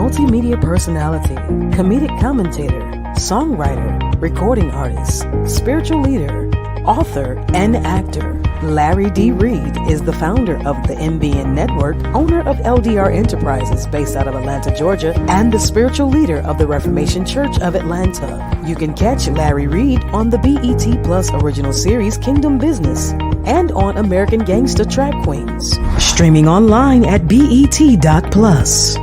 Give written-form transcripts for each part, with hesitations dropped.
multimedia personality, comedic commentator, songwriter, recording artist, spiritual leader, author, and actor. Larry D. Reid is the founder of the MBN Network, owner of LDR Enterprises based out of Atlanta, Georgia, and the spiritual leader of the Reformation Church of Atlanta. You can catch Larry Reid on the BET Plus original series Kingdom Business and on American Gangsta Track Queens. Streaming online at BET.plus.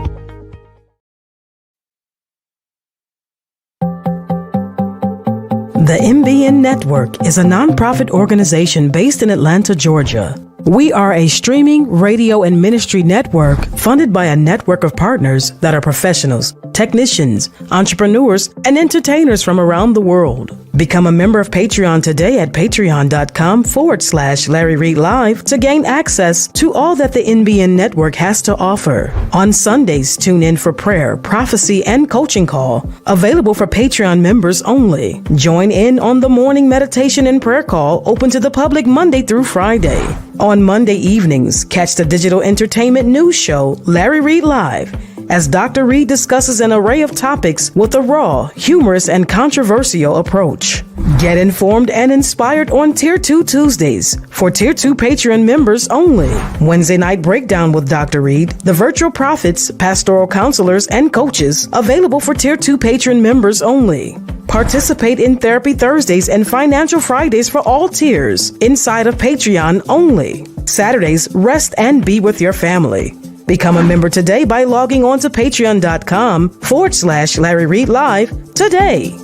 The MBN Network is a nonprofit organization based in Atlanta, Georgia. We are a streaming, radio, and ministry network funded by a network of partners that are professionals, technicians, entrepreneurs, and entertainers from around the world. Become a member of Patreon today at patreon.com/Larry Reid Live to gain access to all that the NBN Network has to offer. On Sundays, tune in for prayer, prophecy, and coaching call, available for Patreon members only. Join in on the morning meditation and prayer call, open to the public Monday through Friday. On Monday evenings, catch the digital entertainment news show, Larry Reid Live, as Dr. Reid discusses an array of topics with a raw, humorous, and controversial approach. Get informed and inspired on Tier 2 Tuesdays for Tier 2 Patreon members only. Wednesday night breakdown with Dr. Reid, the virtual prophets, pastoral counselors, and coaches, available for Tier 2 Patreon members only. Participate in Therapy Thursdays and Financial Fridays for all tiers inside of Patreon only. Saturdays, rest and be with your family. Become a member today by logging on to patreon.com/Larry Reid Live today.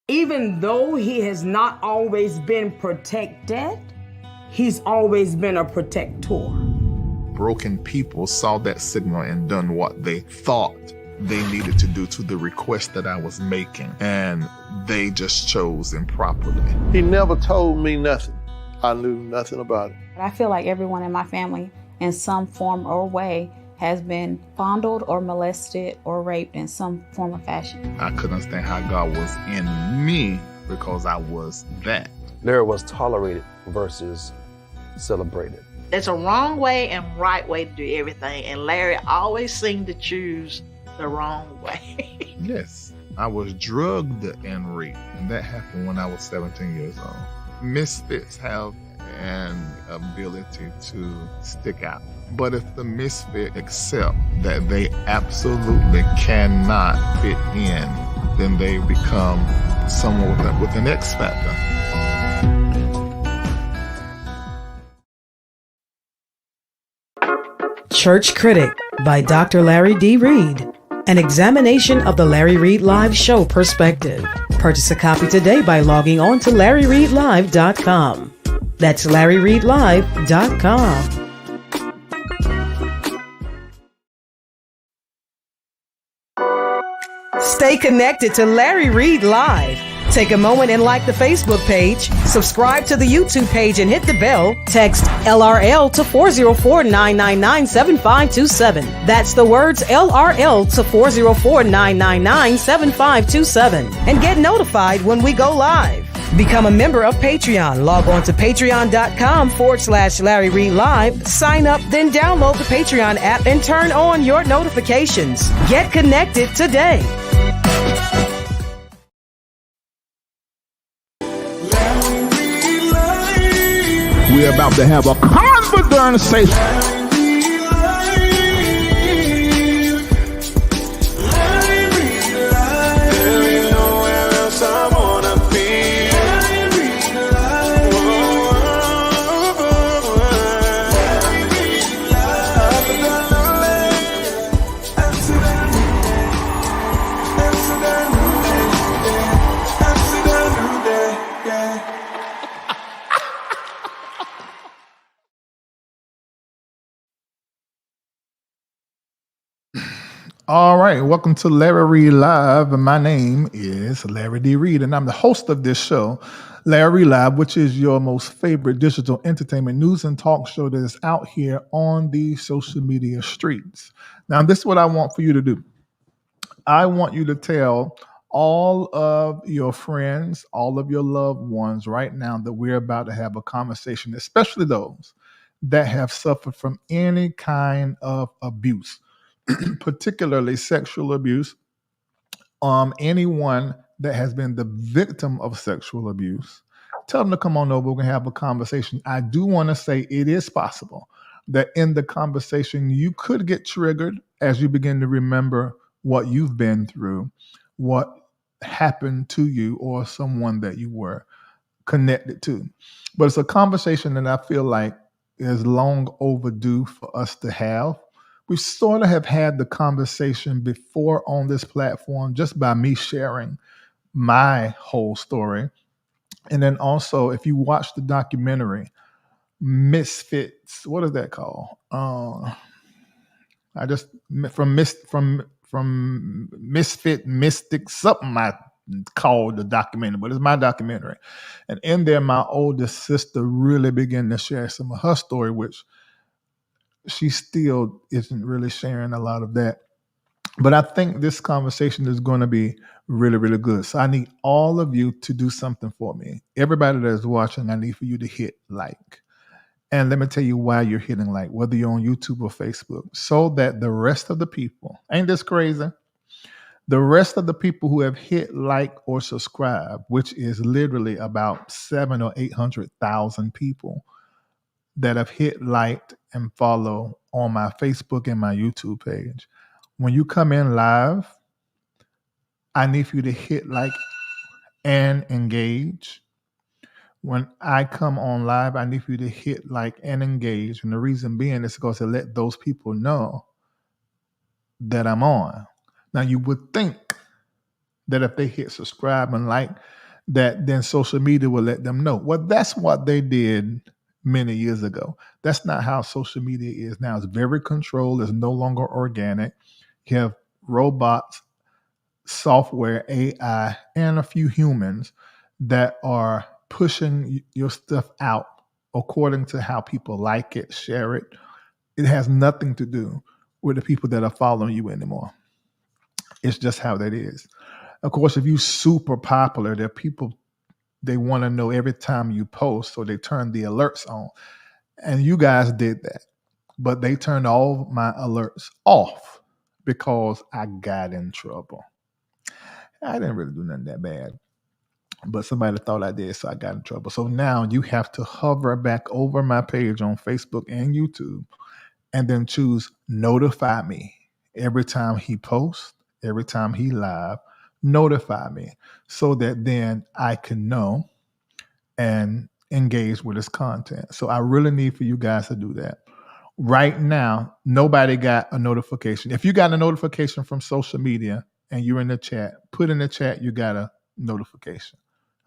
Even though he has not always been protected, he's always been a protector. Broken people saw that signal and done what they thought they needed to do to the request that I was making, and they just chose improperly. He never told me nothing. I knew nothing about it. I feel like everyone in my family, in some form or way, has been fondled or molested or raped in some form or fashion. I couldn't understand how God was in me because I was that. Larry was tolerated versus celebrated. There's a wrong way and right way to do everything, and Larry always seemed to choose the wrong way. Yes, I was drugged and raped, and that happened when I was 17 years old. Misfits have an ability to stick out, but if the misfit accept that they absolutely cannot fit in, then they become someone with an X factor. Church Critic by Dr. Larry D. Reid. An examination of the Larry Reid Live show perspective. Purchase a copy today by logging on to LarryReidLive.com. That's LarryReidLive.com. Stay connected to Larry Reid Live. Take a moment and like the Facebook page, subscribe to the YouTube page, and hit the bell. Text LRL to 404-999-7527. That's the words LRL to 404-999-7527. And get notified when we go live. Become a member of Patreon. Log on to patreon.com/Larry Reid Live. Sign up, then download the Patreon app and turn on your notifications. Get connected today. We're about to have a conversation. All right, welcome to Larry Reid Live. My name is Larry D. Reid, and I'm the host of this show, Larry Live, which is your most favorite digital entertainment news and talk show that is out here on the social media streets. Now, this is what I want for you to do. I want you to tell all of your friends, all of your loved ones right now that we're about to have a conversation, especially those that have suffered from any kind of abuse, particularly sexual abuse. Anyone that has been the victim of sexual abuse, tell them to come on over. We're going to have a conversation. I do want to say it is possible that in the conversation you could get triggered as you begin to remember what you've been through, what happened to you or someone that you were connected to. But it's a conversation that I feel like is long overdue for us to have. We sort of have had the conversation before on this platform just by me sharing my whole story. And then also, if you watch the documentary Misfits, what is that called? I just from Misfit Mystic, something I called the documentary, but it's my documentary. And in there, my oldest sister really began to share some of her story, which she still isn't really sharing a lot of that. But I think this conversation is going to be really, really good. So I need all of you to do something for me. Everybody that is watching, I need for you to hit like. And let me tell you why you're hitting like, whether you're on YouTube or Facebook, so that the rest of the people, ain't this crazy? The rest of the people who have hit like or subscribe, which is literally about 700,000 or 800,000 people that have hit like and follow on my Facebook and my YouTube page. When you come in live, I need for you to hit like and engage. When I come on live, I need for you to hit like and engage. And the reason being is because to let those people know that I'm on. Now, you would think that if they hit subscribe and like, that then social media will let them know. Well, that's what they did many years ago. That's not how social media is now. It's very controlled. It's no longer organic. You have robots, software, AI, and a few humans that are pushing your stuff out according to how people like it, share it. It has nothing to do with the people that are following you anymore. It's just how that is. Of course, if you're super popular, there are people, they want to know every time you post, so they turn the alerts on. And you guys did that. But they turned all my alerts off because I got in trouble. I didn't really do nothing that bad, but somebody thought I did, so I got in trouble. So now you have to hover back over my page on Facebook and YouTube and then choose notify me. Every time he posts, every time he live, notify me so that then I can know and engage with his content. So I really need for you guys to do that. Right now, nobody got a notification. If you got a notification from social media and you're in the chat, put in the chat you got a notification.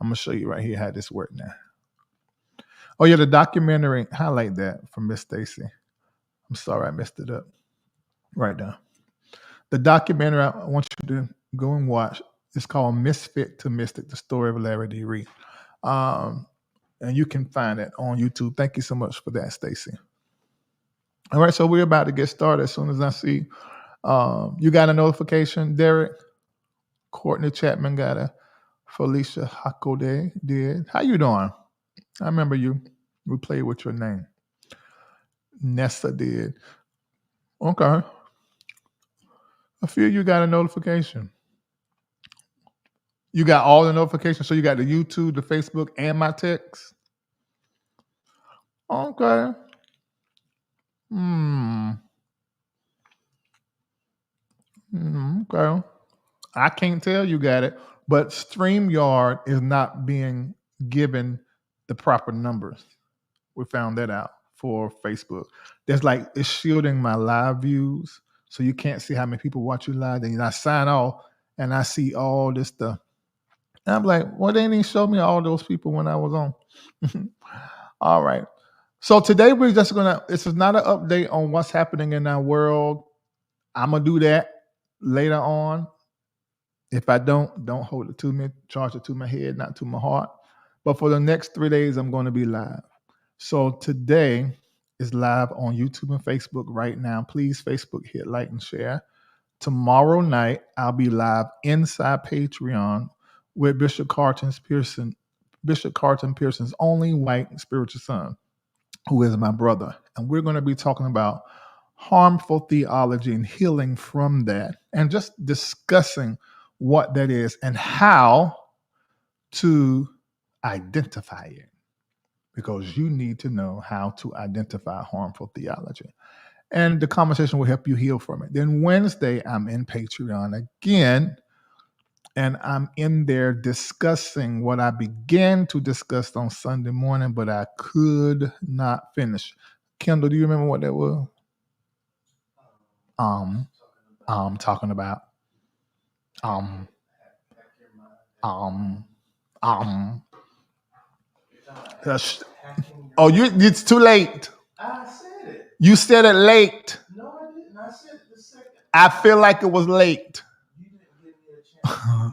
I'm going to show you right here how this works now. Oh, yeah, the documentary, highlight that from Miss Stacy. I'm sorry I messed it up. Right now. The documentary I want you to go and watch, it's called Misfit to Mystic, the story of Larry D. Reid. And you can find it on YouTube. Thank you so much for that, Stacy. All right, so we're about to get started. As soon as I see you got a notification, Derek, Courtney Chapman got a, Felicia Hakode did. How you doing? I remember you. We played with your name. Nessa did. Okay. I feel you got a notification. You got all the notifications, so you got the YouTube, the Facebook, and my text? Okay. Okay. I can't tell you got it, but StreamYard is not being given the proper numbers. We found that out for Facebook. That's like, it's shielding my live views, so you can't see how many people watch you live. Then I sign off and I see all this stuff. And I'm like, well, they didn't show me all those people when I was on. All right. So today we're just this is not an update on what's happening in our world. I'm going to do that later on. If I don't hold it to me, charge it to my head, not to my heart. But for the next 3 days, I'm going to be live. So today is live on YouTube and Facebook right now. Please, Facebook, hit like and share. Tomorrow night, I'll be live inside Patreon with Bishop Carlton Pearson's only white spiritual son, who is my brother. And we're going to be talking about harmful theology and healing from that, and just discussing what that is and how to identify it, because you need to know how to identify harmful theology. And the conversation will help you heal from it. Then Wednesday, I'm in Patreon again, and I'm in there discussing what I began to discuss on Sunday morning, but I could not finish. Kendall, do you remember what that was? Talking about it's too late. I said it. You said it late. No, I didn't. I said it the second. I feel like it was late. You didn't give me a chance.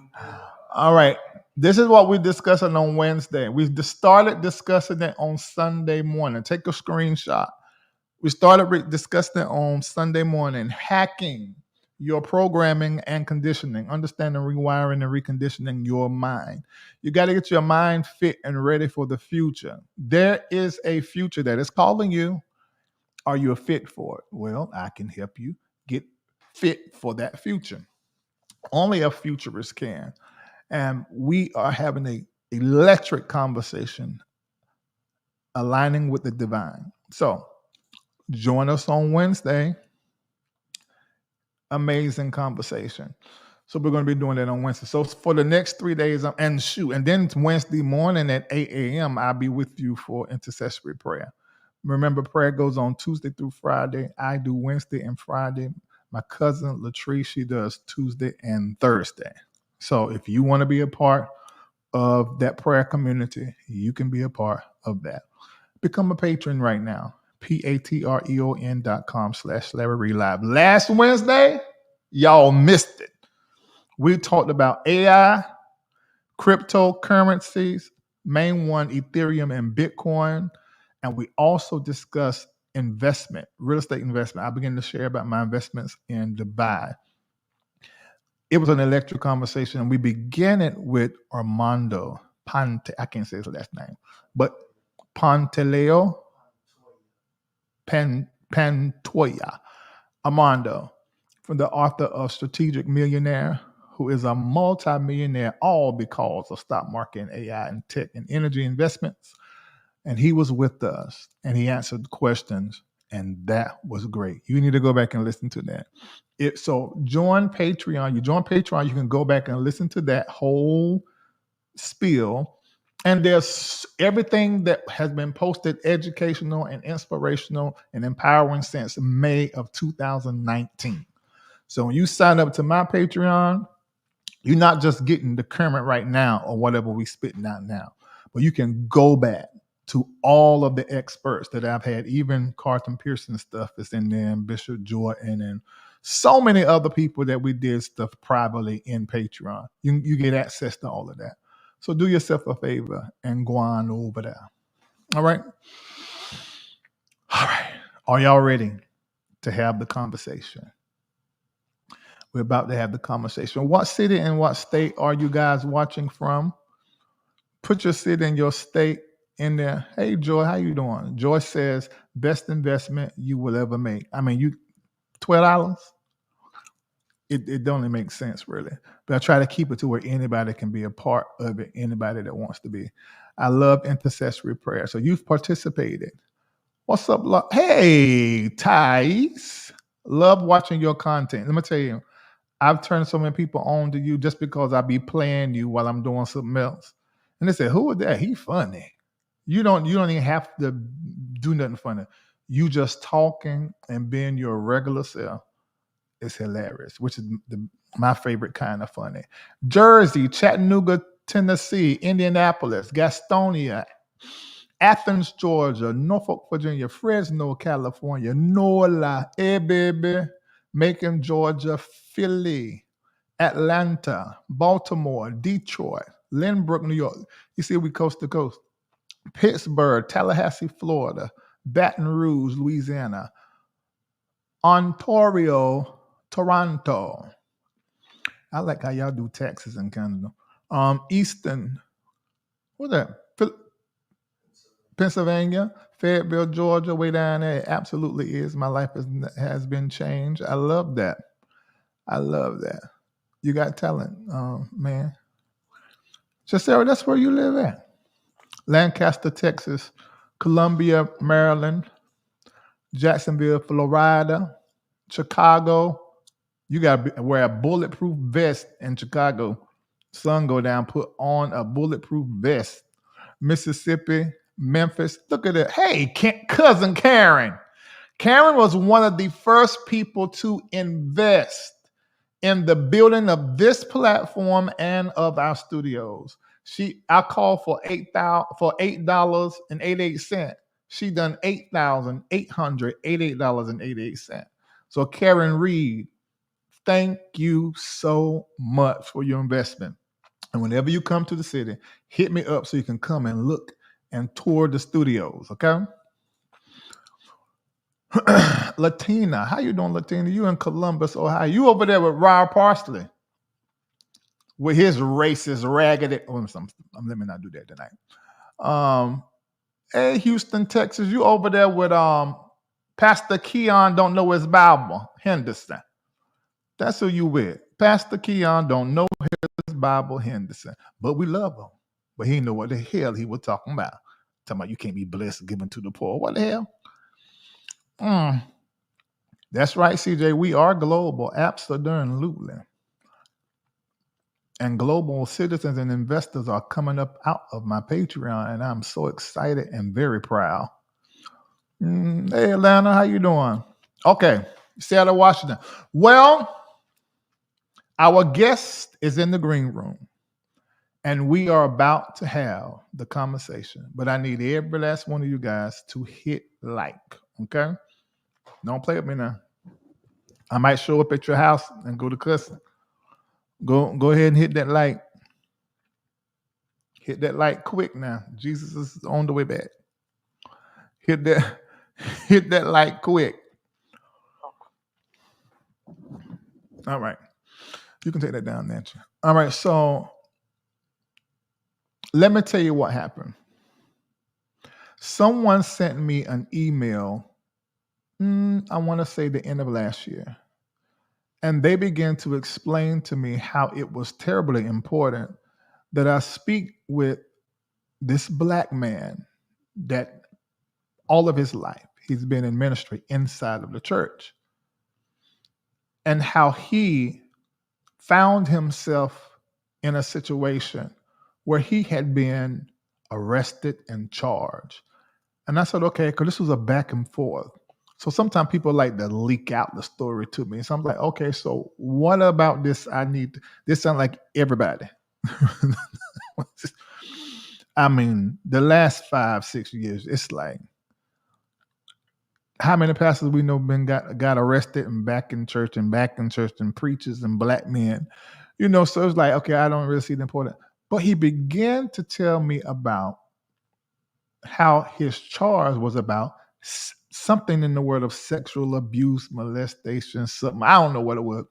All right. This is what we're discussing on Wednesday. We started discussing it on Sunday morning. Take a screenshot. We started discussing it on Sunday morning. Hacking your programming and conditioning. Understanding, rewiring, and reconditioning your mind. You got to get your mind fit and ready for the future. There is a future that is calling you. Are you fit for it? Well, I can help you get fit for that future. Only a futurist can. And we are having an electric conversation aligning with the divine. So join us on Wednesday. Amazing conversation. So we're going to be doing that on Wednesday. So for the next 3 days, and then Wednesday morning at 8 a.m., I'll be with you for intercessory prayer. Remember, prayer goes on Tuesday through Friday. I do Wednesday and Friday. My cousin Latrice, she does Tuesday and Thursday. So if you want to be a part of that prayer community, you can be a part of that. Become a patron right now. patreon.com/Larry Live. Last Wednesday, y'all missed it. We talked about AI, cryptocurrencies, main one, Ethereum and Bitcoin. And we also discussed investment, real estate investment. I began to share about my investments in Dubai. It was an electric conversation, and we began it with Armando Pante. I can't say his last name, but Pantoya. Armando, from the author of Strategic Millionaire, who is a multimillionaire, all because of stock market and AI and tech and energy investments. And he was with us, and he answered questions, and that was great. You need to go back and listen to that. So join Patreon. You join Patreon, you can go back and listen to that whole spiel. And there's everything that has been posted, educational and inspirational and empowering since May of 2019. So when you sign up to my Patreon, you're not just getting the current right now or whatever we spitting out now, but you can go back to all of the experts that I've had. Even Carlton Pearson stuff is in there, and Bishop Jordan, and so many other people that we did stuff privately in Patreon. You get access to all of that. So do yourself a favor and go on over there. All right? All right. Are y'all ready to have the conversation? We're about to have the conversation. What city and what state are you guys watching from? Put your city and your state in there. Hey, Joy, how you doing? Joy says, best investment you will ever make. I mean, $12? It only makes sense, really. But I try to keep it to where anybody can be a part of it, anybody that wants to be. I love intercessory prayer. So you've participated. What's up? Hey, Thais. Love watching your content. Let me tell you, I've turned so many people on to you just because I be playing you while I'm doing something else. And they say, who is that? He funny. You don't even have to do nothing funny. You just talking and being your regular self is hilarious, which is my favorite kind of funny. Jersey, Chattanooga, Tennessee, Indianapolis, Gastonia, Athens, Georgia, Norfolk, Virginia, Fresno, California, NOLA, baby, Macon, Georgia, Philly, Atlanta, Baltimore, Detroit, Lynbrook, New York. You see, we coast to coast. Pittsburgh, Tallahassee, Florida, Baton Rouge, Louisiana, Ontario, Toronto. I like how y'all do Texas and Canada. Easton, what that? Pennsylvania, Fayetteville, Georgia, way down there. It absolutely is. My life has been changed. I love that. I love that. You got talent, man. So, Sarah, that's where you live at. Lancaster, Texas, Columbia, Maryland, Jacksonville, Florida, Chicago. You got to wear a bulletproof vest in Chicago. Sun go down, put on a bulletproof vest. Mississippi, Memphis. Look at it. Hey, cousin Karen. Karen was one of the first people to invest in the building of this platform and of our studios. I called for $8.88. She done $8,888.88. So Karen Reid, thank you so much for your investment. And whenever you come to the city, hit me up so you can come and look and tour the studios, okay? Latina, how you doing, Latina? You in Columbus, Ohio. You over there with Rob Parsley with his racist, raggedy. Let me not do that tonight. Hey, Houston, Texas. You over there with Pastor Keon don't know his Bible, Henderson. That's who you with. Pastor Keon don't know his Bible, Henderson. But we love him. But he didn't know what the hell he was talking about. Talking about you can't be blessed giving to the poor. What the hell? That's right, CJ. We are global. Absolutely. And global citizens and investors are coming up out of my Patreon, and I'm so excited and very proud. Hey, Atlanta, how you doing? Okay, Seattle, Washington. Well, our guest is in the green room, and we are about to have the conversation. But I need every last one of you guys to hit like, okay? Don't play with me now. I might show up at your house and go to cussing. Go ahead and hit that like. Hit that like quick now. Jesus is on the way back. Hit that like quick. All right. You can take that down, Nancy. All right, so let me tell you what happened. Someone sent me an email, I want to say the end of last year. And they began to explain to me how it was terribly important that I speak with this black man that all of his life he's been in ministry inside of the church, and how he found himself in a situation where he had been arrested and charged. And I said, okay, because this was a back and forth. So sometimes people like to leak out the story to me. So I'm like, okay, so what about this? This sounds like everybody. I mean, the last 5-6 years, it's like, how many pastors we know got arrested and back in church and preachers and black men, so it's like, okay, I don't really see the importance. But he began to tell me about how his charge was about something in the world of sexual abuse, molestation, something. I don't know what it was,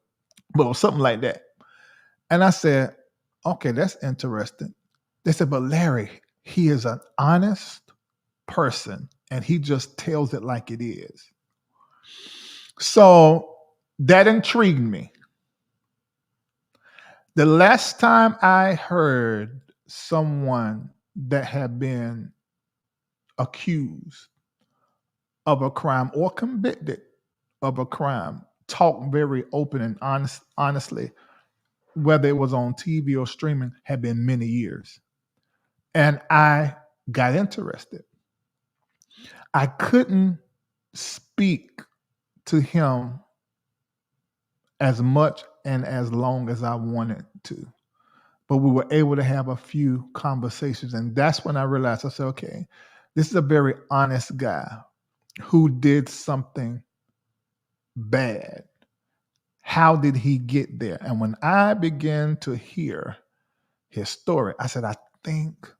but something like that. And I said, okay, that's interesting. They said, but Larry, he is an honest person and he just tells it like it is. So that intrigued me. The last time I heard someone that had been accused of a crime or convicted of a crime talk very open and honestly, whether it was on TV or streaming, had been many years. And I got interested. I couldn't speak to him as much and as long as I wanted to. But we were able to have a few conversations. And that's when I realized, I said, okay, this is a very honest guy who did something bad. How did he get there? And when I began to hear his story, I said, I think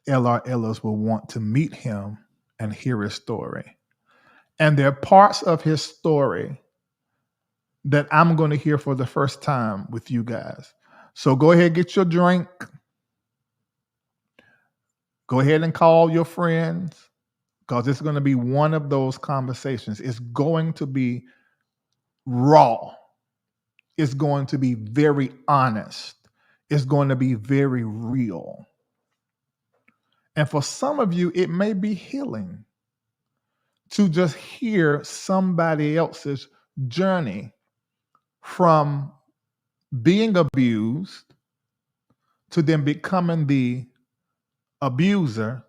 L.R. Ellis will want to meet him and hear his story. And there are parts of his story that I'm going to hear for the first time with you guys. So go ahead, get your drink. Go ahead and call your friends, because it's going to be one of those conversations. It's going to be raw. It's going to be very honest. It's going to be very real. And for some of you, it may be healing to just hear somebody else's journey from being abused to then becoming the abuser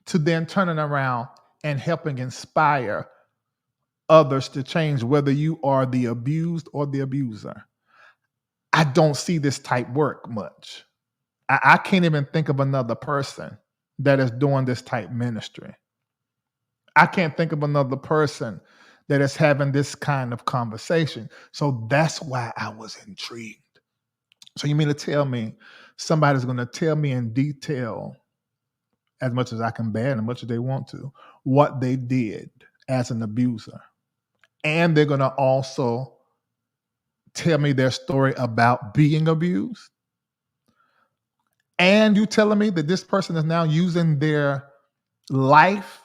to then turning around and helping inspire others to change, whether you are the abused or the abuser. I don't see this type work much. I can't even think of another person that is doing this type ministry. I can't think of another person that is having this kind of conversation. So that's why I was intrigued. So you mean to tell me somebody's going to tell me in detail, as much as I can bear and as much as they want to, what they did as an abuser. And they're going to also tell me their story about being abused. And you telling me that this person is now using their life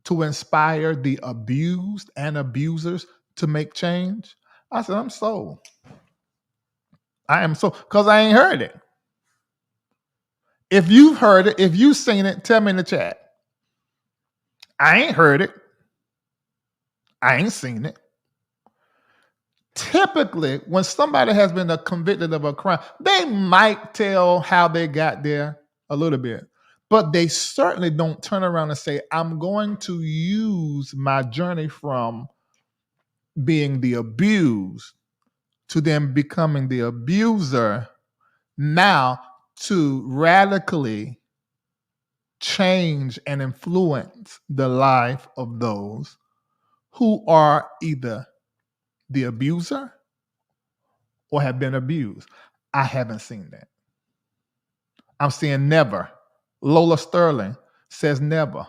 to inspire the abused and abusers to make change? I said, I'm sold. I am so, because I ain't heard it. If you've heard it, if you've seen it, tell me in the chat. I ain't heard it. I ain't seen it. Typically, when somebody has been convicted of a crime, they might tell how they got there a little bit, but they certainly don't turn around and say, I'm going to use my journey from being the abused to then becoming the abuser now to radically change and influence the life of those who are either the abuser or have been abused. I haven't seen that. I'm seeing never. Lola Sterling says never.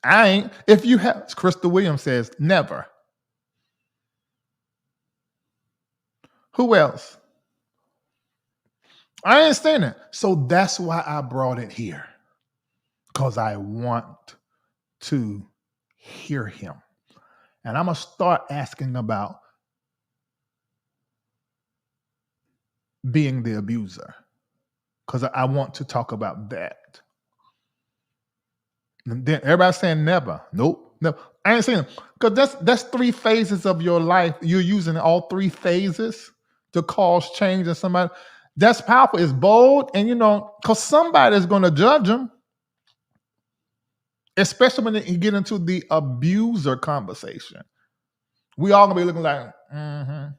I ain't. If you have, Crystal Williams says never. Who else? I ain't seen it. So that's why I brought it here. Because I want to hear him. And I'm going to start asking about being the abuser. Because I want to talk about that. And then everybody's saying never. Nope. No. I ain't saying, because that's 3 phases of your life. You're using all 3 phases to cause change in somebody. That's powerful. It's bold. And because somebody's going to judge them. Especially when you get into the abuser conversation. We all going to be looking like, And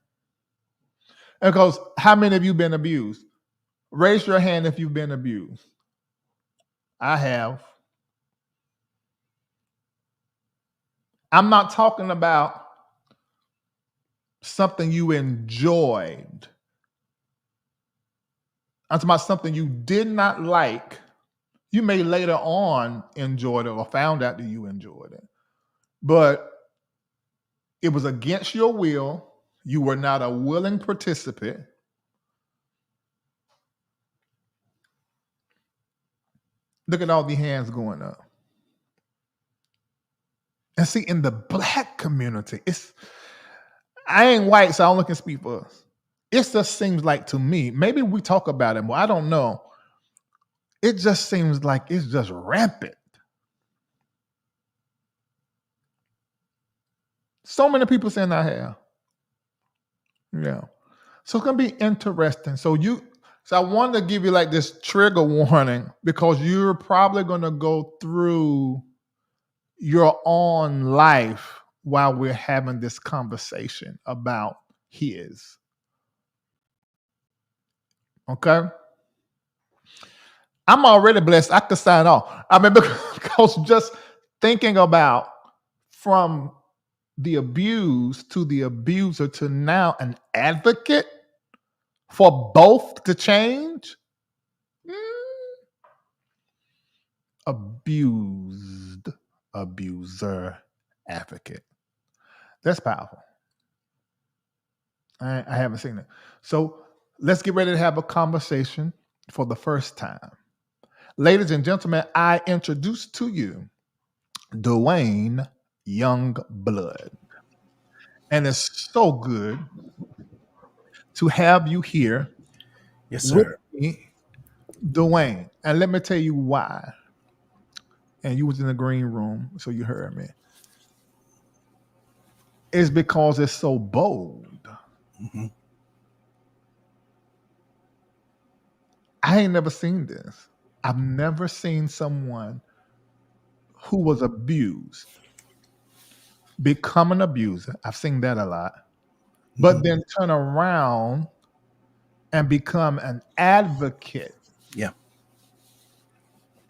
because how many of you been abused? Raise your hand if you've been abused. I have. I'm not talking about something you enjoyed. I'm talking about something you did not like. You may later on enjoy it or found out that you enjoyed it. But it was against your will. You were not a willing participant. Look at all the hands going up. And see, in the Black community, I ain't white, so I only can speak for us. It just seems like to me, maybe we talk about it more, I don't know. It just seems like it's just rampant. So many people saying I have. Yeah. So it's going to be interesting. So I wanted to give you like this trigger warning because you're probably going to go through your own life while we're having this conversation about his. Okay? I'm already blessed. I could sign off. I mean, because just thinking about from the abused to the abuser to now an advocate for both to change. Abused, abuser, advocate. That's powerful. I haven't seen it. So let's get ready to have a conversation for the first time. Ladies and gentlemen, I introduce to you Duane Youngblood. And it's so good to have you here Yes, with sir. me, Duane. And let me tell you why. And you was in the green room, so you heard me. It's because it's so bold. Mm-hmm. I ain't never seen this. I've never seen someone who was abused become an abuser. I've seen that a lot. But Mm-hmm. then turn around and become an advocate. Yeah.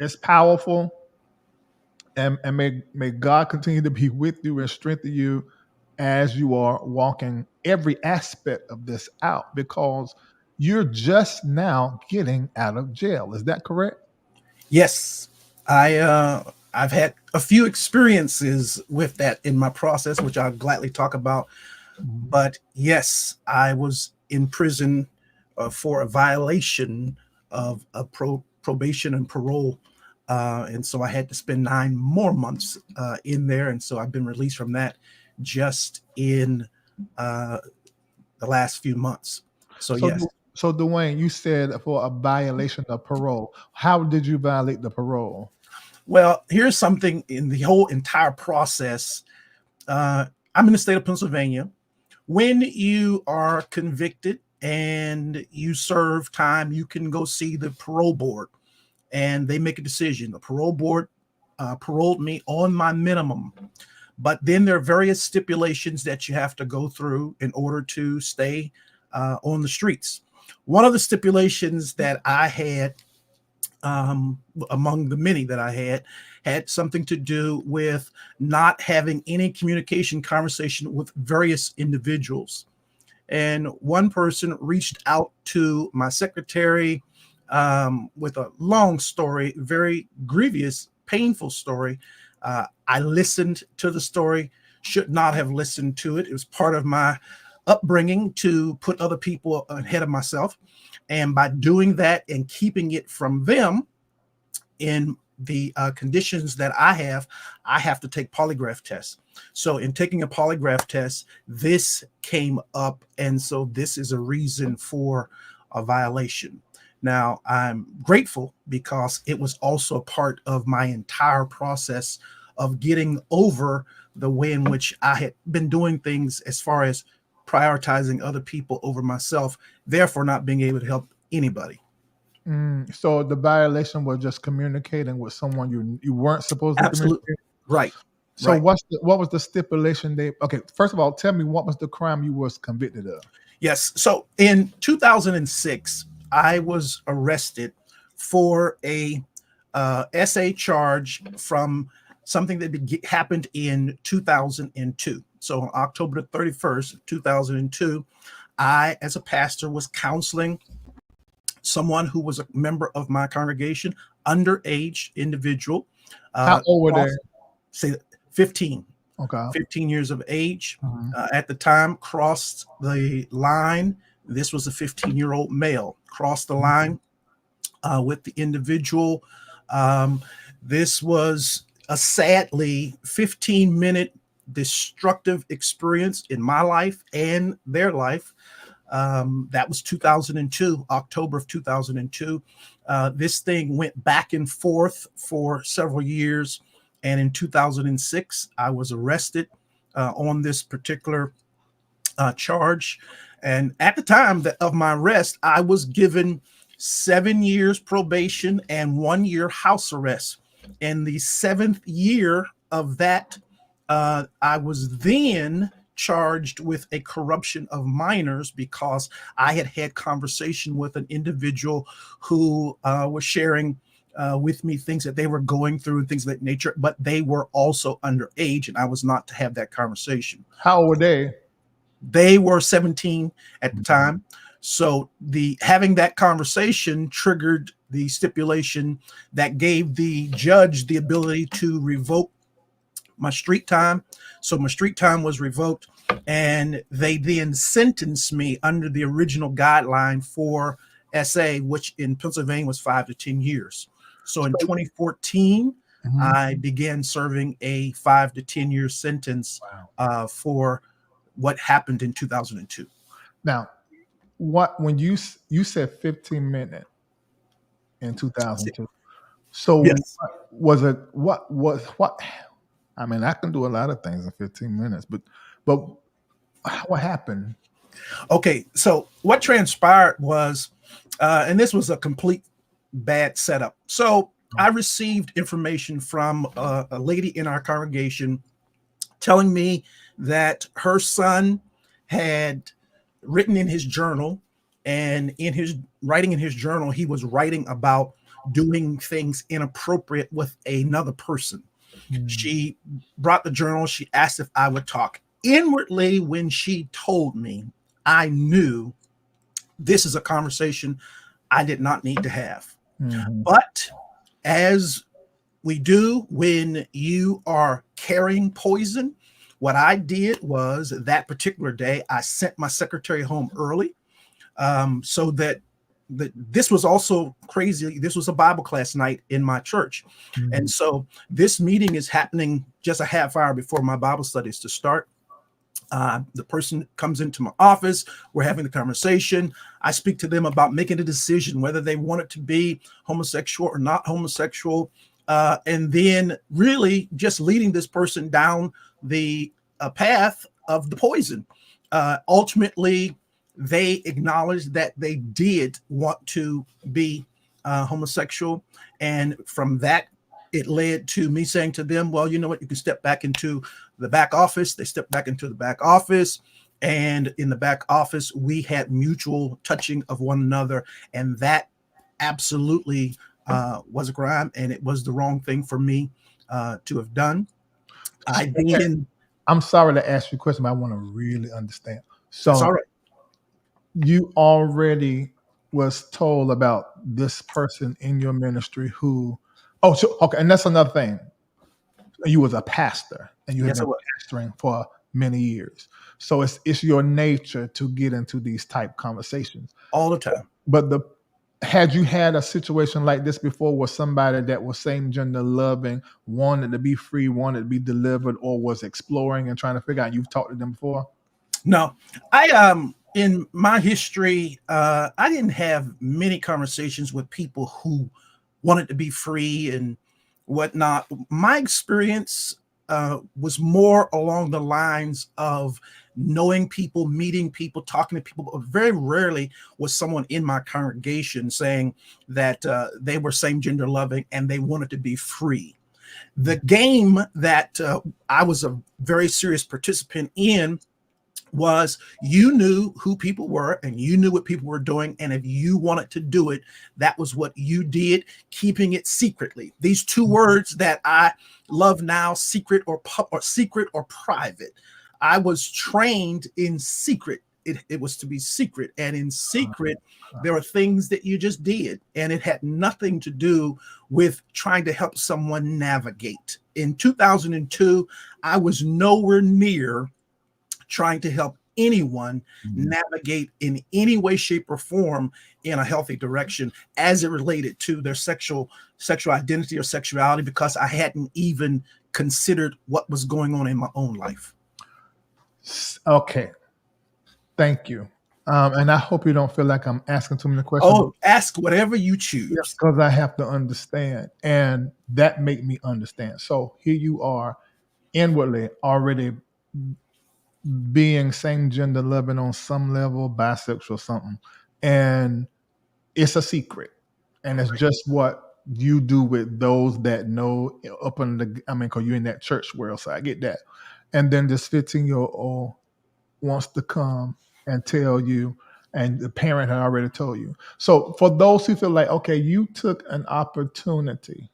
It's powerful. And may God continue to be with you and strengthen you as you are walking every aspect of this out, because you're just now getting out of jail. Is that correct? Yes. I've had a few experiences with that in my process, which I'll gladly talk about. But yes, I was in prison for a violation of a probation and parole. And so I had to spend 9 more months in there. And so I've been released from that just in the last few months. So, So, yes. so Duane, you said for a violation of parole. How did you violate the parole? Well, here's something in the whole entire process. I'm in the state of Pennsylvania. When you are convicted and you serve time, you can go see the parole board and they make a decision. The parole board paroled me on my minimum, but then there are various stipulations that you have to go through in order to stay on the streets. One of the stipulations that I had, among the many that I had something to do with not having any communication conversation with various individuals. And one person reached out to my secretary with a long story, very grievous, painful story. I listened to the story, should not have listened to it. It was part of my upbringing to put other people ahead of myself. And by doing that and keeping it from them in the conditions that I have to take polygraph tests. So in taking a polygraph test, this came up. And so this is a reason for a violation. Now, I'm grateful because it was also part of my entire process of getting over the way in which I had been doing things as far as prioritizing other people over myself, therefore not being able to help anybody. So the violation was just communicating with someone you weren't supposed to Absolutely. communicate. Right. So right. what was the stipulation they? Okay, first of all, tell me what was the crime you was convicted of? Yes. So in 2006, I was arrested for a SA charge from something that happened in 2002. So on October the 31st, 2002, I, as a pastor, was counseling someone who was a member of my congregation, underage individual. How old were they? Say 15. Okay. 15 years of age at the time, crossed the line. This was a 15-year-old male, crossed the line with the individual. This was a sadly 15-minute destructive experience in my life and their life. That was 2002, October of 2002. This thing went back and forth for several years. And in 2006, I was arrested on this particular charge. And at the time of my arrest, I was given 7 years probation and 1 year house arrest. And the 7th year of that, I was then charged with a corruption of minors because I had conversation with an individual who was sharing with me things that they were going through and things of that nature, but they were also underage and I was not to have that conversation. How old were they? They were 17 at the time. So having that conversation triggered the stipulation that gave the judge the ability to revoke my street time. So my street time was revoked, and they then sentenced me under the original guideline for SA, which in Pennsylvania was 5 to 10 years. So in 2014, I began serving a 5 to 10 year sentence for what happened in 2002. Now, when you said 15 minutes in 2002, so Yes. what? I mean, I can do a lot of things in 15 minutes, but what happened? Okay, so what transpired was, and this was a complete bad setup. So I received information from a lady in our congregation telling me that her son had written in his journal, and in his writing in his journal, he was writing about doing things inappropriate with another person. She brought the journal. She asked if I would talk. Inwardly, when she told me, I knew this is a conversation I did not need to have. But as we do when you are carrying poison, what I did was that particular day, I sent my secretary home early, so that this was also crazy. This was a Bible class night in my church. And so this meeting is happening just a half hour before my Bible study is to start. The person comes into my office. We're having the conversation. I speak to them about making a decision whether they want it to be homosexual or not homosexual, and then really just leading this person down the path of the poison. Ultimately, they acknowledged that they did want to be homosexual, and from that, it led to me saying to them, well, you know what, you can step back into the back office. They stepped back into the back office, and in the back office, we had mutual touching of one another, and that absolutely was a crime, and it was the wrong thing for me to have done. I'm sorry to ask you a question, but I want to really understand. So that's all right. You already was told about this person in your ministry who, okay, and that's another thing. You was a pastor, and you had Yes, I been was. pastoring for many years. So it's your nature to get into these type conversations all the time. But had you had a situation like this before, where somebody that was same gender loving wanted to be free, wanted to be delivered, or was exploring and trying to figure out? You've talked to them before? No, in my history, I didn't have many conversations with people who wanted to be free and whatnot. My experience was more along the lines of knowing people, meeting people, talking to people, but very rarely was someone in my congregation saying that they were same gender loving and they wanted to be free. The game that I was a very serious participant in was, you knew who people were and you knew what people were doing, and if you wanted to do it, that was what you did, keeping it secretly. These two words that I love now, secret or secret or private. I was trained in secret. It was to be secret, and in secret there are things that you just did, and it had nothing to do with trying to help someone navigate. In 2002, I was nowhere near trying to help anyone navigate in any way, shape, or form in a healthy direction as it related to their sexual identity or sexuality, because I hadn't even considered what was going on in my own life. Okay. Thank you. And I hope you don't feel like I'm asking too many questions. Oh, ask whatever you choose. Because I have to understand, and that make me understand. So here you are, inwardly already being same gender loving on some level, bisexual something, and it's a secret, and it's just what you do with those that know up in the, because you're in that church world, so I get that. And then this 15-year-old wants to come and tell you, and the parent had already told you. So for those who feel like, okay, you took an opportunity,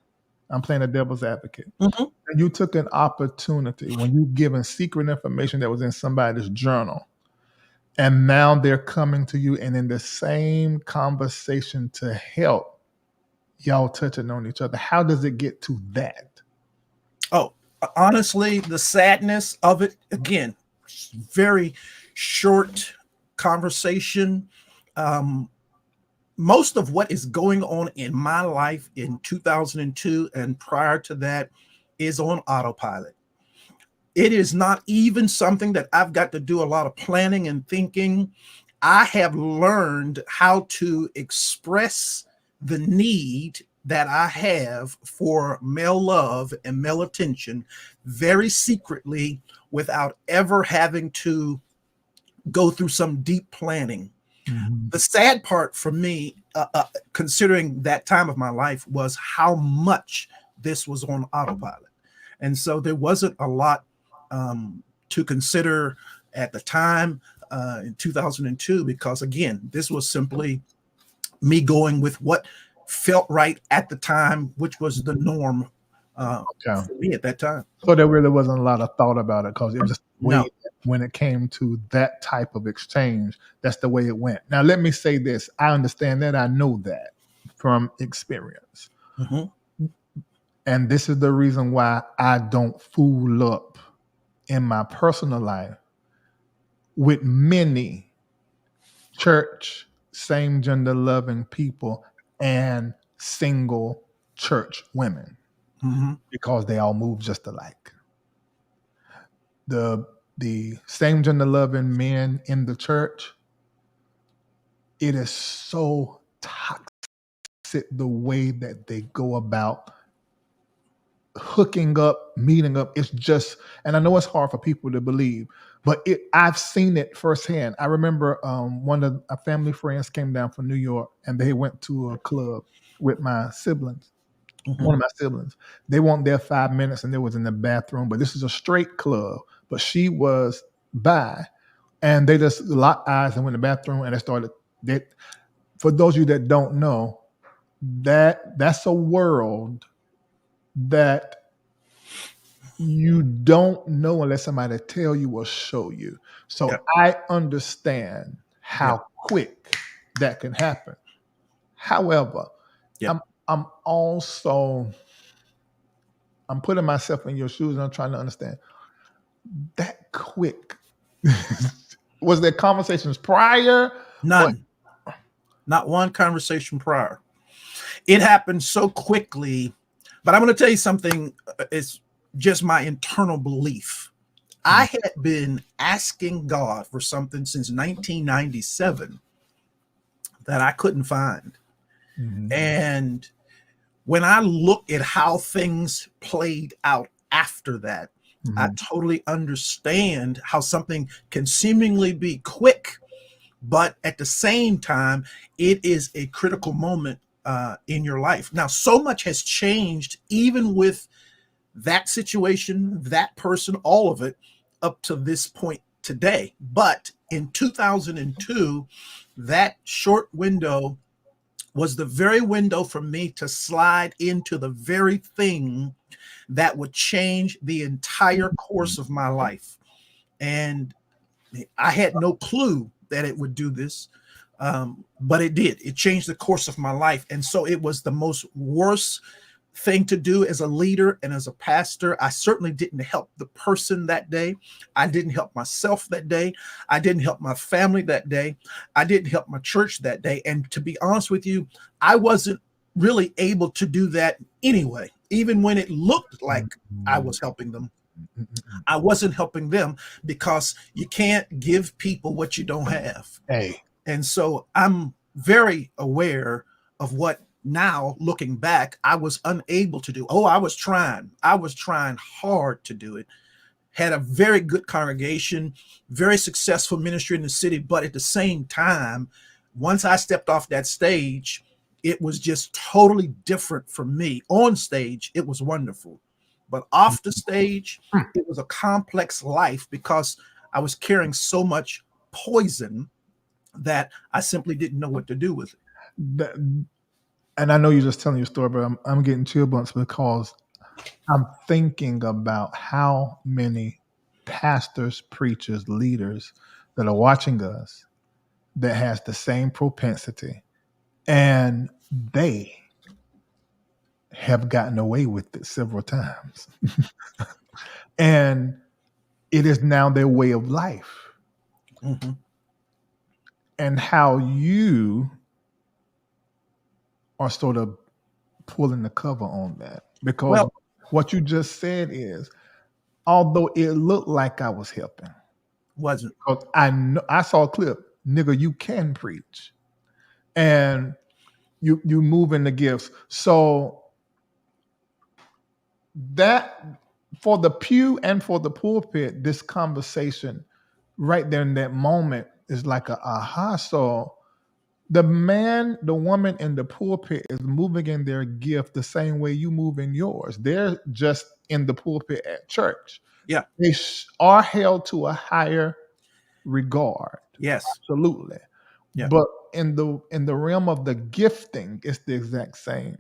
I'm playing a devil's advocate. Mm-hmm. And you took an opportunity when you given secret information that was in somebody's journal, and now they're coming to you and in the same conversation to help, y'all touching on each other. How does it get to that? Oh, honestly, the sadness of it, again, very short conversation. Um, Most of what is going on in my life in 2002 and prior to that is on autopilot. It is not even something that I've got to do a lot of planning and thinking. I have learned how to express the need that I have for male love and male attention very secretly without ever having to go through some deep planning. The sad part for me, considering that time of my life, was how much this was on autopilot. And so there wasn't a lot to consider at the time in 2002, because again, this was simply me going with what felt right at the time, which was the norm for me at that time. So there really wasn't a lot of thought about it because it was just the way No. when it came to that type of exchange, that's the way it went. Now, let me say this. I understand that. I know that from experience. And this is the reason why I don't fool up in my personal life with many church, same gender loving people and single church women because they all move just alike. The same gender loving men in the church, it is so toxic the way that they go about hooking up, meeting up. It's just, and I know it's hard for people to believe, but I've seen it firsthand. I remember one of our family friends came down from New York and they went to a club with my siblings. One of my siblings. They weren't there 5 minutes and they was in the bathroom, but this is a straight club. But she was bi, and they just locked eyes and went in the bathroom and they started. For those of you that don't know, that's a world that you don't know unless somebody tell you or show you. So I understand how quick that can happen. However, I'm putting myself in your shoes and I'm trying to understand that quick. Was there conversations prior? None. Not one conversation prior. It happened so quickly. But I'm going to tell you something. It's just my internal belief. I had been asking God for something since 1997 that I couldn't find. And when I look at how things played out after that, I totally understand how something can seemingly be quick, but at the same time, it is a critical moment in your life. Now, so much has changed, even with that situation, that person, all of it, up to this point today. But in 2002, that short window was the very window for me to slide into the very thing that would change the entire course of my life. And I had no clue that it would do this, but it did. It changed the course of my life. And so it was the most worst thing to do as a leader and as a pastor. I certainly didn't help the person that day. I didn't help myself that day. I didn't help my family that day. I didn't help my church that day. And to be honest with you, I wasn't really able to do that anyway. Even when it looked like I was helping them, I wasn't helping them, because you can't give people what you don't have. And so I'm very aware of what, now looking back, I was unable to do. I was trying hard to do it. Had a very good congregation, very successful ministry in the city. But at the same time, once I stepped off that stage, it was just totally different for me. On stage, it was wonderful. But off the stage, it was a complex life, because I was carrying so much poison that I simply didn't know what to do with it. And I know you're just telling your story, but I'm getting chill bumps because I'm thinking about how many pastors, preachers, leaders that are watching us that has the same propensity, and they have gotten away with it several times. And it is now their way of life. Mm-hmm. And how you are sort of pulling the cover on that. Because Well, what you just said is, although it looked like I was helping, wasn't. because I saw a clip, nigga, you can preach. And you move in the gifts. So that, for the pew and for the pulpit, this conversation right there in that moment is like a aha. So the man, the woman in the pulpit is moving in their gift the same way you move in yours. They're just in the pulpit at church. Yeah. They are held to a higher regard. Yes. Absolutely. Yeah. But in the realm of the gifting, it's the exact same.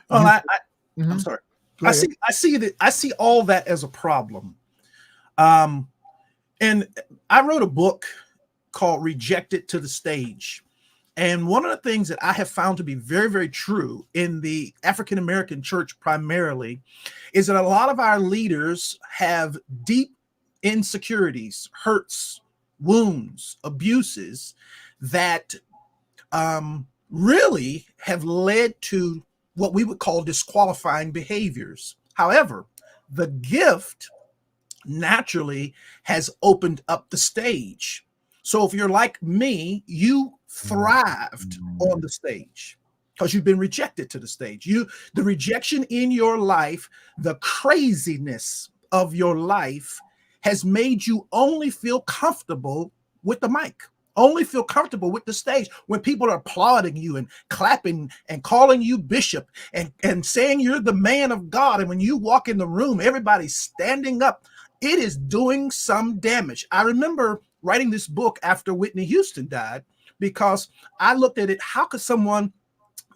Well, Mhm. I'm sorry. Go I ahead. see all that as a problem. And I wrote a book called Rejected to the Stage. And one of the things that I have found to be very, very true in the African American church primarily is that a lot of our leaders have deep insecurities, hurts, wounds, abuses that really have led to what we would call disqualifying behaviors. However, the gift naturally has opened up the stage. So if you're like me, you thrived on the stage because you've been rejected to the stage. The rejection in your life, the craziness of your life has made you only feel comfortable with the mic, only feel comfortable with the stage when people are applauding you and clapping and calling you bishop and saying you're the man of God. And when you walk in the room, everybody's standing up. It is doing some damage. I remember writing this book after Whitney Houston died because I looked at it. How could someone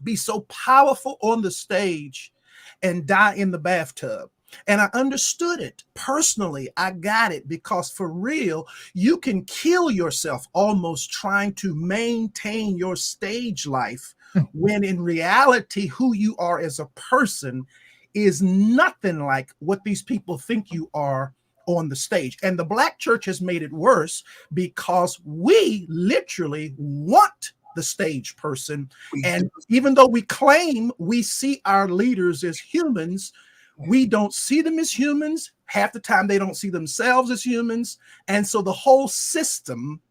be so powerful on the stage and die in the bathtub? And I understood it personally. I got it because for real, you can kill yourself almost trying to maintain your stage life when in reality, who you are as a person is nothing like what these people think you are on the stage. And the Black church has made it worse because we literally want the stage person. And even though we claim we see our leaders as humans, we don't see them as humans. Half the time they don't see themselves as humans. And so the whole system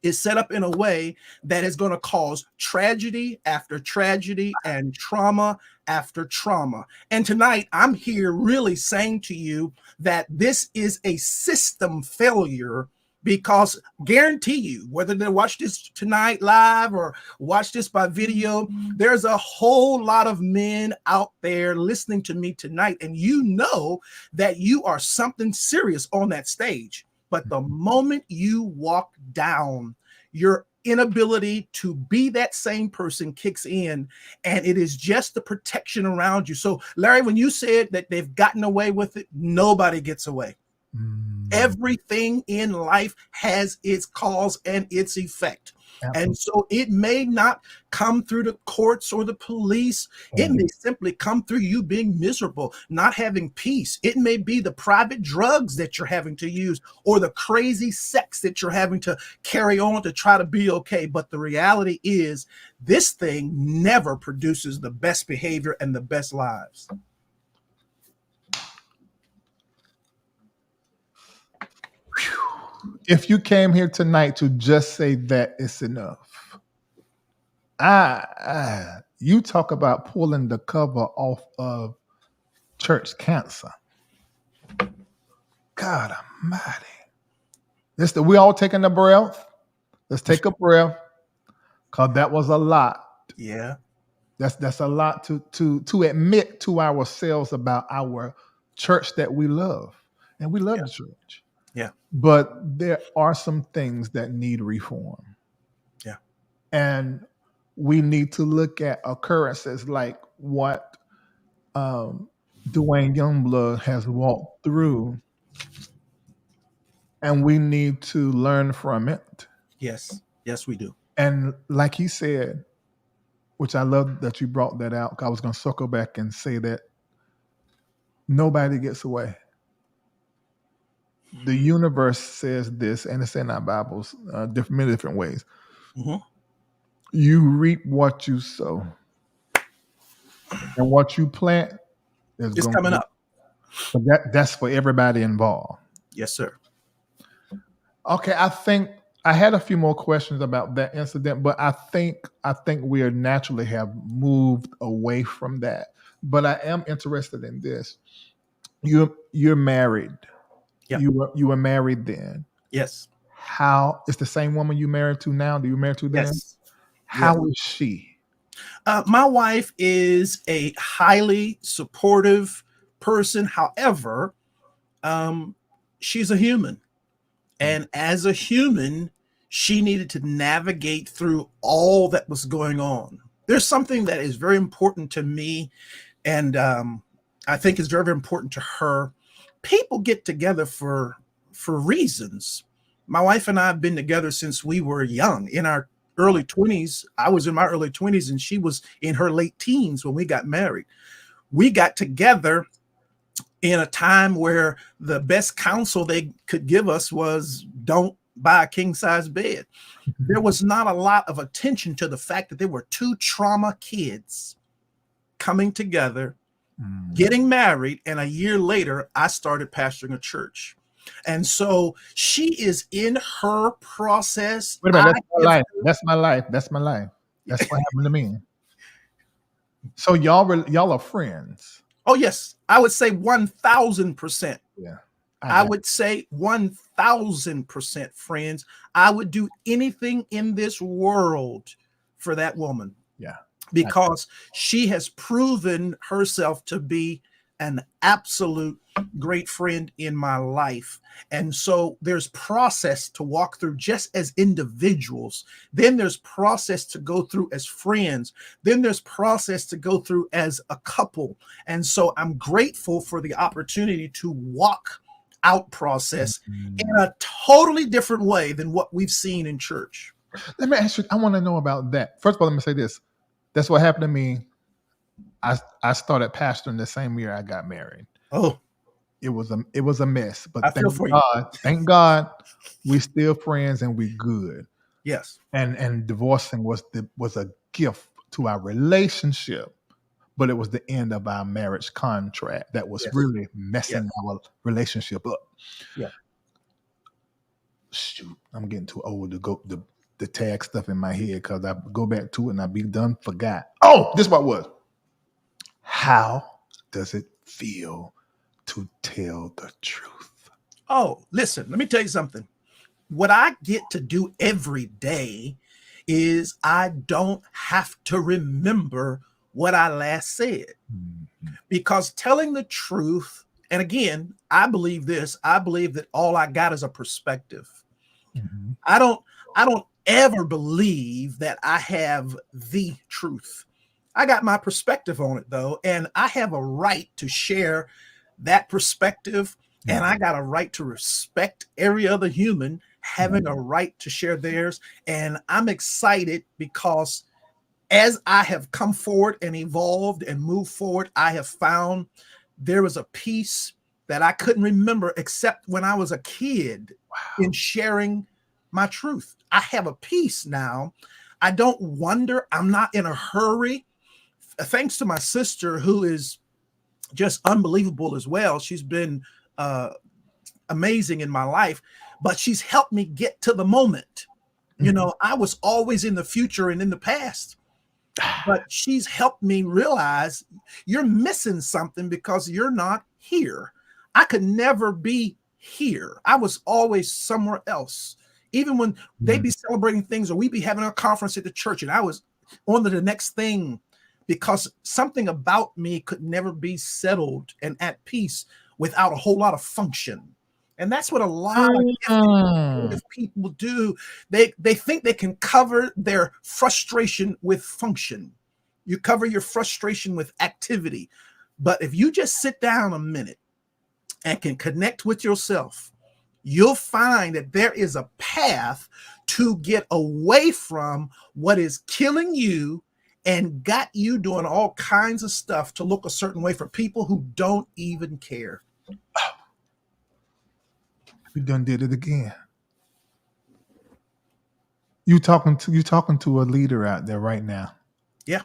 is set up in a way that is going to cause tragedy after tragedy and trauma after trauma. And tonight, I'm here really saying to you that this is a system failure, because guarantee you, whether they watch this tonight live or watch this by video, there's a whole lot of men out there listening to me tonight, and you know that you are something serious on that stage. But the moment you walk down, your inability to be that same person kicks in, and it is just the protection around you. So, Larry, when you said that they've gotten away with it, nobody gets away. Everything in life has its cause and its effect. And so it may not come through the courts or the police. It may simply come through you being miserable, not having peace. It may be the private drugs that you're having to use or the crazy sex that you're having to carry on to try to be okay. But the reality is this thing never produces the best behavior and the best lives. If you came here tonight to just say that, it's enough. You talk about pulling the cover off of church cancer. God almighty. We all taking a breath. Let's take a breath, because that was a lot. Yeah. That's a lot to admit to ourselves about our church that we love. And we love the church. Yeah. But there are some things that need reform. Yeah. And we need to look at occurrences like what Duane Youngblood has walked through, and we need to learn from it. Yes. Yes, we do. And like he said, which I love that you brought that out, 'cause I was going to circle back and say that nobody gets away. the universe says this, and it's in our Bibles, many different ways. Mm-hmm. You reap what you sow, and what you plant is It's going coming to. up. But that's for everybody involved. Yes, sir. Okay, I think I had a few more questions about that incident, but I think we are naturally have moved away from that. But I am interested in this. You're married. Yeah. You were married then. Yes. How it's the same woman you married to now? Do you married to then? Yes. How is she? My wife is a highly supportive person. However, she's a human. And as a human, she needed to navigate through all that was going on. There's something that is very important to me, and I think is very, very important to her. People get together for reasons. My wife and I have been together since we were young, in our early 20s. I was in my early 20s, and she was in her late teens when we got married. We got together in a time where the best counsel they could give us was don't buy a king size bed. There was not a lot of attention to the fact that there were two trauma kids coming together, getting married, and a year later, I started pastoring a church. And so she is in her process. Wait a minute, that's my life. That's my life. That's my life. That's what happened to me. So y'all are friends. Oh, yes. I would say 1,000%. Yeah. I would say 1,000% friends. I would do anything in this world for that woman. Yeah. Because she has proven herself to be an absolute great friend in my life. And so there's process to walk through just as individuals. Then there's process to go through as friends. Then there's process to go through as a couple. And so I'm grateful for the opportunity to walk out process in a totally different way than what we've seen in church. Let me ask you, I want to know about that. First of all, let me say this. That's what happened to me. I started pastoring the same year I got married. Oh, it was a mess, but thank God, we still friends and we good. Yes. And divorcing was a gift to our relationship, but it was the end of our marriage contract that was really messing our relationship up. Yeah. Shoot, I'm getting too old to go the tag stuff in my head because I go back to it and I be done forgot. Oh, this is what it was. How does it feel to tell the truth? Oh, listen, let me tell you something. What I get to do every day is I don't have to remember what I last said. Because telling the truth, and again, I believe this, I believe that all I got is a perspective. I don't ever believe that I have the truth. I got my perspective on it though, and I have a right to share that perspective, and I got a right to respect every other human having a right to share theirs. And I'm excited because as I have come forward and evolved and moved forward, I have found there was a piece that I couldn't remember except when I was a kid in sharing my truth. I have a peace now. I don't wonder. I'm not in a hurry. Thanks to my sister, who is just unbelievable as well. She's been amazing in my life, but she's helped me get to the moment. You know, I was always in the future and in the past, but she's helped me realize you're missing something because you're not here. I could never be here. I was always somewhere else. Even when they'd be celebrating things or we'd be having a conference at the church and I was on to the next thing, because something about me could never be settled and at peace without a whole lot of function. And that's what a lot of people do. They think they can cover their frustration with function. You cover your frustration with activity. But if you just sit down a minute and can connect with yourself, you'll find that there is a path to get away from what is killing you and got you doing all kinds of stuff to look a certain way for people who don't even care. We done did it again. You talking to a leader out there right now. Yeah.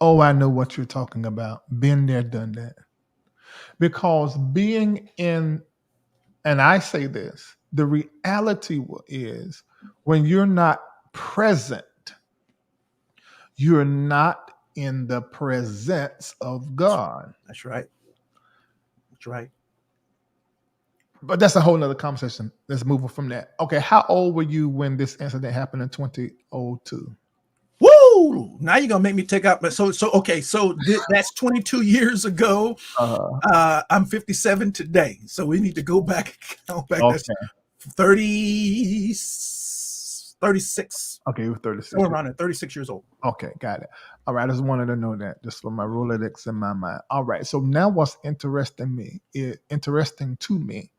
Oh, I know what you're talking about. Been there, done that. Because being in, and I say this, the reality is when you're not present, you're not in the presence of God. That's right. That's right. But that's a whole nother conversation. Let's move on from that. Okay, how old were you when this incident happened in 2002? Woo! Now you're gonna make me take out my okay. So that's 22 years ago. I'm 57 today, so we need to go back and count back. Okay. That's 36. Okay, you were 36. Somewhere around there, 36 years old. Okay, got it. All right, I just wanted to know that just for my Rolodex in my mind. All right, so now what's interesting to me,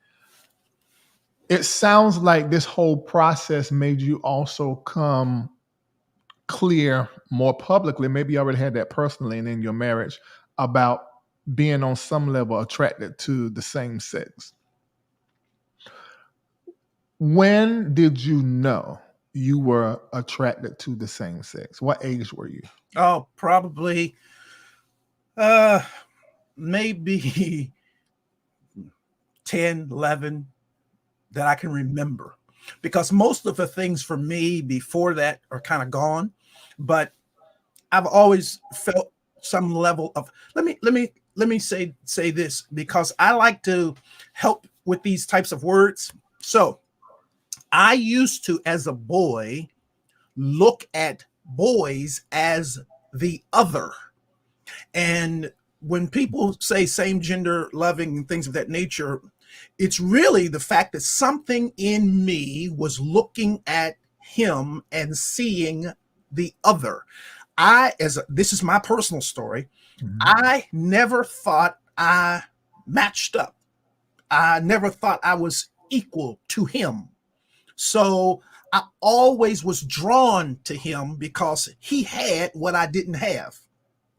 it sounds like this whole process made you also come clear more publicly. Maybe you already had that personally and in your marriage about being on some level attracted to the same sex. When did you know you were attracted to the same sex? What age were you? Oh, probably maybe 10, 11 that I can remember. Because most of the things for me before that are kind of gone, but I've always felt some level of let me say this, because I like to help with these types of words. So I used to, as a boy, look at boys as the other. And when people say same gender loving and things of that nature, it's really the fact that something in me was looking at him and seeing the other. This is my personal story. Mm-hmm. I never thought I matched up. I never thought I was equal to him. So I always was drawn to him because he had what I didn't have.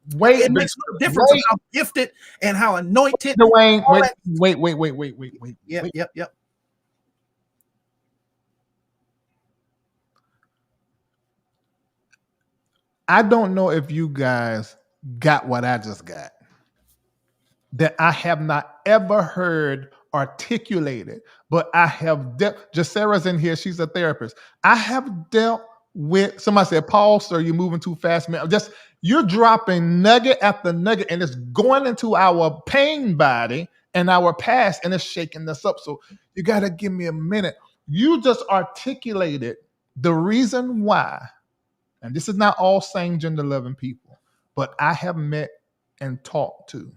It makes no difference of how gifted and how anointed. Duane, wait. Yep. I don't know if you guys got what I just got. That I have not ever heard articulated, but I have dealt. Jacera's in here; she's a therapist. I have dealt with. Somebody said, "Paul, sir, you're moving too fast, man." You're dropping nugget after nugget, and it's going into our pain body and our past, and it's shaking us up. So you got to give me a minute. You just articulated the reason why, and this is not all same gender loving people, but I have met and talked to.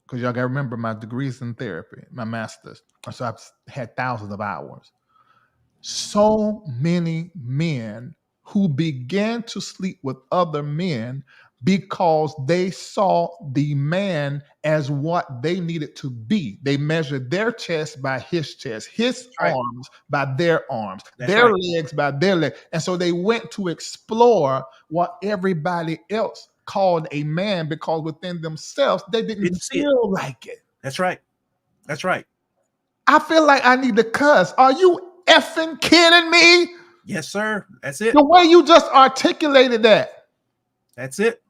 Because y'all got to remember my degrees in therapy, my master's. So I've had thousands of hours. So many men who began to sleep with other men because they saw the man as what they needed to be. They measured their chest by his chest, his arms by their arms, their legs by their legs. And so they went to explore what everybody else called a man, because within themselves they didn't feel like it. That's right. I feel like I need to cuss. Are you effing kidding me? Yes, sir. That's it. The way you just articulated that. That's it.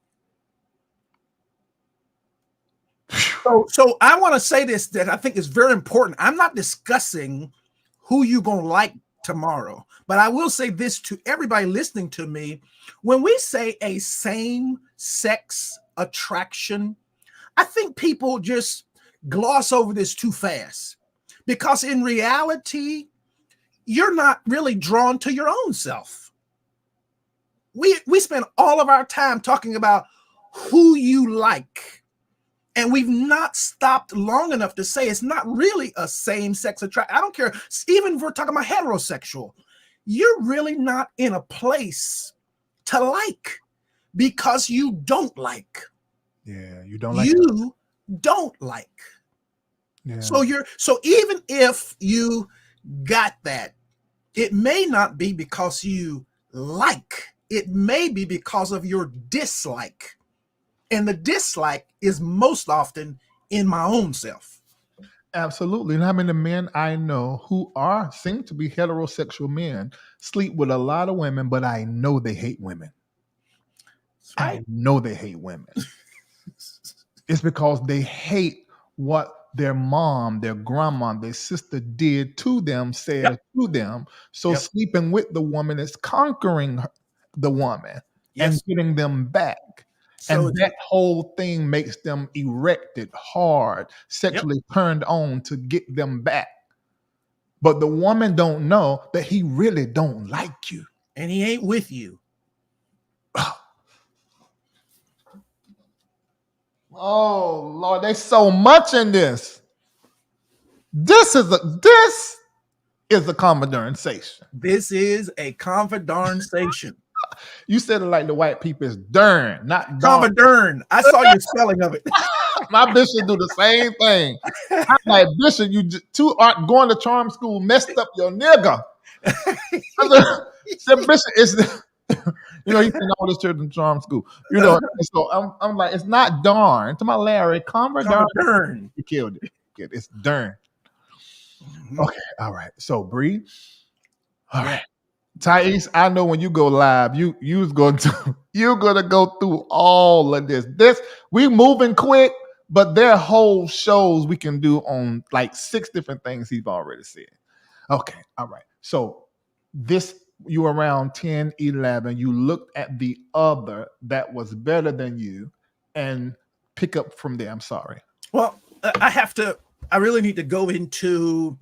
So I want to say this that I think is very important. I'm not discussing who you're going to like tomorrow, but I will say this to everybody listening to me. When we say a same-sex attraction, I think people just gloss over this too fast, because in reality, you're not really drawn to your own self. We spend all of our time talking about who you like, and we've not stopped long enough to say it's not really a same-sex attraction. I don't care. Even if we're talking about heterosexual, you're really not in a place to like, because you don't like. Yeah, you don't like. You don't like. Yeah. So even if you got that, it may not be because you like. It may be because of your dislike. And the dislike is most often in my own self. Absolutely. And how many men I know who seem to be heterosexual men sleep with a lot of women, but I know they hate women. I know they hate women. It's because they hate what their mom, their grandma, their sister did to them, said to them. So sleeping with the woman is conquering the woman and getting them back. So And that whole thing makes them erected, hard, sexually turned on to get them back. But the woman don't know that he really don't like you. And he ain't with you. Oh Lord, there's so much in this. This is a conversation. This is a conversation. You said it like the white people is darn, not darn. I saw your spelling of it. My bishop do the same thing. I'm like, Bishop, you two aren't going to charm school, messed up your nigga. Said, Bishop is you know, he's in all this church in charm school. You know, and so I'm like, it's not darn. To my Larry, darn. You killed it. It's darn. Okay, all right. So Bree, all right. Thais, I know when you go live, you're gonna go through all of this. We moving quick, but there are whole shows we can do on like 6 different things he's already said. Okay, all right. So you were around 10, 11, you looked at the other that was better than you and pick up from there. I'm sorry. Well, I really need to go into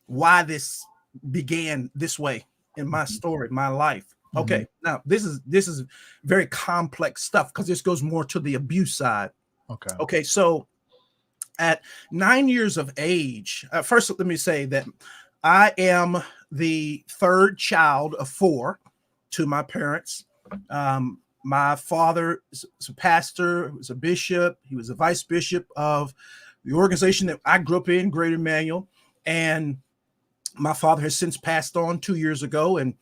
why this began this way in my story, my life. Okay. Now this is very complex stuff because this goes more to the abuse side. Okay. So at 9 years of age, first, let me say that I am the third child of 4 to my parents. My father is a pastor, was a bishop. He was a vice bishop of the organization that I grew up in, Great Emmanuel. And my father has since passed on 2 years ago, and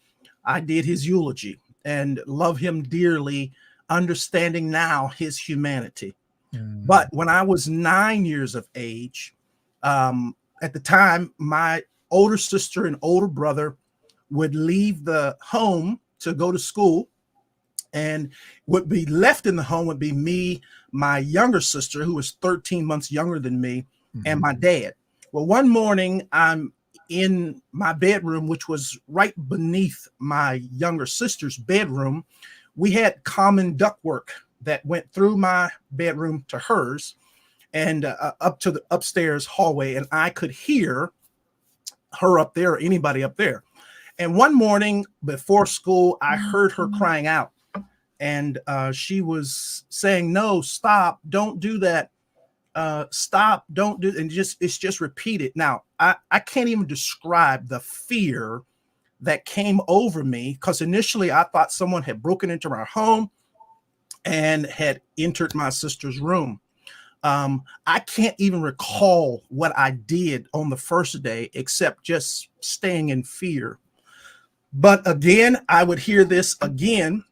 I did his eulogy and love him dearly, understanding now his humanity. But when I was 9 years of age, at the time, my older sister and older brother would leave the home to go to school, and what be left in the home would be me, my younger sister, who was 13 months younger than me, and my dad. Well, one morning I'm in my bedroom, which was right beneath my younger sister's bedroom. We had common ductwork that went through my bedroom to hers and up to the upstairs hallway, and I could hear her up there or anybody up there. And one morning before school, I heard her crying out, and she was saying, "No, stop, don't do that. Stop, don't do," and it's just repeated. Now, I can't even describe the fear that came over me, because initially I thought someone had broken into our home and had entered my sister's room. I can't even recall what I did on the first day except just staying in fear. But again, I would hear this again,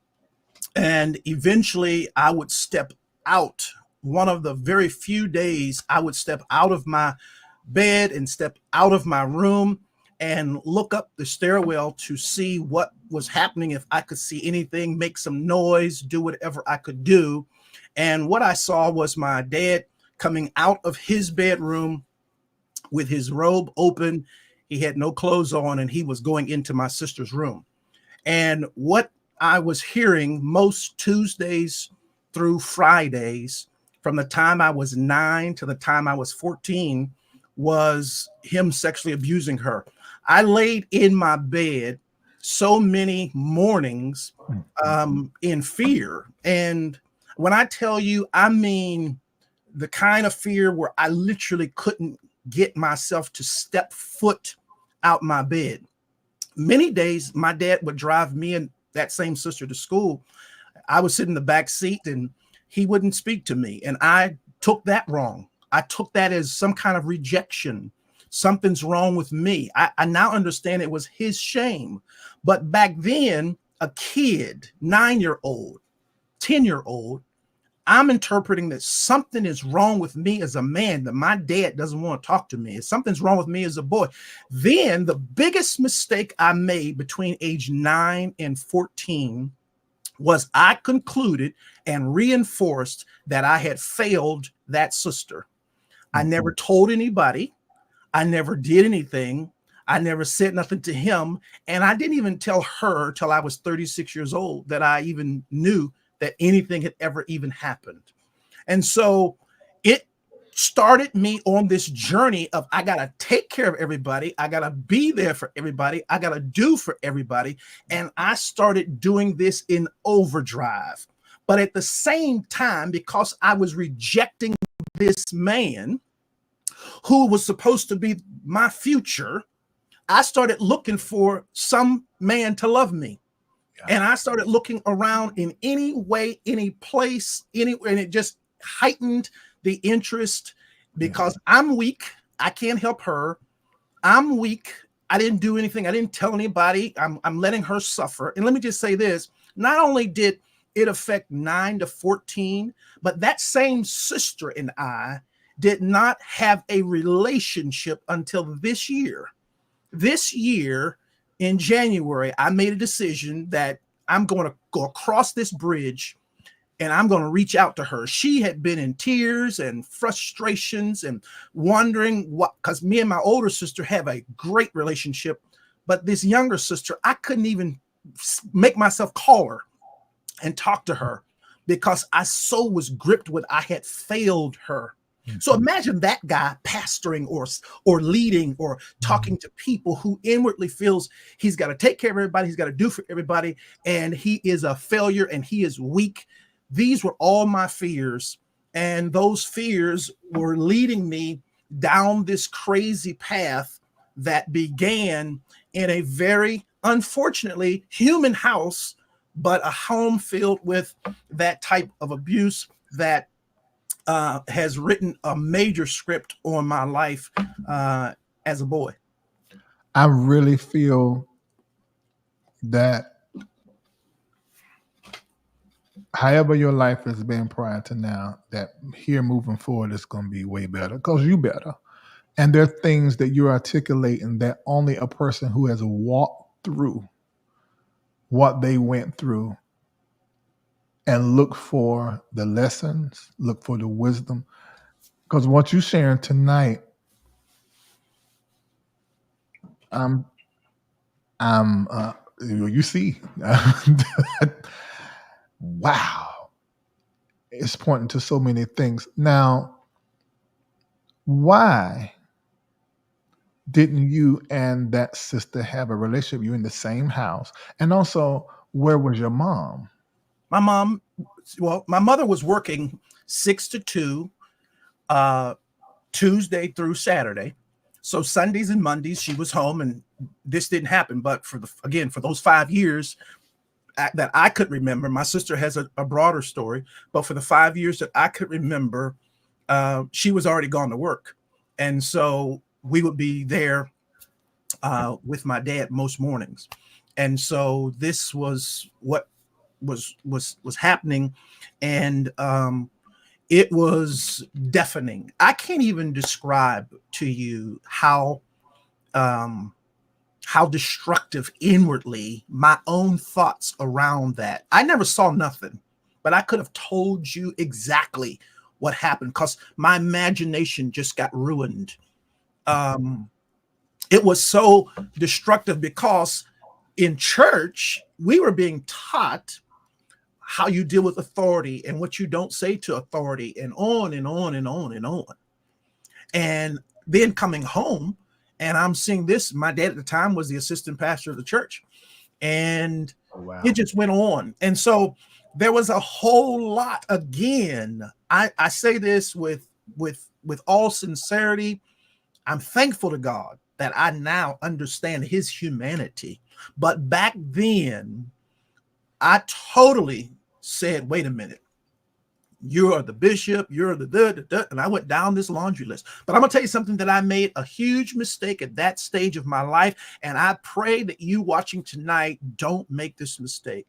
and eventually I would step out. One of the very few days I would step out of my bed and step out of my room and look up the stairwell to see what was happening, if I could see anything, make some noise, do whatever I could do. And what I saw was my dad coming out of his bedroom with his robe open. He had no clothes on, and he was going into my sister's room. And what I was hearing most Tuesdays through Fridays, from the time I was 9 to the time I was 14, was him sexually abusing her. I laid in my bed so many mornings in fear. And when I tell you, I mean the kind of fear where I literally couldn't get myself to step foot out my bed. Many days, my dad would drive me and that same sister to school. I would sit in the back seat and he wouldn't speak to me. And I took that wrong. I took that as some kind of rejection. Something's wrong with me. I now understand it was his shame. But back then, a kid, 9-year-old, 10-year-old, I'm interpreting that something is wrong with me as a man, that my dad doesn't want to talk to me. Something's wrong with me as a boy. Then the biggest mistake I made between age 9 and 14 was I concluded and reinforced that I had failed that sister. I never told anybody. I never did anything. I never said nothing to him. And I didn't even tell her till I was 36 years old that I even knew that anything had ever even happened. And so it started me on this journey of I got to take care of everybody. I got to be there for everybody. I got to do for everybody. And I started doing this in overdrive. But at the same time, because I was rejecting this man who was supposed to be my future, I started looking for some man to love me. And I started looking around in any way, any place, anywhere, and it just heightened the interest because I'm weak. I can't help her. I'm weak. I didn't do anything. I didn't tell anybody. I'm letting her suffer. And let me just say this. Not only did it affect 9 to 14, but that same sister and I did not have a relationship until this year. This year, in January, I made a decision that I'm going to go across this bridge and I'm going to reach out to her. She had been in tears and frustrations and wondering what, because me and my older sister have a great relationship, but this younger sister, I couldn't even make myself call her and talk to her because I so was gripped with I had failed her. So imagine that guy pastoring or leading or talking to people who inwardly feels he's got to take care of everybody, he's got to do for everybody, and he is a failure and he is weak. These were all my fears, and those fears were leading me down this crazy path that began in a very, unfortunately, human house, but a home filled with that type of abuse that has written a major script on my life as a boy. I really feel that however your life has been prior to now, that here moving forward is going to be way better because you better. And there are things that you're articulating that only a person who has walked through what they went through and look for the lessons, look for the wisdom. Because what you're sharing tonight, you see, wow, it's pointing to so many things. Now, why didn't you and that sister have a relationship? You in the same house, and also, where was your mom? My mom, well, my mother was working 6 to 2, Tuesday through Saturday. So Sundays and Mondays she was home, and this didn't happen. But for those 5 years that I could remember, my sister has a broader story. But for the 5 years that I could remember, she was already gone to work, and so we would be there with my dad most mornings. And so this was what was happening, and it was deafening. I can't even describe to you how destructive inwardly my own thoughts around that. I never saw nothing, but I could have told you exactly what happened because my imagination just got ruined. It was so destructive because in church we were being taught how you deal with authority and what you don't say to authority, and on and on and on and on. And then coming home, and I'm seeing this. My dad at the time was the assistant pastor of the church, and it just went on. And so there was a whole lot. Again, I say this with all sincerity. I'm thankful to God that I now understand his humanity. But back then, I totally said, wait a minute, you're the bishop, you're the, and I went down this laundry list. But I'm going to tell you something, that I made a huge mistake at that stage of my life. And I pray that you watching tonight don't make this mistake.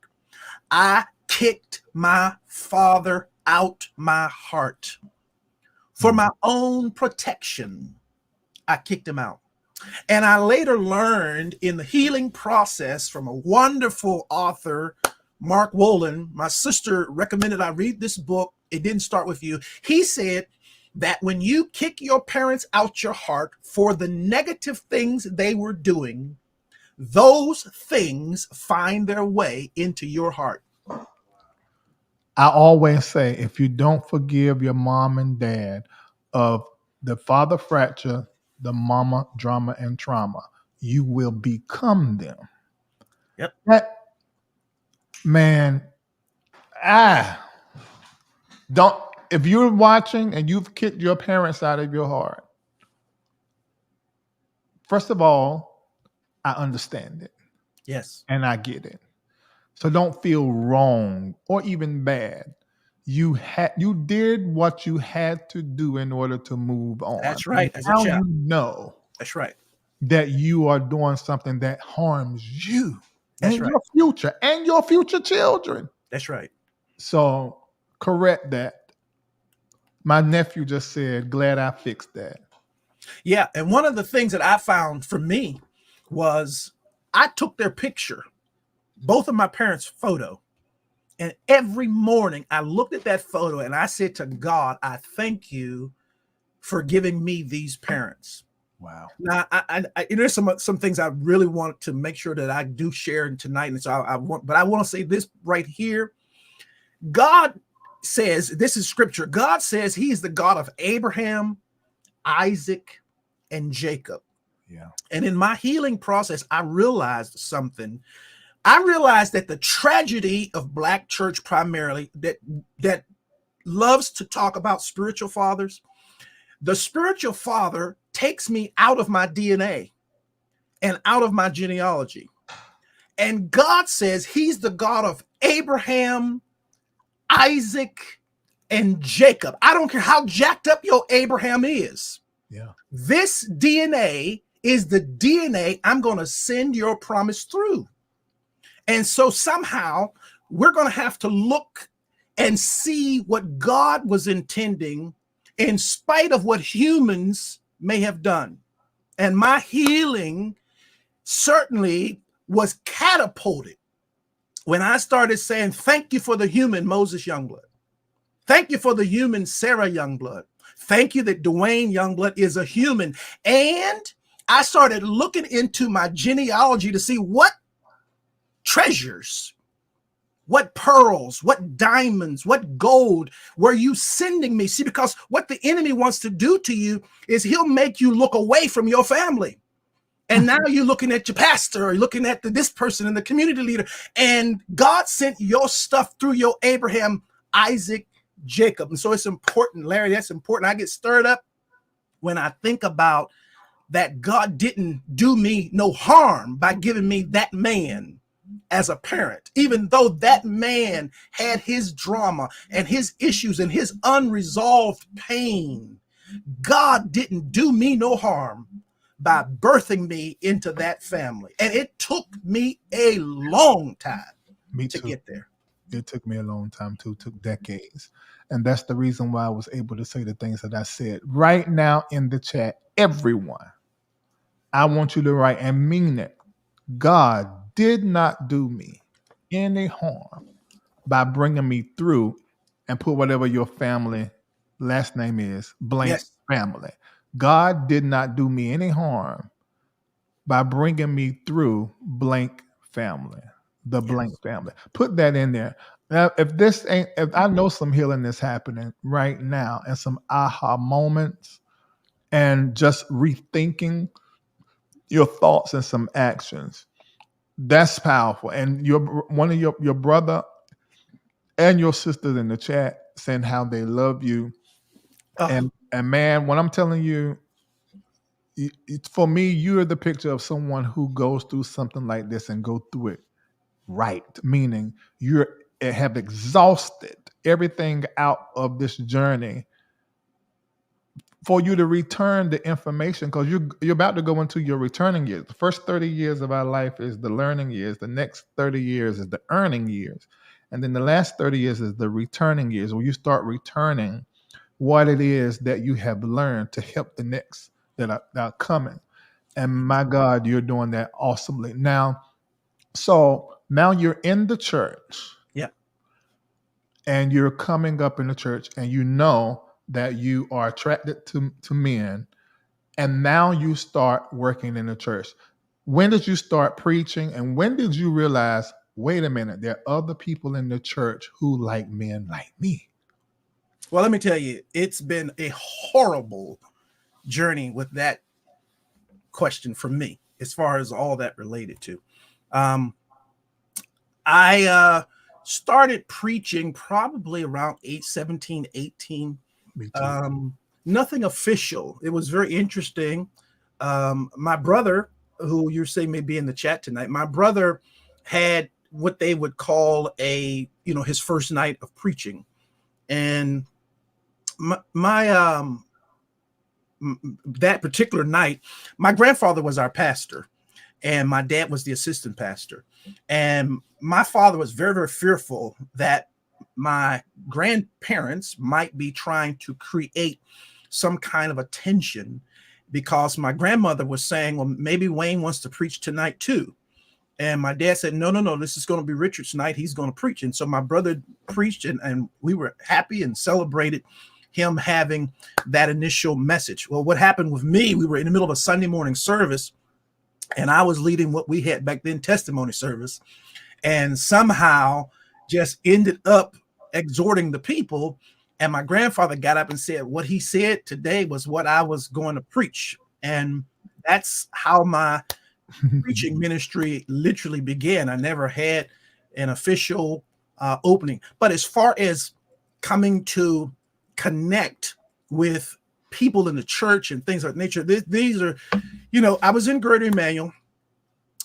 I kicked my father out my heart. For my own protection, I kicked him out. And I later learned in the healing process from a wonderful author, Mark Wolin. My sister recommended I read this book. It didn't start with you. He said that when you kick your parents out your heart for the negative things they were doing, those things find their way into your heart. I always say, if you don't forgive your mom and dad of the father fracture, the mama drama and trauma, you will become them. Yep. That man, don't. If you're watching and you've kicked your parents out of your heart, first of all, I understand it. Yes. And I get it. So don't feel wrong or even bad. You did what you had to do in order to move on. That's right. As a Now child. you know That's right. that you are doing something that harms you That's and right. your future and your future children. That's right. So correct that. My nephew just said, glad I fixed that. Yeah. And one of the things that I found for me was I took their picture, both of my parents' photo. And every morning I looked at that photo and I said to God, I thank you for giving me these parents. Wow. Now, there's some things I really want to make sure that I do share tonight. And so I want to say this right here. God says, this is scripture. God says he's the God of Abraham, Isaac, and Jacob. Yeah. And in my healing process, I realized something. I realized that the tragedy of Black church primarily that loves to talk about spiritual fathers, the spiritual father takes me out of my DNA and out of my genealogy. And God says he's the God of Abraham, Isaac, and Jacob. I don't care how jacked up your Abraham is. Yeah. This DNA is the DNA I'm going to send your promise through. And so somehow we're going to have to look and see what God was intending in spite of what humans may have done. And my healing certainly was catapulted when I started saying, thank you for the human Moses Youngblood. Thank you for the human Sarah Youngblood. Thank you that Duane Youngblood is a human. And I started looking into my genealogy to see what treasures, what pearls, what diamonds, what gold were you sending me? See, because what the enemy wants to do to you is he'll make you look away from your family. And now you're looking at your pastor or you're looking at this person and the community leader. And God sent your stuff through your Abraham, Isaac, Jacob. And so it's important, Larry, that's important. I get stirred up when I think about that God didn't do me no harm by giving me that man as a parent, even though that man had his drama and his issues and his unresolved pain. God didn't do me no harm by birthing me into that family. And it took me a long time to get there. It took me a long time too. It took decades. And that's the reason why I was able to say the things that I said. Right now in the chat, everyone, I want you to write and mean it. God did not do me any harm by bringing me through, and put whatever your family last name is, blank family. God did not do me any harm by bringing me through blank family, the blank family. Put that in there. Now, if I know some healing is happening right now and some aha moments and just rethinking your thoughts and some actions, that's powerful. And one of your brother and your sisters in the chat saying how they love you. And man, when I'm telling you, for me, you're the picture of someone who goes through something like this and go through it right, meaning you have exhausted everything out of this journey for you to return the information, because you're about to go into your returning years. The first 30 years of our life is the learning years. The next 30 years is the earning years. And then the last 30 years is the returning years, where you start returning what it is that you have learned to help the next that are coming. And my God, you're doing that awesomely. Now, so now you're in the church. Yeah. And you're coming up in the church, and you know that you are attracted to men. And now you start working in the church. When did you start preaching? And when did you realize, wait a minute, there are other people in the church who like men like me? Well, let me tell you, it's been a horrible journey with that question for me, as far as all that related to. I started preaching probably around 17, 18. Me too. Nothing official. It was very interesting. My brother, who you're saying may be in the chat tonight, my brother had what they would call his first night of preaching. And that particular night, my grandfather was our pastor, and my dad was the assistant pastor. And my father was very, very fearful that my grandparents might be trying to create some kind of attention, because my grandmother was saying, well, maybe Wayne wants to preach tonight too. And my dad said, no, this is going to be Richard's night. He's going to preach. And so my brother preached, and we were happy and celebrated him having that initial message. Well, what happened with me, we were in the middle of a Sunday morning service, and I was leading what we had back then, testimony service, and somehow just ended up exhorting the people. And my grandfather got up and said, what he said today was what I was going to preach. And that's how my preaching ministry literally began. I never had an official opening. But as far as coming to connect with people in the church and things of that nature, these are, I was in Greater Emmanuel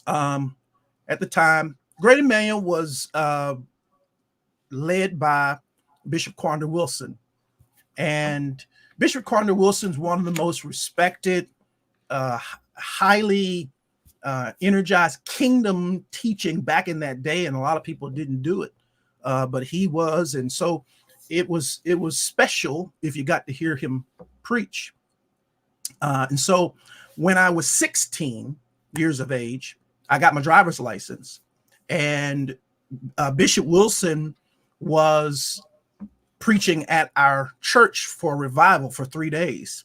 at the time. Greater Emmanuel was led by Bishop Quandra Wilson. And Bishop Quandra Wilson is one of the most respected, highly energized kingdom teaching back in that day. And a lot of people didn't do it, but he was. And so it was special if you got to hear him preach. And so when I was 16 years of age, I got my driver's license, and Bishop Wilson was preaching at our church for revival for 3 days.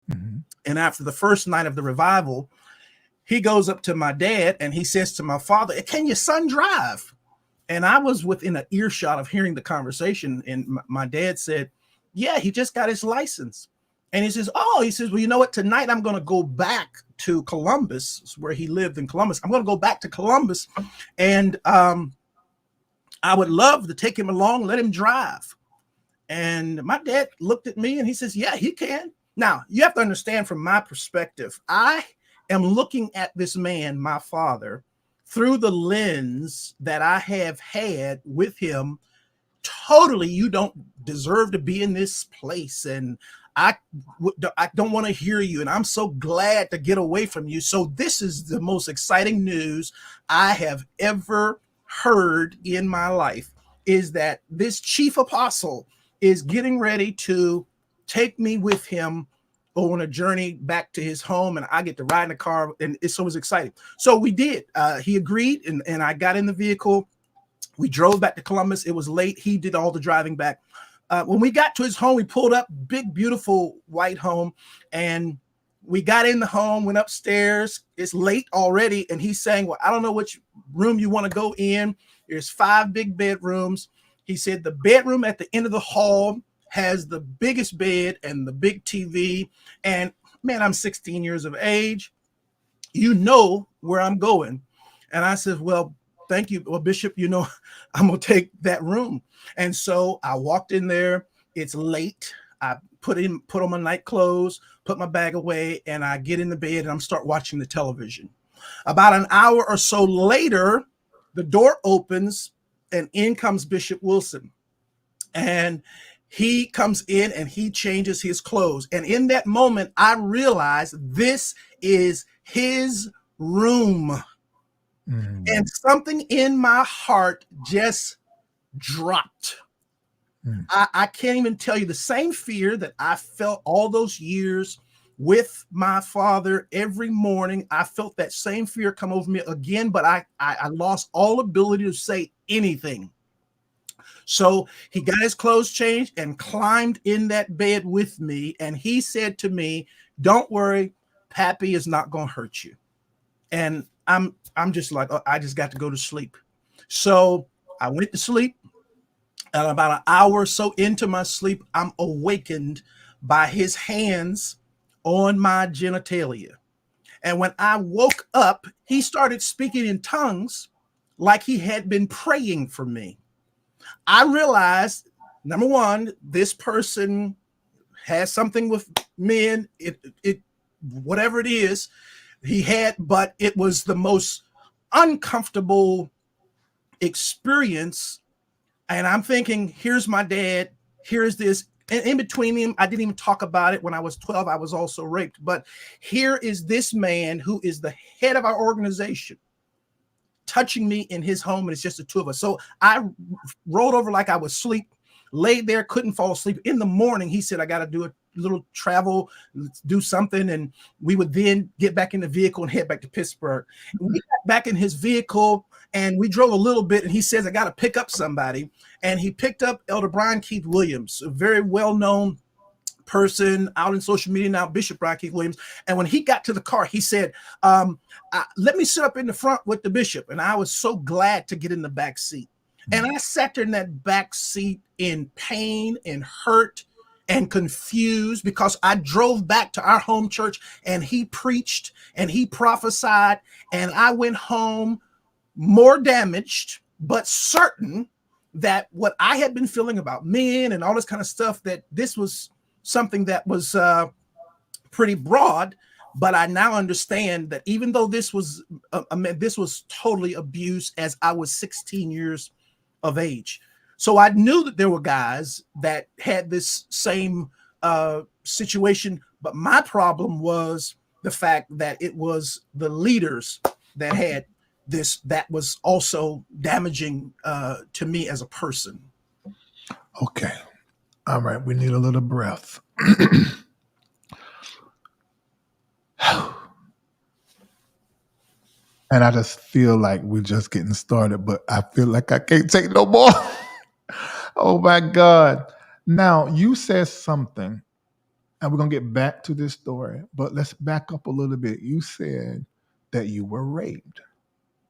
Mm-hmm. And after the first night of the revival, he goes up to my dad and he says to my father, can your son drive? And I was within an earshot of hearing the conversation. And my dad said, yeah, he just got his license. And he says, well, you know what? Tonight I'm going to go back to Columbus, where he lived in Columbus. I'm going to go back to Columbus, and I would love to take him along, let him drive. And my dad looked at me and he says, yeah, he can. Now, you have to understand, from my perspective, I am looking at this man, my father, through the lens that I have had with him. Totally, you don't deserve to be in this place, and I don't want to hear you, and I'm so glad to get away from you. So this is the most exciting news I have ever heard in my life, is that this chief apostle is getting ready to take me with him on a journey back to his home, and I get to ride in the car, and it was exciting. So we did. He agreed, and I got in the vehicle. We drove back to Columbus. It was late. He did all the driving back. When we got to his home, we pulled up, big, beautiful white home, and we got in the home, went upstairs. It's late already, and he's saying, well, I don't know which room you want to go in. There's 5 big bedrooms. He said the bedroom at the end of the hall has the biggest bed and the big TV. And man, I'm 16 years of age. You know where I'm going. And I said, well, thank you. Well, Bishop, I'm going to take that room. And so I walked in there. It's late. I put on my night clothes, put my bag away, and I get in the bed and I'm start watching the television. About an hour or so later, the door opens and in comes Bishop Wilson. And he comes in and he changes his clothes. And in that moment, I realized this is his room. Mm. And something in my heart just dropped. I can't even tell you the same fear that I felt all those years with my father every morning. I felt that same fear come over me again, but I lost all ability to say anything. So he got his clothes changed and climbed in that bed with me. And he said to me, "Don't worry, Pappy is not going to hurt you." And I'm just like, oh, I just got to go to sleep. So I went to sleep. And about an hour or so into my sleep, I'm awakened by his hands on my genitalia. And when I woke up, he started speaking in tongues like he had been praying for me. I realized, number one, this person has something with men. It whatever it is he had, but it was the most uncomfortable experience. And I'm thinking, here's my dad, here's this. And in between them, I didn't even talk about it. When I was 12, I was also raped. But here is this man who is the head of our organization touching me in his home, and it's just the two of us. So I rolled over like I was asleep, laid there, couldn't fall asleep. In the morning, he said, I got to do a little travel, do something. And we would then get back in the vehicle and head back to Pittsburgh. We got back in his vehicle and we drove a little bit, and he says, I got to pick up somebody. And he picked up Elder Brian Keith Williams, a very well-known person out in social media now, Bishop Brian Keith Williams. And when he got to the car, he said, let me sit up in the front with the bishop. And I was so glad to get in the back seat. And I sat there in that back seat in pain and hurt and confused, because I drove back to our home church and he preached and he prophesied, and I went home more damaged, but certain that what I had been feeling about men and all this kind of stuff, that this was something that was pretty broad. But I now understand that even though this was this was totally abuse as I was 16 years of age. So I knew that there were guys that had this same situation, but my problem was the fact that it was the leaders that had this, that was also damaging to me as a person. Okay. All right. We need a little breath. And I just feel like we're just getting started, but I feel like I can't take no more. Oh my God. Now, you said something, and we're going to get back to this story, but let's back up a little bit. You said that you were raped.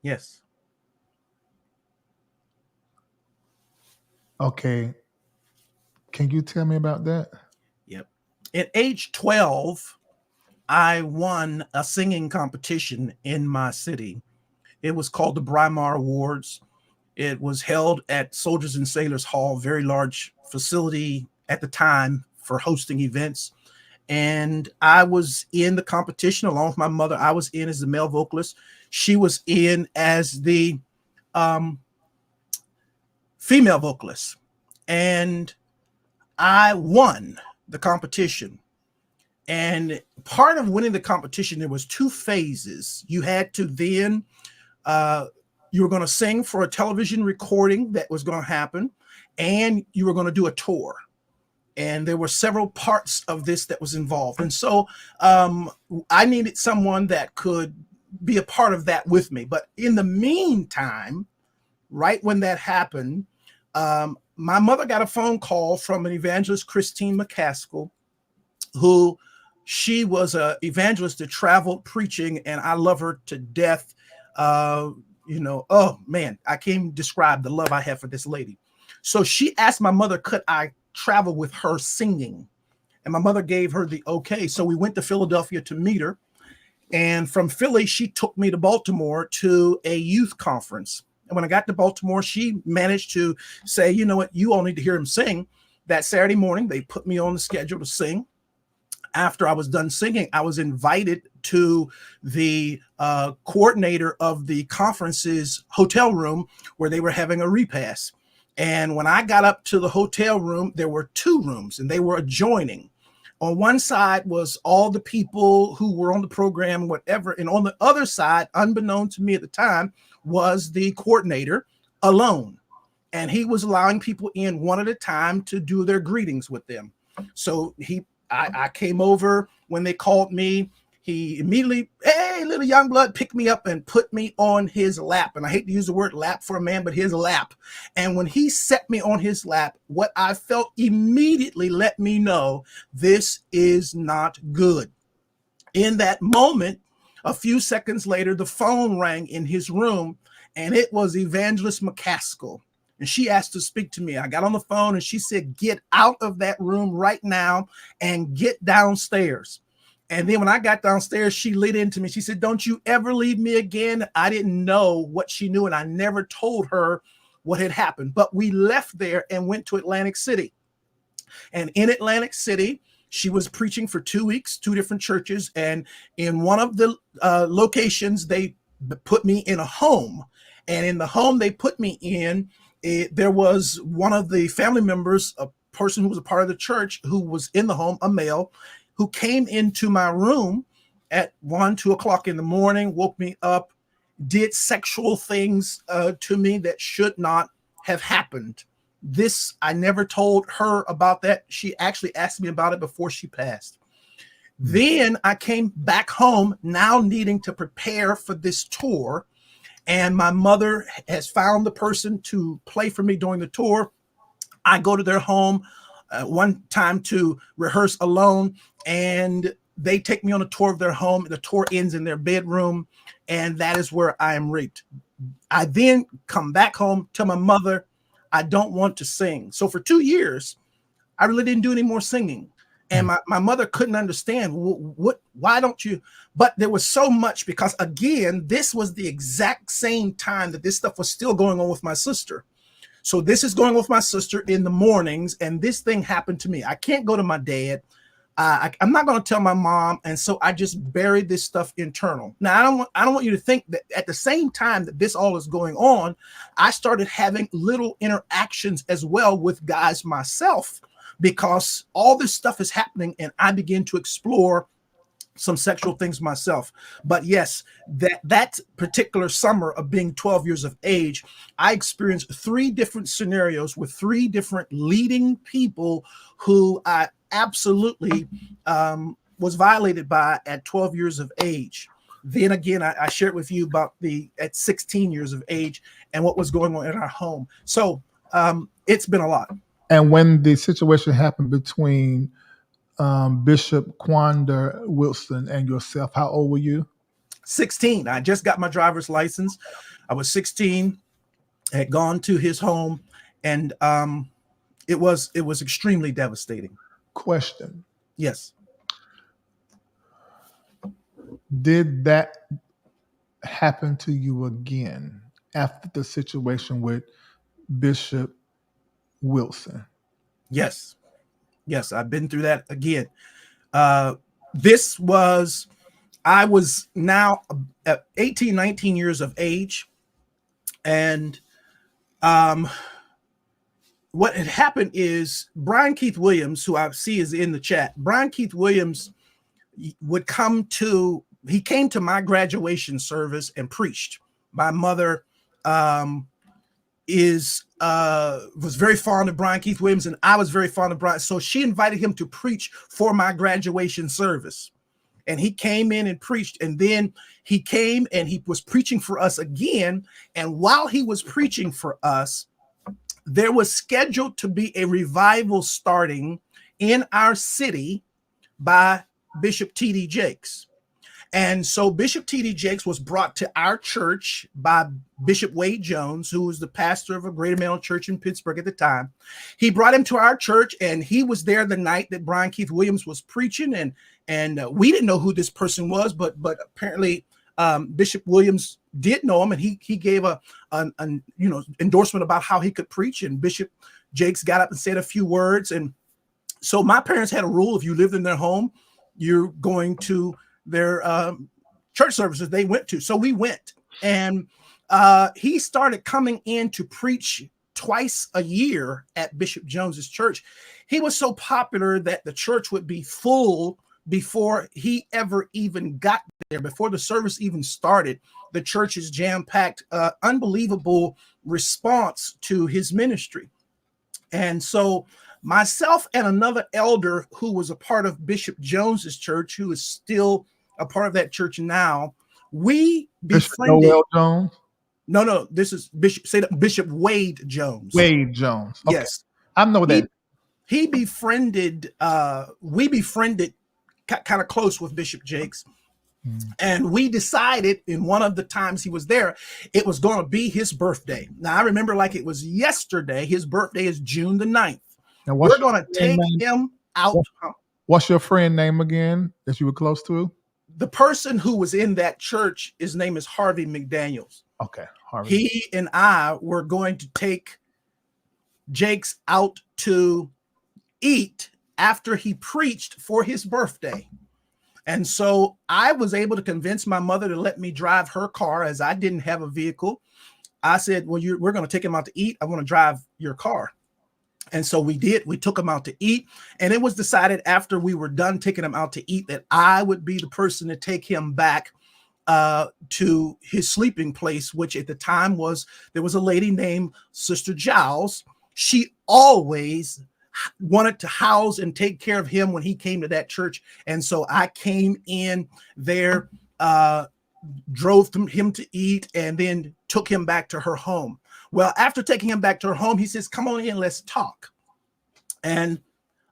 Yes. Okay. Can you tell me about that? Yep. At age 12, I won a singing competition in my city. It was called the Brymar Awards. It was held at Soldiers and Sailors Hall, very large facility at the time for hosting events. And I was in the competition along with my mother. I was in as the male vocalist. She was in as the female vocalist. And I won the competition. And part of winning the competition, there was two phases. You had to then, you were going to sing for a television recording that was going to happen, and you were going to do a tour. And there were several parts of this that was involved. And so I needed someone that could be a part of that with me. But in the meantime, right when that happened, my mother got a phone call from an evangelist, Christine McCaskill, who she was an evangelist that traveled preaching, and I love her to death. Oh man, I can't even describe the love I have for this lady. So she asked my mother, could I travel with her singing? And my mother gave her the okay. So we went to Philadelphia to meet her. And from Philly, she took me to Baltimore to a youth conference. And when I got to Baltimore, she managed to say, you know what, you all need to hear him sing. That Saturday morning, they put me on the schedule to sing. After I was done singing, I was invited to the coordinator of the conference's hotel room where they were having a repast. And when I got up to the hotel room, there were two rooms and they were adjoining. On one side was all the people who were on the program, whatever. And on the other side, unbeknown to me at the time, was the coordinator alone. and he was allowing people in one at a time to do their greetings with them. So I came over when they called me. He immediately, hey, little Youngblood, picked me up and put me on his lap. And I hate to use the word lap for a man, but his lap. And when he set me on his lap, what I felt immediately let me know this is not good. In that moment, a few seconds later, the phone rang in his room, and it was Evangelist McCaskill. And she asked to speak to me. I got on the phone and she said, get out of that room right now and get downstairs. And then when I got downstairs, she lit into me. She said, don't you ever leave me again. I didn't know what she knew, and I never told her what had happened. But we left there and went to Atlantic City. And in Atlantic City, she was preaching for 2 weeks, 2 different churches. And in one of the locations, they put me in a home. And in the home they put me in, there was one of the family members, a person who was a part of the church, who was in the home, a male, who came into my room at 1, 2 o'clock in the morning, woke me up, did sexual things to me that should not have happened. This, I never told her about that. She actually asked me about it before she passed. Then I came back home, now needing to prepare for this tour. And my mother has found the person to play for me during the tour. I go to their home one time to rehearse alone, and they take me on a tour of their home. The tour ends in their bedroom, and that is where I am raped. I then come back home, tell my mother, I don't want to sing. So for 2 years, I really didn't do any more singing. And my mother couldn't understand why don't you? But there was so much, because again, this was the exact same time that this stuff was still going on with my sister. So this is going on with my sister in the mornings, and this thing happened to me. I can't go to my dad. I'm not going to tell my mom, and so I just buried this stuff internal. Now, I don't want you to think that at the same time that this all is going on, I started having little interactions as well with guys myself, because all this stuff is happening, and I begin to explore some sexual things myself. But yes, that particular summer of being 12 years of age, I experienced 3 different scenarios with 3 different leading people who I absolutely was violated by at 12 years of age. Then again, I shared with you about at 16 years of age and what was going on in our home. So it's been a lot. And when the situation happened between Bishop Quander Wilson and yourself, how old were you? 16. I just got my driver's license. I was 16, had gone to his home, and it was extremely devastating. Question. Yes. Did that happen to you again after the situation with Bishop Wilson? Yes. Yes, I've been through that again. I was now 18, 19 years of age. And what had happened is Brian Keith Williams, who I see is in the chat, Brian Keith Williams he came to my graduation service and preached. My mother was very fond of Brian Keith Williams, and I was very fond of Brian. So she invited him to preach for my graduation service. And he came in and preached, and then he came and he was preaching for us again. And while he was preaching for us, there was scheduled to be a revival starting in our city by Bishop T.D. Jakes. And so Bishop T.D. Jakes was brought to our church by Bishop Wade Jones, who was the pastor of a Greater Male Church in Pittsburgh at the time. He brought him to our church, and he was there the night that Brian Keith Williams was preaching. And we didn't know who this person was, but apparently Bishop Williams did know him, and he gave an endorsement about how he could preach. And Bishop Jakes got up and said a few words. And so my parents had a rule: if you lived in their home, you're going to their church services they went to. So we went, and he started coming in to preach twice a year at Bishop Jones's church. He was so popular that the church would be full before he ever even got there. Before the service even started, the church is jam-packed. Unbelievable response to his ministry. And so myself and another elder who was a part of Bishop Jones's church, who is still a part of that church now, we befriended. Bishop Noel Jones? No, this is Bishop Wade Jones. Wade Jones. Okay. Yes. I know that. He befriended, we befriended kind of close with Bishop Jakes. And we decided in one of the times he was there, it was going to be his birthday. Now, I remember like it was yesterday. His birthday is June the 9th. Now, we're going to take him out. What's your friend name again that you were close to? The person who was in that church, his name is Harvey McDaniels. Okay, Harvey. He and I were going to take Jakes out to eat after he preached for his birthday. And so I was able to convince my mother to let me drive her car as I didn't have a vehicle. I said, well, we're going to take him out to eat. I want to drive your car. And so we did. We took him out to eat. And it was decided after we were done taking him out to eat that I would be the person to take him back to his sleeping place, which at the time there was a lady named Sister Giles. She always wanted to house and take care of him when he came to that church. And so I came in there, drove him to eat, and then took him back to her home. Well, after taking him back to her home, he says, come on in, let's talk. And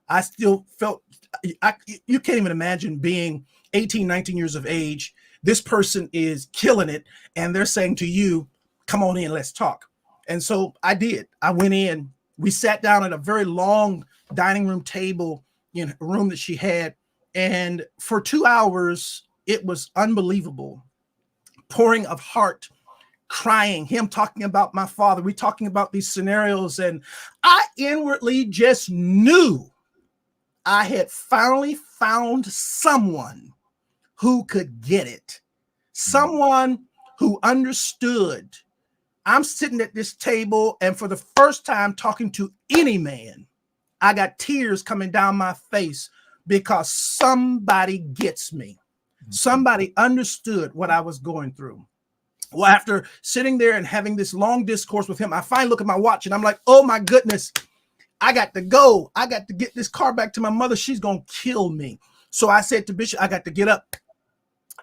I still felt, you can't even imagine being 18, 19 years of age. This person is killing it. And they're saying to you, come on in, let's talk. And so I did. I went in. We sat down at a very long dining room table in a room that she had. And for 2 hours, it was unbelievable. Pouring of heart, crying, him talking about my father. We talking about these scenarios. And I inwardly just knew I had finally found someone who could get it. Someone who understood. I'm sitting at this table, and for the first time talking to any man, I got tears coming down my face because somebody gets me. Somebody understood what I was going through. Well, after sitting there and having this long discourse with him, I finally look at my watch and I'm like, oh my goodness, I got to go. I got to get this car back to my mother. She's going to kill me. So I said to Bishop, I got to get up.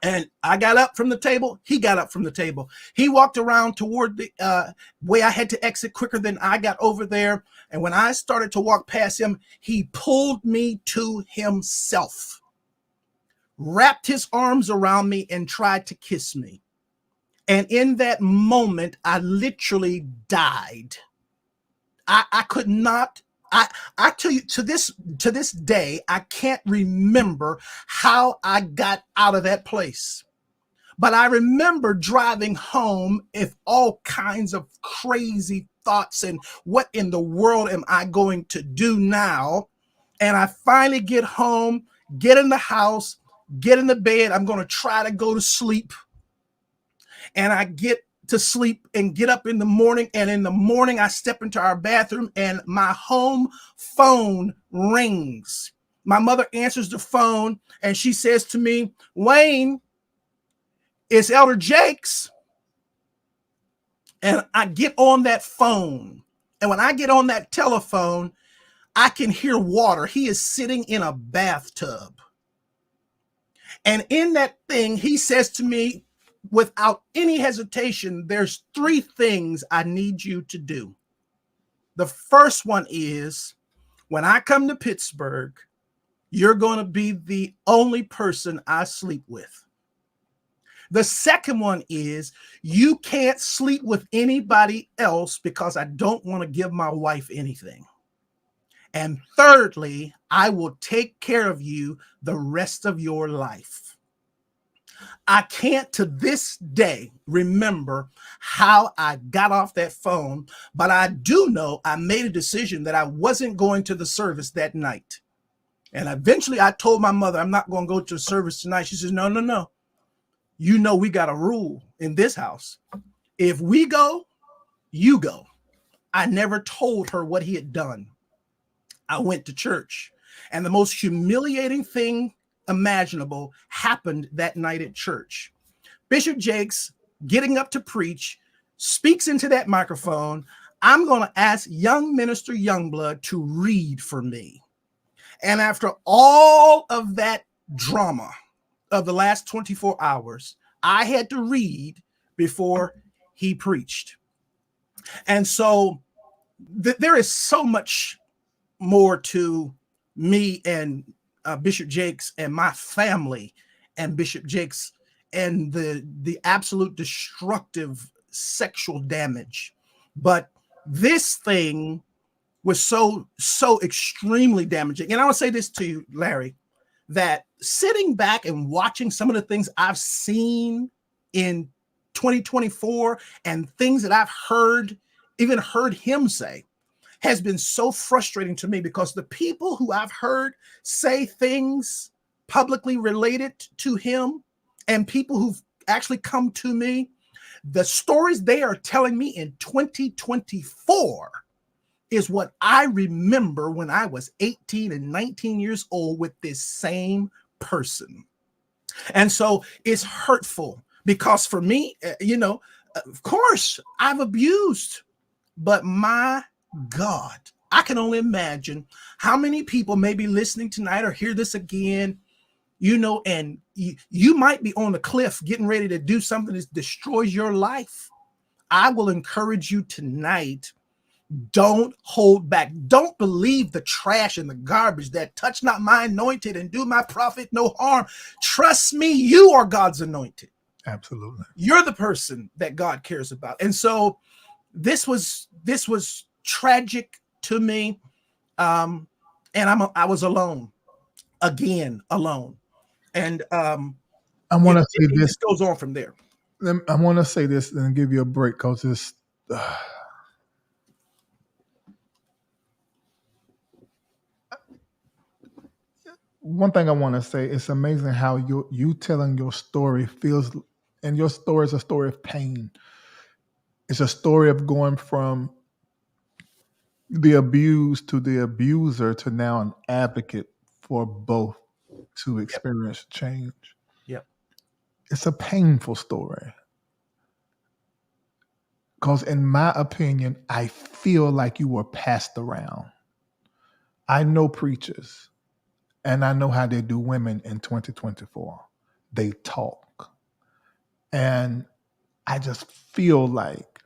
And I got up from the table. He got up from the table. He walked around toward the way I had to exit quicker than I got over there. And when I started to walk past him, he pulled me to himself, wrapped his arms around me and tried to kiss me. And in that moment, I literally died. I could not. I tell you, to this day, I can't remember how I got out of that place. But I remember driving home with all kinds of crazy thoughts and what in the world am I going to do now? And I finally get home, get in the house, get in the bed. I'm going to try to go to sleep. And I get to sleep and get up in the morning. And in the morning, I step into our bathroom and my home phone rings. My mother answers the phone and she says to me, Wayne, it's Elder Jakes. And I get on that phone. And when I get on that telephone, I can hear water. He is sitting in a bathtub. And in that thing, he says to me, without any hesitation, there's 3 things I need you to do. The first one is, when I come to Pittsburgh, you're going to be the only person I sleep with. The second one is, you can't sleep with anybody else because I don't want to give my wife anything. And thirdly, I will take care of you the rest of your life. I can't to this day remember how I got off that phone, but I do know I made a decision that I wasn't going to the service that night. And eventually I told my mother, I'm not going to go to the service tonight. She says, no. You know, we got a rule in this house. If we go, you go. I never told her what he had done. I went to church. And the most humiliating thing imaginable happened that night at church. Bishop Jakes getting up to preach, speaks into that microphone. I'm going to ask young minister Youngblood to read for me. And after all of that drama of the last 24 hours, I had to read before he preached. And so there is so much more to me and Bishop Jakes and my family and Bishop Jakes and the absolute destructive sexual damage. But this thing was so extremely damaging. And I will say this to you, Larry, that sitting back and watching some of the things I've seen in 2024 and things that I've even heard him say, has been so frustrating to me, because the people who I've heard say things publicly related to him and people who've actually come to me, the stories they are telling me in 2024 is what I remember when I was 18 and 19 years old with this same person. And so it's hurtful, because for me, of course I've abused, but my God, I can only imagine how many people may be listening tonight or hear this again, and you might be on the cliff getting ready to do something that destroys your life. I will encourage you tonight, don't hold back. Don't believe the trash and the garbage that touch not my anointed and do my prophet no harm. Trust me, you are God's anointed. Absolutely. You're the person that God cares about. And so this was tragic to me. And I was alone, again, alone. And I want to say this. It goes on from there. I want to say this and give you a break, because it's one thing I want to say. It's amazing how you telling your story feels, and your story is a story of pain. It's a story of going from the abused to the abuser to now an advocate for both to experience change. Yep. It's a painful story, because in my opinion, I feel like you were passed around. I know preachers, and I know how they do women in 2024. They talk. And I just feel like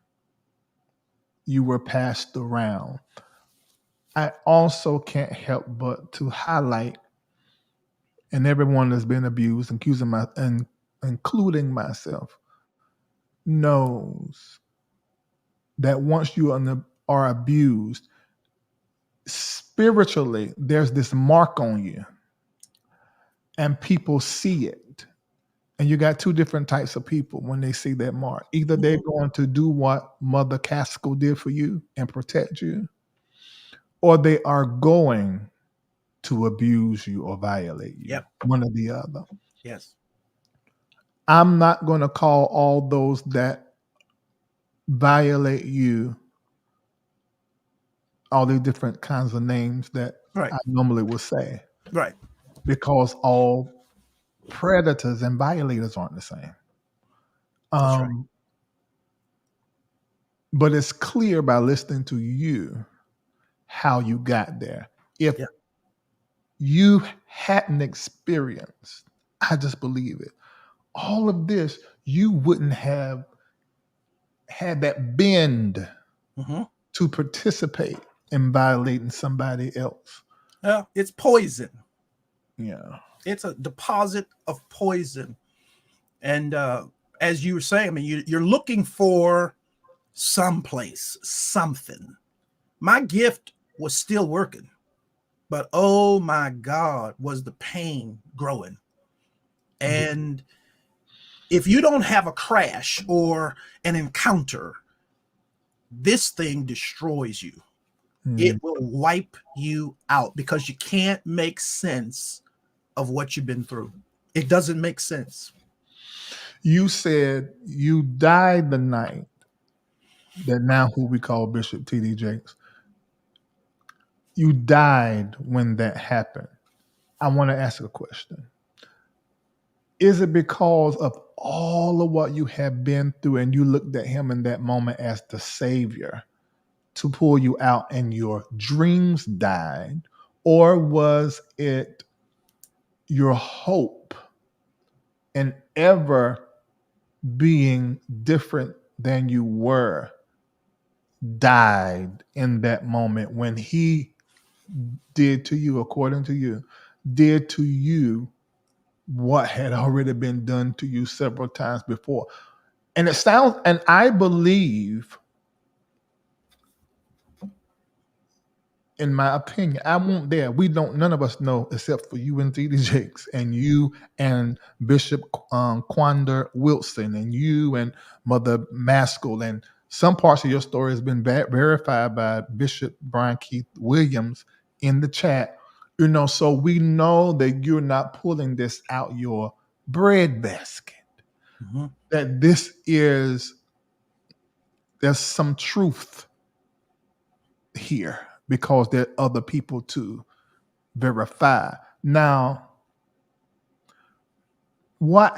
you were passed around. I also can't help but to highlight, and everyone that's been abused, including myself, knows that once you are abused, spiritually, there's this mark on you, and people see it. And you got two different types of people when they see that mark. Either they're going to do what Mother Casco did for you and protect you, or they are going to abuse you or violate you. Yep. One or the other. Yes. I'm not going to call all those that violate you all the different kinds of names that Right. I normally would say. Right. Because all predators and violators aren't the same. That's right. But it's clear by listening to you how you got there. If you hadn't experienced, I just believe it, all of this, you wouldn't have had that bend to participate in violating somebody else. Yeah, it's poison. Yeah. It's a deposit of poison. And as you were saying, I mean, you're looking for someplace, something. My gift was still working, but oh my God, was the pain growing. And if you don't have a crash or an encounter, this thing destroys you. It will wipe you out, because you can't make sense of what you've been through. It doesn't make sense. You said you died the night that now who we call Bishop T.D. Jakes. You died when that happened. I want to ask a question. Is it because of all of what you have been through and you looked at him in that moment as the savior to pull you out and your dreams died? Or was it your hope in ever being different than you were died in that moment when he did to you, according to you, did to you what had already been done to you several times before? And it sounds, and I believe, in my opinion, I won't dare. We don't, none of us know except for you and T.D. Jakes and you and Bishop Quander Wilson and you and Mother Maskell. And some parts of your story has been verified by Bishop Brian Keith Williams in the chat. You know, so we know that you're not pulling this out your breadbasket. Mm-hmm. That this is, there's some truth here because there are other people to verify. Now, what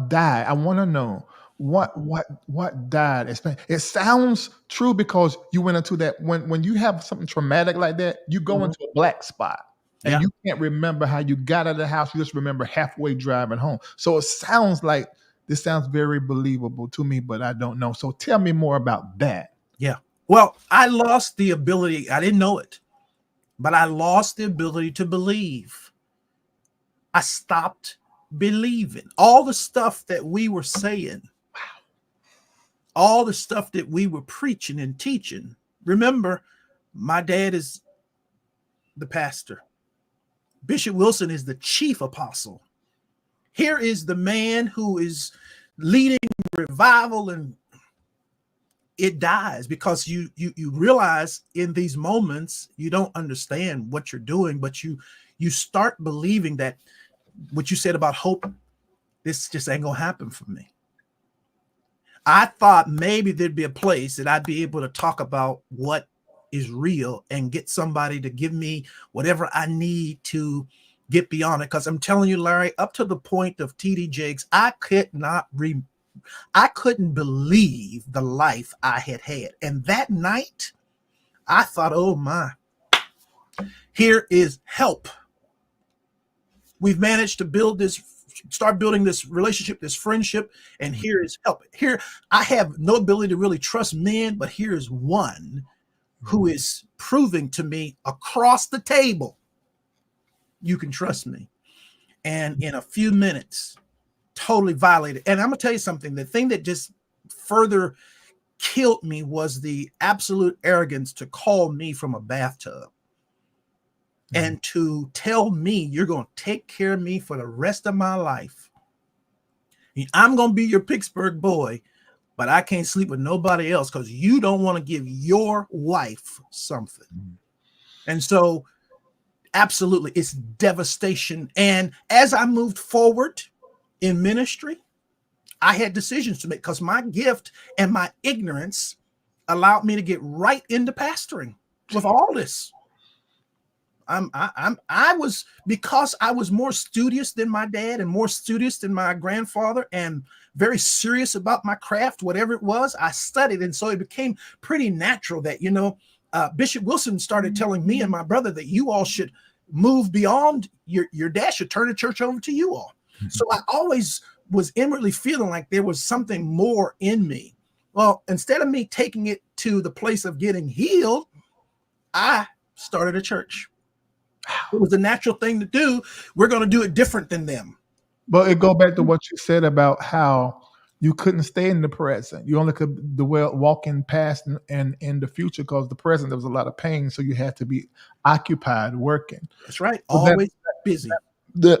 died? I want to know what died. It sounds true because you went into that when you have something traumatic like that, you go into a black spot. And you can't remember how you got out of the house. You just remember halfway driving home. So it sounds like this sounds very believable to me, but I don't know. So tell me more about that. Yeah. Well, I lost the ability. I didn't know it, but I lost the ability to believe. I stopped believing. All the stuff that we were saying, all the stuff that we were preaching and teaching. Remember, my dad is the pastor. Bishop Wilson is the chief apostle. Here is the man who is leading revival, and it dies because you realize in these moments you don't understand what you're doing, but you start believing that what you said about hope, this just ain't gonna happen for me. I thought maybe there'd be a place that I'd be able to talk about what is real and get somebody to give me whatever I need to get beyond it. Because I'm telling you, Larry, up to the point of T.D. Jakes, I couldn't believe the life I had had. And that night, I thought, oh my, here is help. We've managed to start building this relationship, this friendship, and here is help. Here, I have no ability to really trust men, but here is one who is proving to me across the table, you can trust me. And in a few minutes, totally violated. And I'm gonna tell you something, the thing that just further killed me was the absolute arrogance to call me from a bathtub and to tell me you're going to take care of me for the rest of my life. I'm going to be your Pittsburgh boy, but I can't sleep with nobody else because you don't want to give your wife something. And so absolutely, it's devastation. And as I moved forward in ministry, I had decisions to make because my gift and my ignorance allowed me to get right into pastoring with all this. Because I was more studious than my dad and more studious than my grandfather and very serious about my craft, whatever it was, I studied. And so it became pretty natural that, Bishop Wilson started telling me and my brother that you all should move beyond your dad should turn the church over to you all. Mm-hmm. So I always was inwardly feeling like there was something more in me. Well, instead of me taking it to the place of getting healed, I started a church. It was a natural thing to do. We're going to do it different than them. But it go back to what you said about how you couldn't stay in the present. You only could walk in past and in the future because the present, there was a lot of pain. So you had to be occupied working. That's right. Always busy. There's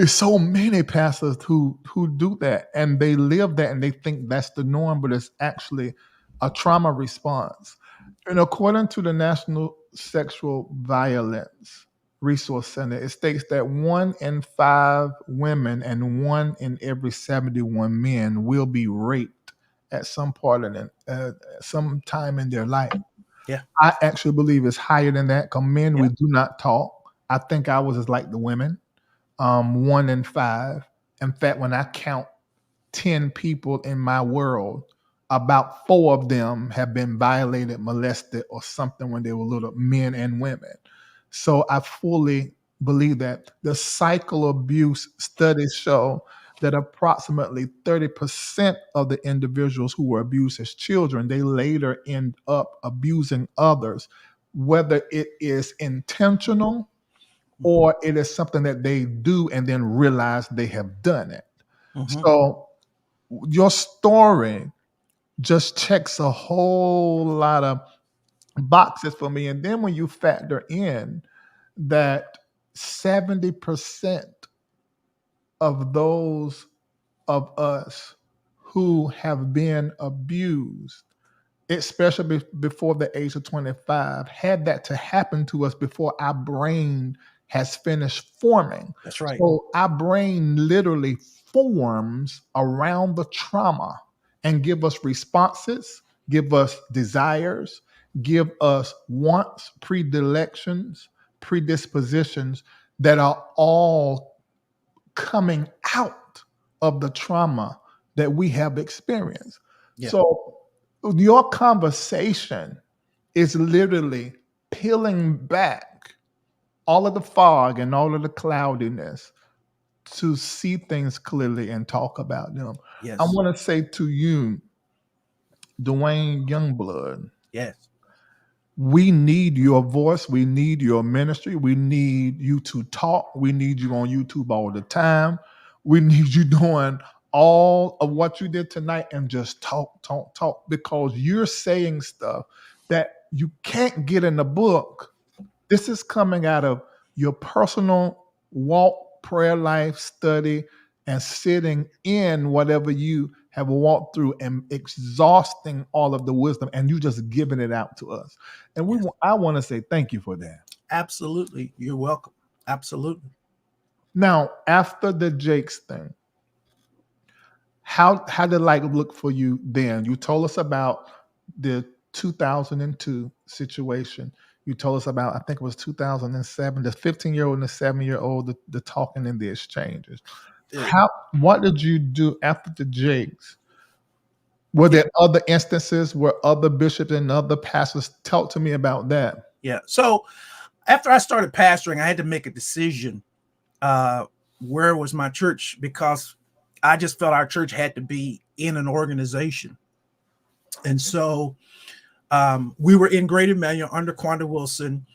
so many pastors who do that and they live that and they think that's the norm, but it's actually a trauma response. And according to the National Sexual Violence Resource Center, it states that 1 in 5 women and 1 in every 71 men will be raped at some part of some time in their life. Yeah, I actually believe it's higher than that because men, we do not talk. I think ours is like the women, 1 in 5. In fact, when I count 10 people in my world, about 4 of them have been violated, molested, or something when they were little, men and women. So I fully believe that the cycle abuse studies show that approximately 30% of the individuals who were abused as children, they later end up abusing others, whether it is intentional or it is something that they do and then realize they have done it. So your story just checks a whole lot of boxes for me. And then when you factor in that 70% of those of us who have been abused, especially before the age of 25, had that to happen to us before our brain has finished forming. That's right. So our brain literally forms around the trauma and give us responses, give us desires, give us wants, predilections, predispositions that are all coming out of the trauma that we have experienced. Yeah. So your conversation is literally peeling back all of the fog and all of the cloudiness to see things clearly and talk about them. Yes. I want to say to you, Duane Youngblood, Yes. we need your voice. We need your ministry. We need you to talk. We need you on YouTube all the time. We need you doing all of what you did tonight and just talk, talk, talk, because you're saying stuff that you can't get in the book. This is coming out of your personal walk, prayer life, study, and sitting in whatever you have walked through and exhausting all of the wisdom, and you just giving it out to us. And Yes. I want to say thank you for that. Absolutely. You're welcome. Absolutely. Now, after the Jakes thing, how did life look for you then? You told us about the 2002 situation. You told us about, I think it was 2007, the 15-year-old and the 7-year-old, the talking and the exchanges. What did you do after the Jakes? Were there other instances where other bishops and other pastors? Talk to me about that. Yeah. So after I started pastoring, I had to make a decision. Where was my church? Because I just felt our church had to be in an organization. And so we were in Great Emmanuel under Quanda Wilson.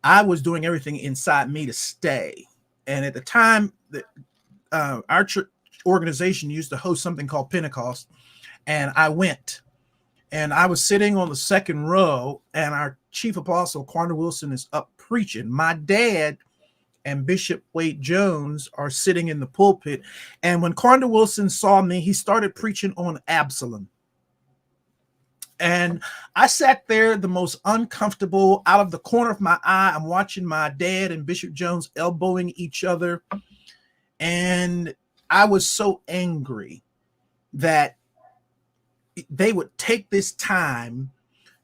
I was doing everything inside me to stay. And at the time, our church organization used to host something called Pentecost. And I went. And I was sitting on the second row, and our chief apostle, Quanda Wilson, is up preaching. My dad and Bishop Wade Jones are sitting in the pulpit. And when Quanda Wilson saw me, he started preaching on Absalom. And I sat there, the most uncomfortable, out of the corner of my eye. I'm watching my dad and Bishop Jones elbowing each other. And I was so angry that they would take this time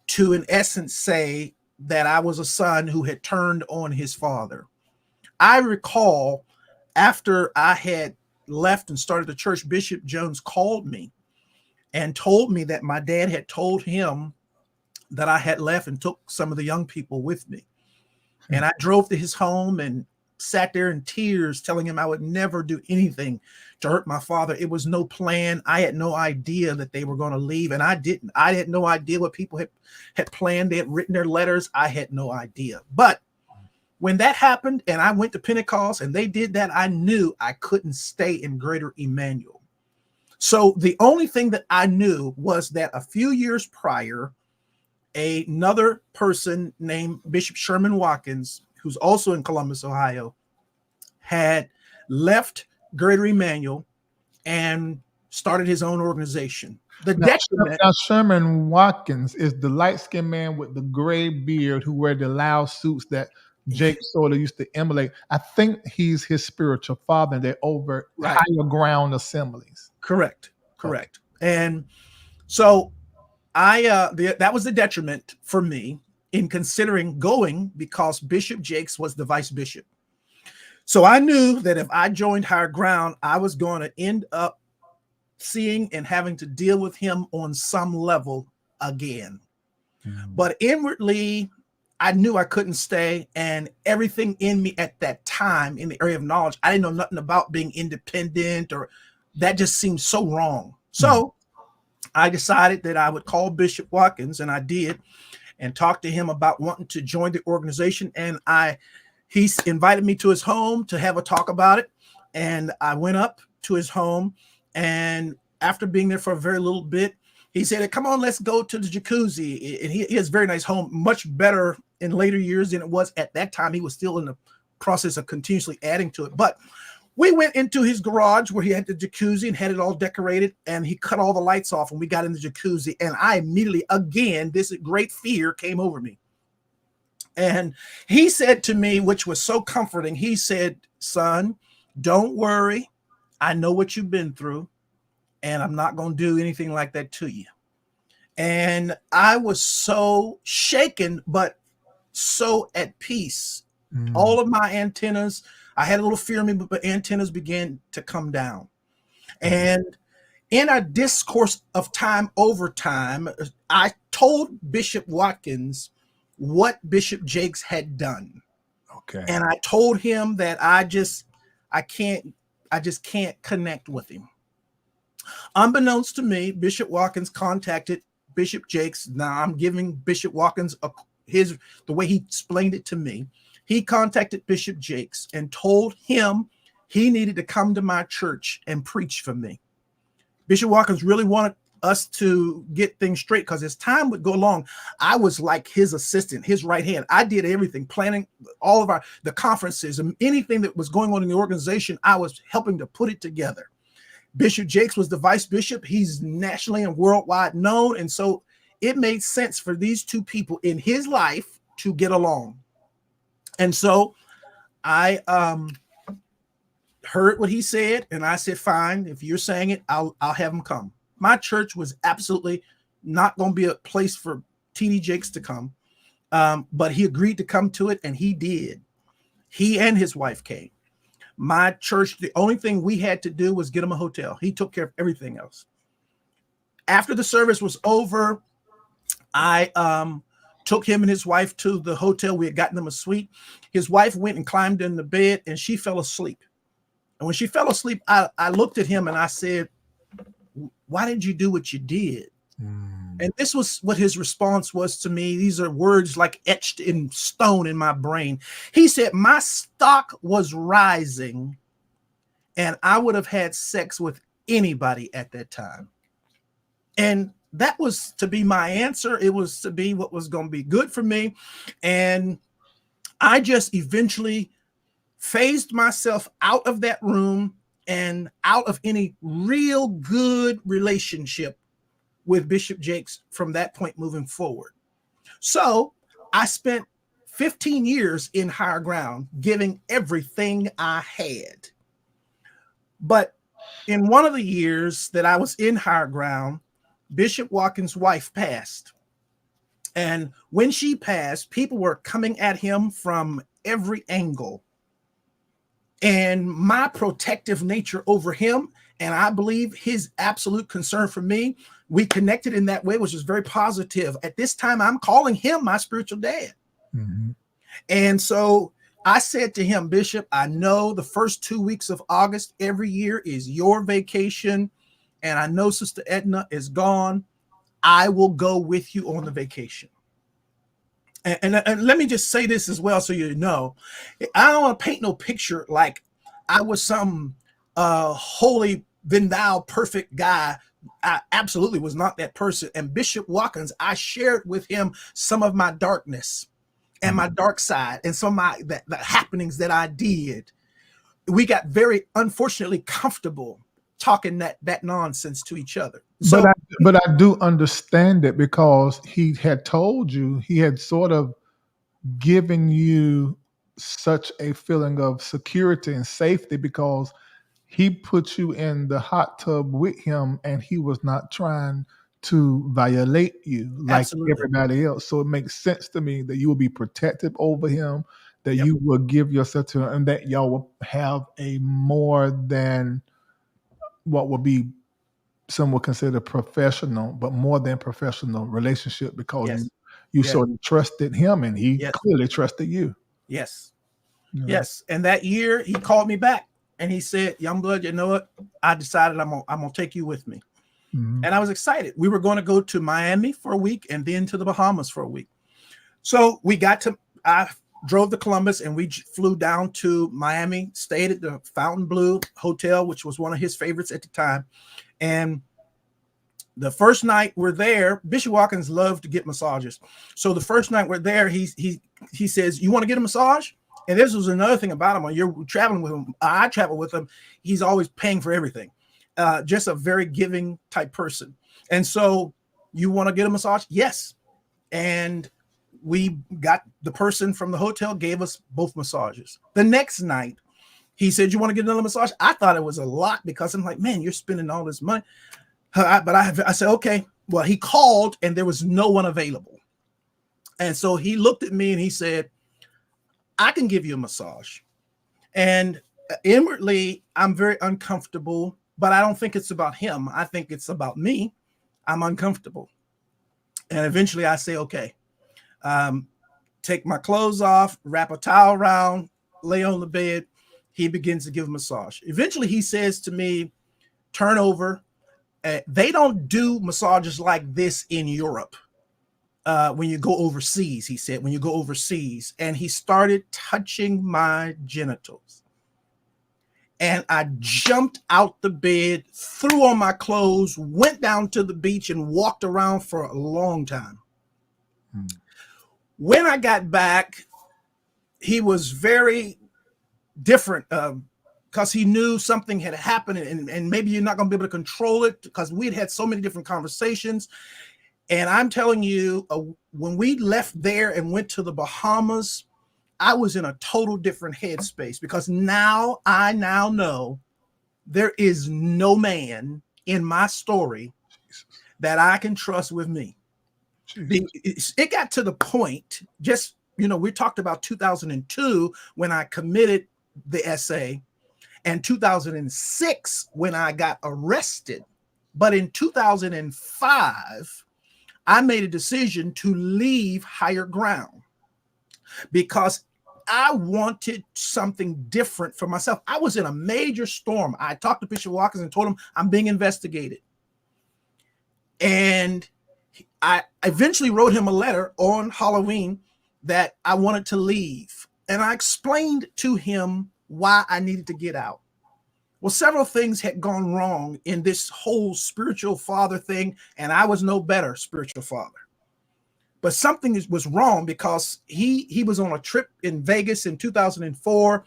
to, in essence, say that I was a son who had turned on his father. I recall after I had left and started the church, Bishop Jones called me and told me that my dad had told him that I had left and took some of the young people with me. And I drove to his home and sat there in tears telling him I would never do anything to hurt my father. It was no plan. I had no idea that they were going to leave, and I didn't. I had no idea what people had planned. They had written their letters. I had no idea. But when that happened and I went to Pentecost and they did that, I knew I couldn't stay in Greater Emmanuel. So the only thing that I knew was that a few years prior, another person named Bishop Sherman Watkins, who's also in Columbus, Ohio, had left Greater Emmanuel and started his own organization. Now, Sherman Watkins is the light-skinned man with the gray beard who wear the loud suits that Jake sort of used to emulate. I think he's his spiritual father, and they're over higher ground assemblies. Correct. And so that was the detriment for me in considering going, because Bishop Jakes was the vice bishop. So I knew that if I joined Higher Ground, I was going to end up seeing and having to deal with him on some level again. But inwardly, I knew I couldn't stay. And everything in me at that time in the area of knowledge, I didn't know nothing about being independent, or that just seemed so wrong. So I decided that I would call Bishop Watkins, and I did, and talked to him about wanting to join the organization. And he invited me to his home to have a talk about it. And I went up to his home, and after being there for a very little bit, he said, come on, let's go to the jacuzzi. And he has a very nice home, much better in later years than it was at that time. He was still in the process of continuously adding to it. But we went into his garage where he had the jacuzzi and had it all decorated, and he cut all the lights off, and we got in the jacuzzi. And I immediately, again, this great fear came over me. And he said to me, which was so comforting, he said, son, don't worry. I know what you've been through, and I'm not going to do anything like that to you. And I was so shaken, but so at peace. All of my antennas, I had a little fear in me, but antennas began to come down. And in a discourse of time over time, I told Bishop Watkins what Bishop Jakes had done. Okay. And I told him that I just can't connect with him. Unbeknownst to me, Bishop Watkins contacted Bishop Jakes. Now I'm giving Bishop Watkins the way he explained it to me. He contacted Bishop Jakes and told him he needed to come to my church and preach for me. Bishop Watkins really wanted us to get things straight, because as time would go along, I was like his assistant, his right hand. I did everything, planning all of the conferences and anything that was going on in the organization. I was helping to put it together. Bishop Jakes was the vice bishop. He's nationally and worldwide known. And so it made sense for these two people in his life to get along. And so I heard what he said, and I said, fine, if you're saying it, I'll have him come. My church was absolutely not going to be a place for T.D. Jakes to come, but he agreed to come to it, and he did. He and his wife came. My church, the only thing we had to do was get him a hotel. He took care of everything else. After the service was over, I took him and his wife to the hotel. We had gotten them a suite. His wife went and climbed in the bed, and she fell asleep. And when she fell asleep, I looked at him and I said, why did you do what you did? And this was what his response was to me. These are words like etched in stone in my brain. He said, my stock was rising, and I would have had sex with anybody at that time. And that was to be my answer. It was to be what was going to be good for me. And I just eventually phased myself out of that room and out of any real good relationship with Bishop Jakes from that point moving forward. So I spent 15 years in Higher Ground, giving everything I had. But in one of the years that I was in Higher Ground, Bishop Watkins' wife passed. And when she passed, people were coming at him from every angle. And my protective nature over him, and I believe his absolute concern for me, we connected in that way, which was very positive. At this time, I'm calling him my spiritual dad. And so I said to him, Bishop, I know the first 2 weeks of August every year is your vacation, and I know Sister Edna is gone. I will go with you on the vacation. And let me just say this as well, so you know, I don't want to paint no picture like I was some holy, then thou perfect guy. I absolutely was not that person. And Bishop Watkins, I shared with him some of my darkness and my dark side and some of the happenings that I did. We got very, unfortunately, comfortable talking that nonsense to each other. So, but I do understand it, because he had told you, he had sort of given you such a feeling of security and safety, because he put you in the hot tub with him, and he was not trying to violate you like Absolutely. everybody else. So it makes sense to me that you will be protective over him, that you will give yourself to, and that y'all will have a more than what would be some would consider professional, but more than professional relationship, because Yes. you Yes. sort of trusted him and he Yes. clearly trusted you. Yes. Yeah. Yes. And that year he called me back and he said, Youngblood, you know what? I decided I'm gonna take you with me. Mhm. And I was excited. We were going to go to Miami for a week and then to the Bahamas for a week. So I drove to Columbus and we flew down to Miami, stayed at the Fontainebleau Hotel, which was one of his favorites at the time. And the first night we're there, Bishop Watkins loved to get massages. So the first night we're there, he says, "You want to get a massage?" And this was another thing about him. When you're traveling with him, I travel with him. He's always paying for everything. Just a very giving type person. And so, you want to get a massage? Yes. And we got the person from the hotel gave us both massages. The next night, he said, "You want to get another massage?" I thought it was a lot because I'm like, man, you're spending all this money. But I said, okay. Well, he called and there was no one available. And so he looked at me and he said, "I can give you a massage." And inwardly, I'm very uncomfortable, but I don't think it's about him. I think it's about me. I'm uncomfortable. And eventually I say, okay, take my clothes off, wrap a towel around, lay on the bed. He begins to give a massage. Eventually he says to me, "Turn over." They don't do massages like this in Europe. When you go overseas, he said, when you go overseas. And he started touching my genitals. And I jumped out the bed, threw on my clothes, went down to the beach and walked around for a long time. When I got back, he was very different because he knew something had happened and maybe you're not going to be able to control it because we'd had so many different conversations. And I'm telling you, when we left there and went to the Bahamas, I was in a total different headspace because I now know there is no man in my story that I can trust with me. It got to the point, we talked about 2002 when I committed the essay and 2006 when I got arrested. But in 2005, I made a decision to leave Higher Ground because I wanted something different for myself. I was in a major storm. I talked to Bishop Watkins and told him I'm being investigated. And I eventually wrote him a letter on Halloween that I wanted to leave. And I explained to him why I needed to get out. Well, several things had gone wrong in this whole spiritual father thing, and I was no better spiritual father. But something was wrong because he was on a trip in Vegas in 2004.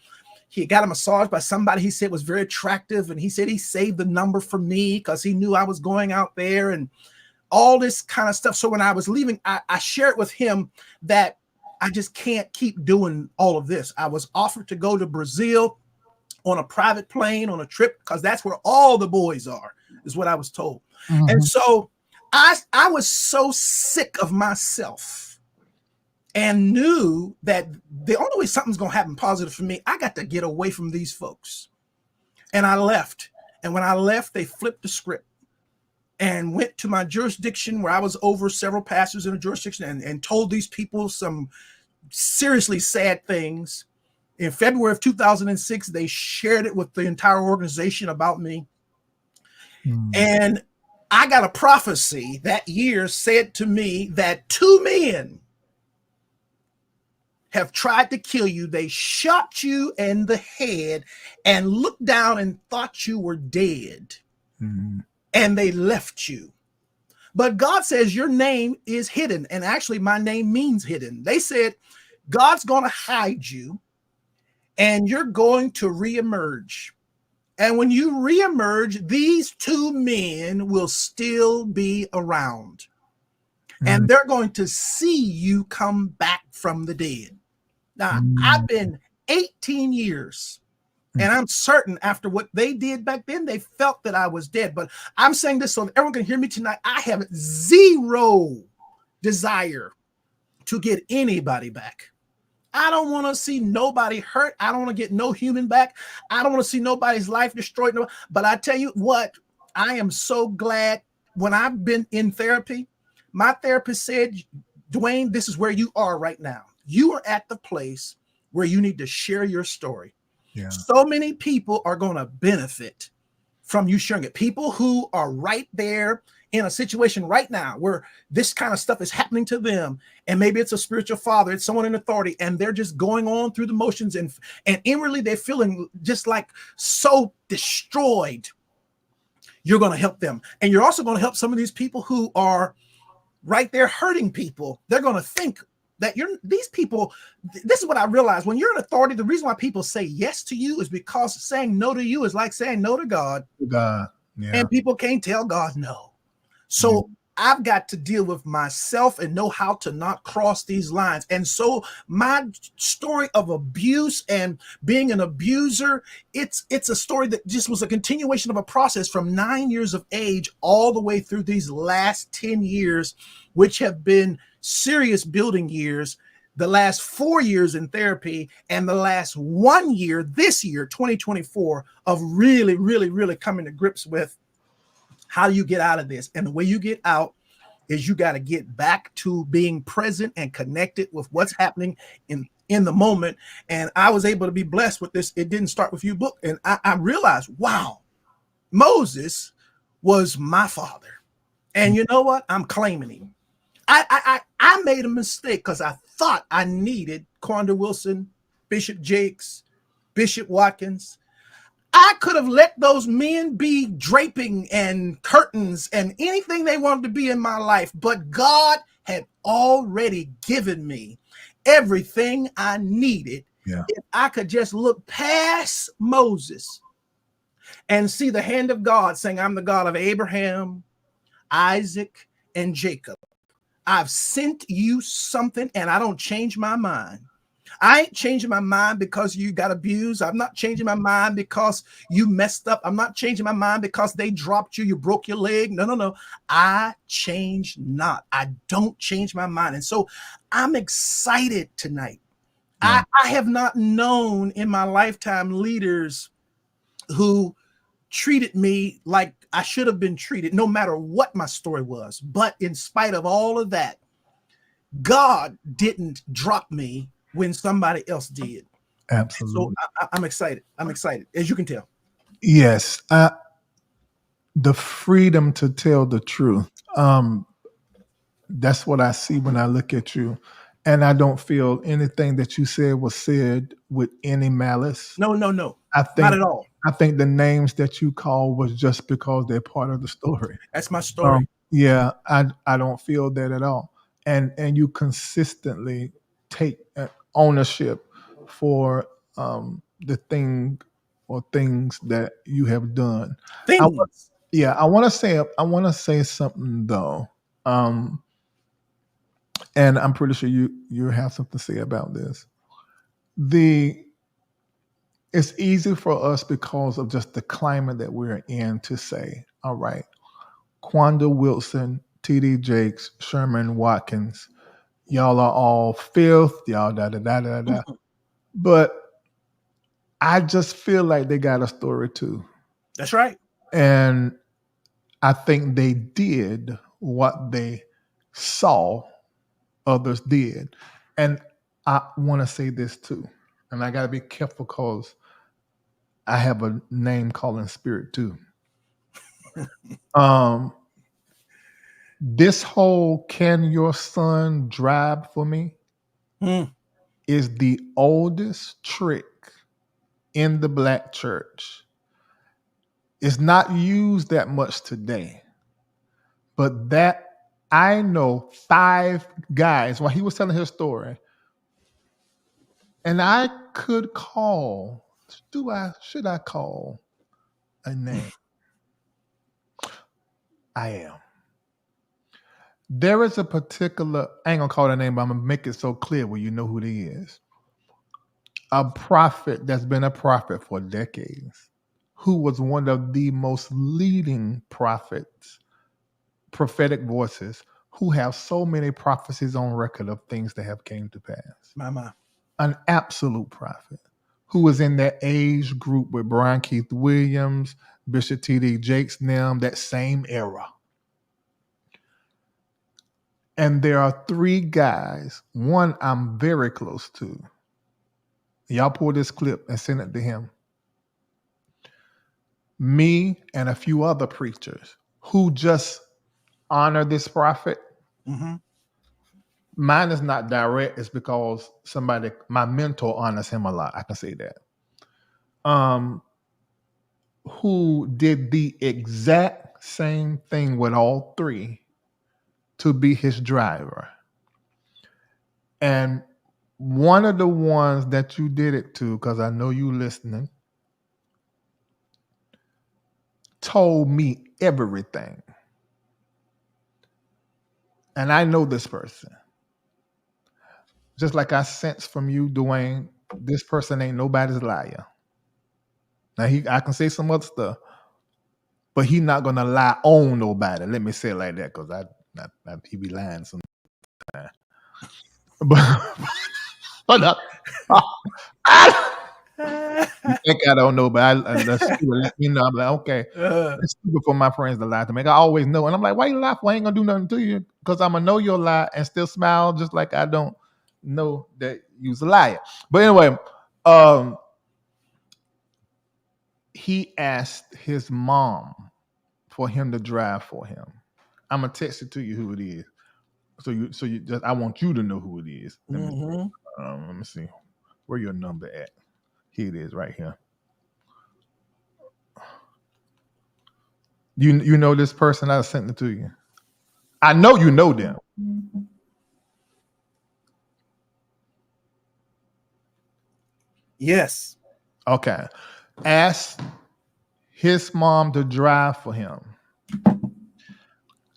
He got a massage by somebody he said was very attractive, and he said he saved the number for me because he knew I was going out there and all this kind of stuff. So when I was leaving, I shared with him that I just can't keep doing all of this. I was offered to go to Brazil on a private plane on a trip because that's where all the boys are, is what I was told. Mm-hmm. And so I was so sick of myself and knew that the only way something's going to happen positive for me, I got to get away from these folks. And I left. And when I left, they flipped the script and went to my jurisdiction where I was over several pastors in a jurisdiction and told these people some seriously sad things. In February of 2006, they shared it with the entire organization about me. And I got a prophecy that year said to me that 2 men have tried to kill you. They shot you in the head and looked down and thought you were dead. And they left you. But God says your name is hidden. And actually, my name means hidden. They said, God's going to hide you and you're going to reemerge. And when you reemerge, these 2 men will still be around. And they're going to see you come back from the dead. Now, I've been 18 years. And I'm certain after what they did back then, they felt that I was dead. But I'm saying this so that everyone can hear me tonight. I have zero desire to get anybody back. I don't want to see nobody hurt. I don't want to get no human back. I don't want to see nobody's life destroyed. But I tell you what, I am so glad when I've been in therapy, my therapist said, Duane, this is where you are right now. You are at the place where you need to share your story. Yeah. So many people are going to benefit from you sharing it. People who are right there in a situation right now where this kind of stuff is happening to them, and maybe it's a spiritual father, it's someone in authority, and they're just going on through the motions, and inwardly they're feeling just like so destroyed. You're going to help them, and you're also going to help some of these people who are right there hurting people. They're going to think that these people. This is what I realized: when you're in authority, the reason why people say yes to you is because saying no to you is like saying no to God. God, yeah. And people can't tell God no. So I've got to deal with myself and know how to not cross these lines. And so my story of abuse and being an abuser, it's a story that just was a continuation of a process from 9 years of age all the way through these last 10 years, which have been serious building years. The last 4 years in therapy and the last 1 year, this year, 2024, of really, really, really coming to grips with how do you get out of this? And the way you get out is you got to get back to being present and connected with what's happening in the moment. And I was able to be blessed with this. It didn't start with you book. And I realized, wow, Moses was my father. And you know what? I'm claiming him. I made a mistake because I thought I needed Quanda Wilson, Bishop Jakes, Bishop Watkins. I could have let those men be draping and curtains and anything they wanted to be in my life, but God had already given me everything I needed. Yeah. If I could just look past Moses and see the hand of God saying, I'm the God of Abraham, Isaac, and Jacob. I've sent you something and I don't change my mind. I ain't changing my mind because you got abused. I'm not changing my mind because you messed up. I'm not changing my mind because they dropped you. You broke your leg. No. I change not. I don't change my mind. And so I'm excited tonight. Yeah. I have not known in my lifetime leaders who treated me like I should have been treated, no matter what my story was. But in spite of all of that, God didn't drop me when somebody else did. Absolutely. So I'm excited. I'm excited, as you can tell. Yes. The freedom to tell the truth. That's what I see when I look at you. And I don't feel anything that you said was said with any malice. No. I think, not at all. I think the names that you call was just because they're part of the story. That's my story. Yeah, I don't feel that at all. And you consistently take ownership for the thing or things that you have done. I want to say something though. And I'm pretty sure you have something to say about this. It's easy for us because of just the climate that we're in to say, all right, Quanda Wilson, T.D. Jakes, Sherman Watkins, y'all are all filth, y'all da. But I just feel like they got a story too. That's right. And I think they did what they saw others did. And I want to say this too. And I got to be careful because I have a name calling spirit too. This whole "can your son drive for me" is the oldest trick in the Black church. It's not used that much today, but that I know 5 guys while he was telling his story, and I could call. Should I call a name? I am. There is a particular, I ain't gonna call that name, but I'm gonna make it so clear where you know who he is. A prophet that's been a prophet for decades, who was one of the most leading prophets, prophetic voices, who have so many prophecies on record of things that have came to pass. My. an absolute prophet who was in that age group with Brian Keith Williams, Bishop T.D. Jakes, them, that same era. And there are three guys. One I'm very close to. Y'all pull this clip and send it to him. Me and a few other preachers who just honor this prophet. Mm-hmm. Mine is not direct. It's because somebody, my mentor, honors him a lot. I can say that. Who did the exact same thing with all three to be his driver. And one of the ones that you did it to, because I know you listening, told me everything. And I know this person. Just like I sense from you, Duane, this person ain't nobody's liar. Now I can say some other stuff, but he's not gonna lie on nobody. Let me say it like that, because he be lying sometimes. But you think I don't know, but that's stupid. You know, I'm like, okay, it's stupid for my friends to lie to me. I always know, and I'm like, why you lie for? I ain't gonna do nothing to you, because I'm gonna know your lie and still smile, just like I don't know that you's a liar. But anyway, he asked his mom for him to drive for him. I'm gonna text it to you who it is. So you just, I want you to know who it is. Let me see. Where your number at? Here it is, right here. You know this person? I sent it to you. I know you know them. Yes. Okay. Ask his mom to drive for him.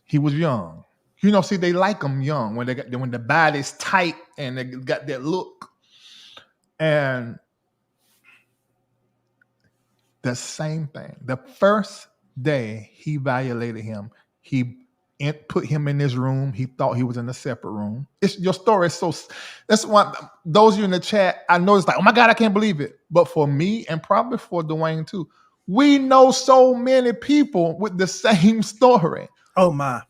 He was young. You know, see, they like them young when the body's tight and they got that look. And the same thing. The first day he violated him, he put him in his room. He thought he was in a separate room. Your story is so. That's why those of you in the chat, I know it's like, oh my God, I can't believe it. But for me, and probably for Duane too, we know so many people with the same story. Oh my!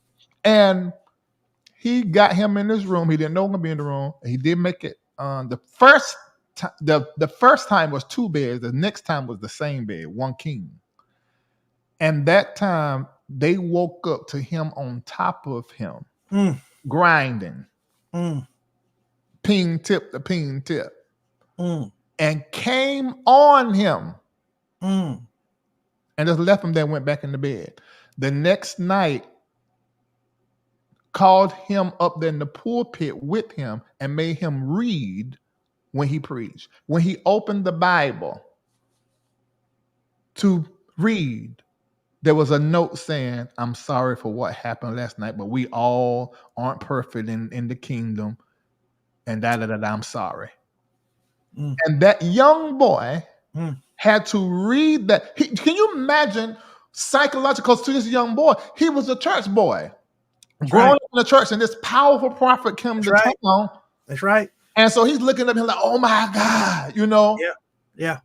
And he got him in his room. He didn't know him to be in the room. He did make it. The first time was 2 beds. The next time was the same bed, 1 king. And that time they woke up to him on top of him, grinding, ping tip to ping tip, and came on him, and just left him there. Went back in the bed. The next night, called him up there in the pulpit with him and made him read when he preached. When he opened the Bible to read, there was a note saying, I'm sorry for what happened last night, but we all aren't perfect in the kingdom. And I'm sorry. And that young boy had to read that. Can you imagine psychological to this young boy? He was a church boy. Growing up in the church, and this powerful prophet came to town. That's right. And so he's looking at him like, oh my God, you know? Yeah.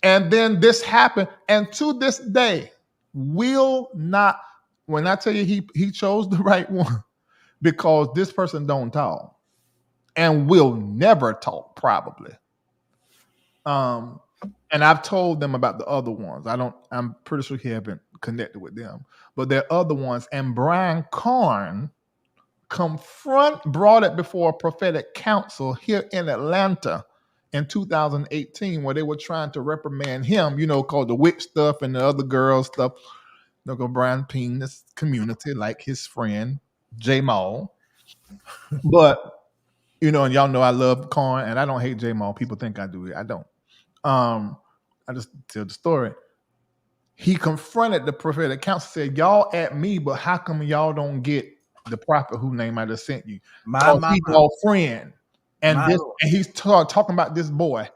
And then this happened. And to this day, will not, when I tell you he chose the right one, because this person don't talk and will never talk, probably. And I've told them about the other ones. I'm pretty sure he haven't connected with them. But there are other ones. And Brian Carn brought it before a prophetic council here in Atlanta in 2018, where they were trying to reprimand him, called the witch stuff and the other girl stuff. Brian pinged this community like his friend, J. Maul. But, and y'all know I love Carn, and I don't hate J. Maul. People think I do. I don't. I just tell the story. He confronted the prophetic council, said, y'all at me, but how come y'all don't get the prophet whose name I just sent you? He's your friend. And he's talking about this boy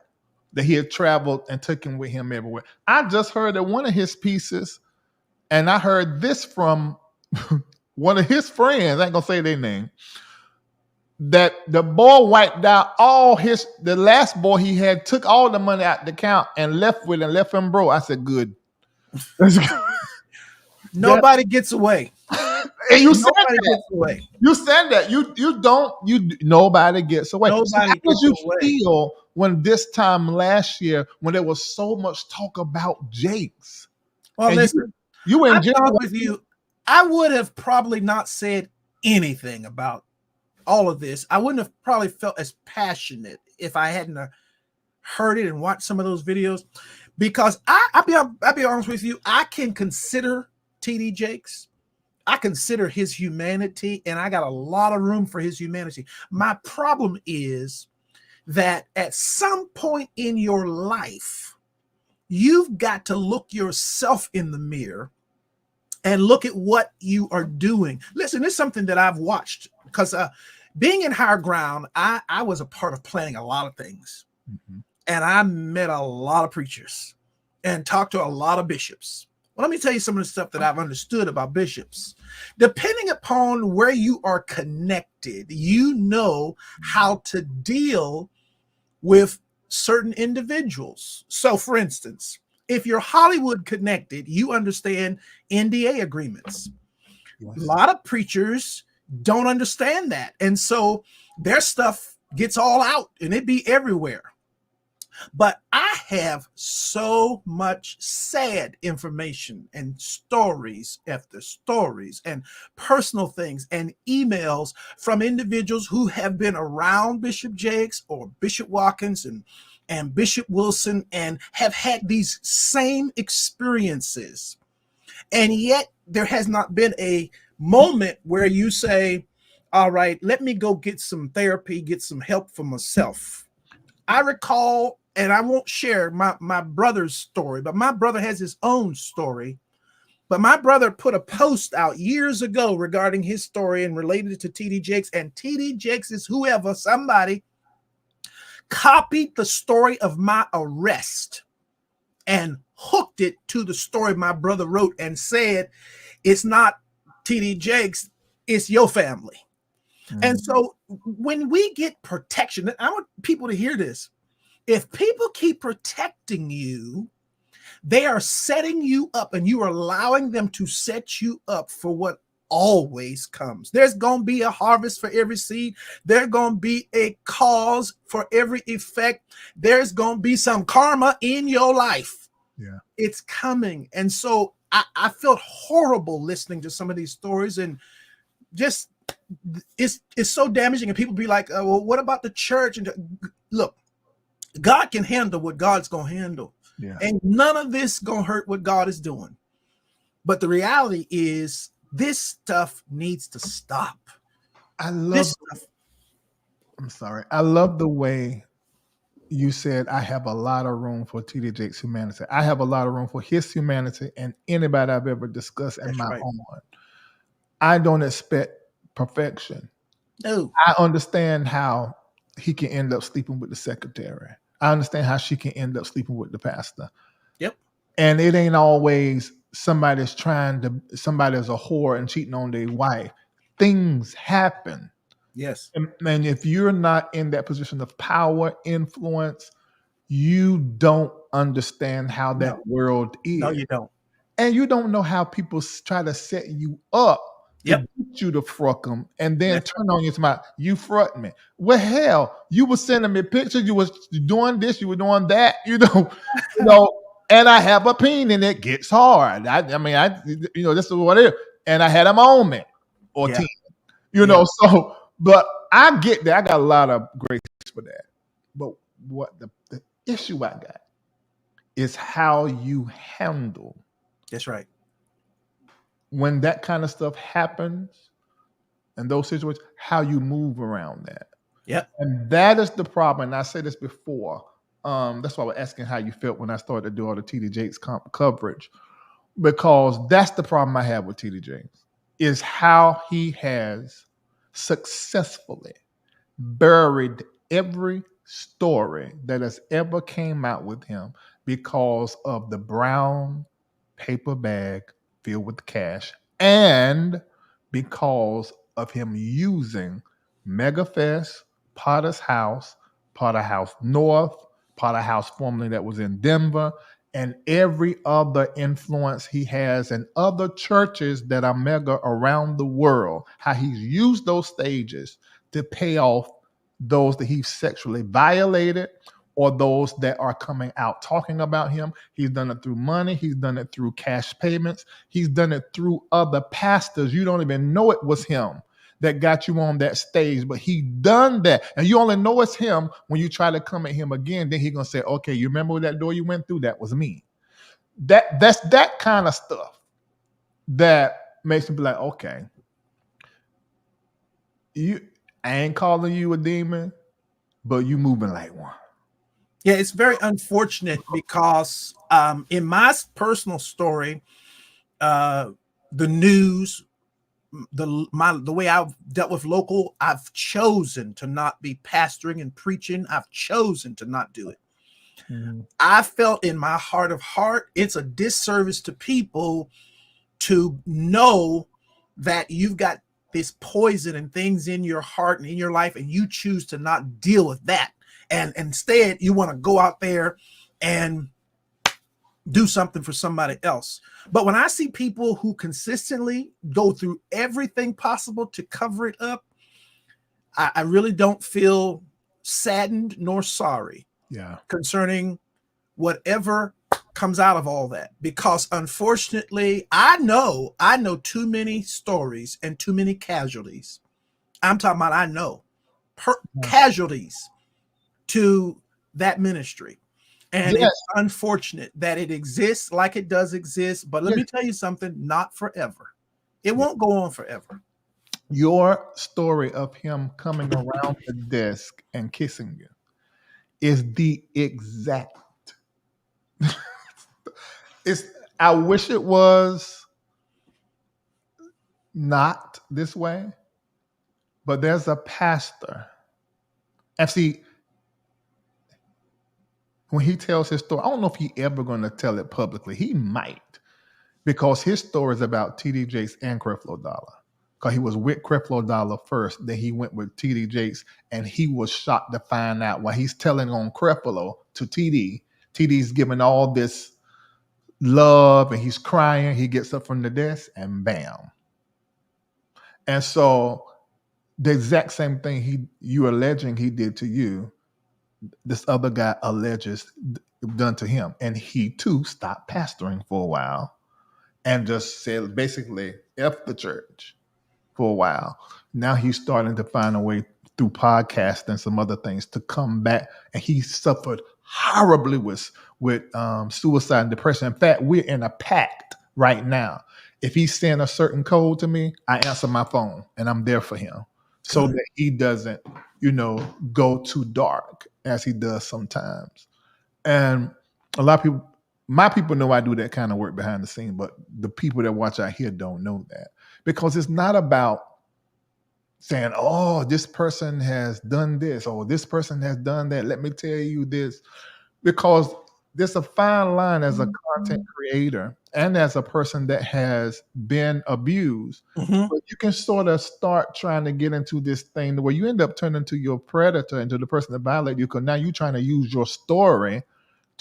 that he had traveled and took him with him everywhere. I just heard that one of his pieces, and I heard this from one of his friends, I ain't gonna say their name, that the boy wiped out the last boy he had, took all the money out the account and left him broke. I said, good. That's good. Nobody gets away. And you said Nobody that. gets away. You said that. Nobody gets away. So Nobody how did gets you away. feel when this time last year, when there was so much talk about Jakes? Well, And listen, you were in I'll be jail. honest with you. I would have probably not said anything about all of this. I wouldn't have probably felt as passionate if I hadn't heard it and watched some of those videos. Because I'll be honest with you, I can consider TD Jakes. I consider his humanity, and I got a lot of room for his humanity. My problem is that at some point in your life, you've got to look yourself in the mirror and look at what you are doing. Listen, it's something that I've watched because being in higher ground, I was a part of planning a lot of things. Mm-hmm. And I met a lot of preachers and talked to a lot of bishops. Well, let me tell you some of the stuff that I've understood about bishops. Depending upon where you are connected, you know how to deal with certain individuals. So, for instance, if you're Hollywood connected, you understand NDA agreements. Yes. A lot of preachers don't understand that. And so their stuff gets all out and it be everywhere. But I have so much sad information and stories after stories and personal things and emails from individuals who have been around Bishop Jakes or Bishop Watkins and Bishop Wilson and have had these same experiences. And yet there has not been a moment where you say, all right, let me go get some therapy, get some help for myself. I recall, and I won't share my brother's story, but my brother has his own story. But my brother put a post out years ago regarding his story and related to TD Jakes. And TD Jakes is somebody copied the story of my arrest and hooked it to the story my brother wrote and said, it's not TD Jakes, it's your family. Mm-hmm. And so when we get protection, I want people to hear this. If people keep protecting you, they are setting you up and you are allowing them to set you up for what always comes. There's going to be a harvest for every seed. There's going to be a cause for every effect. There's going to be some karma in your life. Yeah, it's coming. And so I felt horrible listening to some of these stories, and just it's so damaging. And people be like, well, what about the church? And look, God can handle what God's going to handle. Yeah. And none of this going to hurt what God is doing. But the reality is this stuff needs to stop. I love the way you said, I have a lot of room for TD Jakes' humanity. I have a lot of room for his humanity and anybody I've ever discussed in my own. I don't expect perfection. No. I understand how he can end up sleeping with the secretary. I understand how she can end up sleeping with the pastor. Yep. And it ain't always somebody's a whore and cheating on their wife. Things happen. Yes. And if you're not in that position of power, influence, you don't understand how that world is. No, you don't. And you don't know how people try to set you up. Yep. To get you to fruck them and then turn on you to my, you front me. Well, hell, you were sending me pictures. You was doing this, you were doing that, and I have a opinion and it gets hard. This is what it is. And I had a moment or 10, so, but I get that. I got a lot of grace for that. But what the issue I got is how you handle. That's right. When that kind of stuff happens in those situations, how you move around that. Yep. And that is the problem. And I said this before. That's why I was asking how you felt when I started to do all the TD Jakes coverage. Because that's the problem I have with TD Jakes, is how he has successfully buried every story that has ever came out with him because of the brown paper bag filled with cash, and because of him using Mega Fest, Potter's House, Potter House North, Potter House formerly that was in Denver, and every other influence he has in other churches that are mega around the world, how he's used those stages to pay off those that he's sexually violated or those that are coming out talking about him. He's done it through money. He's done it through cash payments. He's done it through other pastors. You don't even know it was him that got you on that stage, but he done that. And you only know it's him when you try to come at him again. Then he's going to say, okay, you remember that door you went through? That was me. That's that kind of stuff that makes me be like, okay, I ain't calling you a demon, but you moving like one. Yeah, it's very unfortunate because in my personal story, the news, the way I've dealt with local, I've chosen to not be pastoring and preaching. I've chosen to not do it. Mm-hmm. I felt in my heart of heart, it's a disservice to people to know that you've got this poison and things in your heart and in your life, and you choose to not deal with that. And instead, you want to go out there and do something for somebody else. But when I see people who consistently go through everything possible to cover it up, I really don't feel saddened nor sorry concerning whatever comes out of all that. Because unfortunately, I know too many stories and too many casualties. I'm talking about casualties to that ministry. And it's unfortunate that it exists like it does exist. But let me tell you something, not forever. It won't go on forever. Your story of him coming around the desk and kissing you is the exact. I wish it was not this way, but there's a pastor. And see, when he tells his story, I don't know if he ever going to tell it publicly. He might, because his story is about TD Jakes and Creflo Dollar. Because he was with Creflo Dollar first, then he went with TD Jakes, and he was shocked to find out while he's telling on Creflo to TD. TD's giving all this love, and he's crying. He gets up from the desk, and bam. And so the exact same thing you alleging he did to you, this other guy alleges done to him. And he too stopped pastoring for a while and just said basically F the church for a while. Now he's starting to find a way through podcasts and some other things to come back. And he suffered horribly with suicide and depression. In fact, we're in a pact right now. If he sends a certain code to me, I answer my phone and I'm there for him so that he doesn't, go too dark as he does sometimes. And a lot of people, my people know I do that kind of work behind the scene, but the people that watch out here don't know that, because it's not about saying, oh, this person has done this or this person has done that. Let me tell you this, because there's a fine line as a content creator and as a person that has been abused. Mm-hmm. But you can sort of start trying to get into this thing where you end up turning to your predator, into the person that violated you, because now you're trying to use your story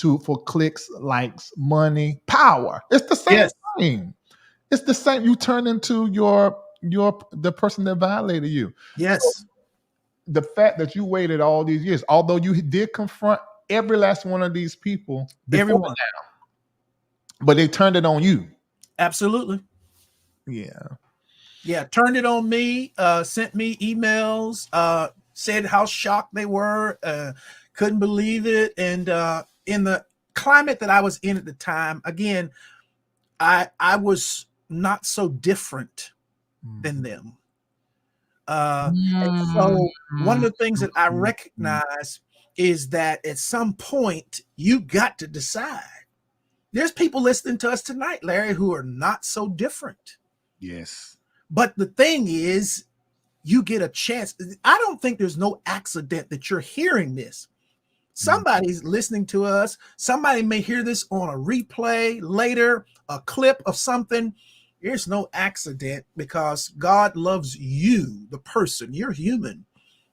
for clicks, likes, money, power. It's the same thing. It's the same. You turn into the person that violated you. Yes. So the fact that you waited all these years, although you did confront every last one of these people before now, but they turned it on you. Absolutely. Yeah. Turned it on me, sent me emails, said how shocked they were, couldn't believe it. And in the climate that I was in at the time, again, I was not so different than them. And so one of the things that I recognize is that at some point you got to decide. There's people listening to us tonight, Larry, who are not so different. Yes. But the thing is, you get a chance. I don't think there's no accident that you're hearing this. Somebody's listening to us. Somebody may hear this on a replay later, a clip of something. There's no accident, because God loves you, the person. You're human.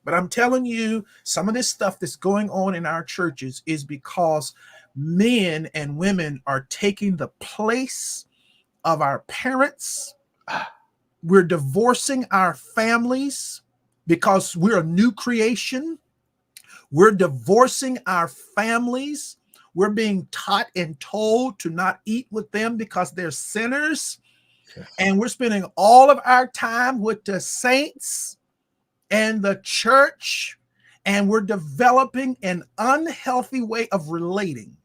But I'm telling you, some of this stuff that's going on in our churches is because men and women are taking the place of our parents. We're divorcing our families because we're a new creation. We're divorcing our families. We're being taught and told to not eat with them because they're sinners. Yes. And we're spending all of our time with the saints and the church, and we're developing an unhealthy way of relating.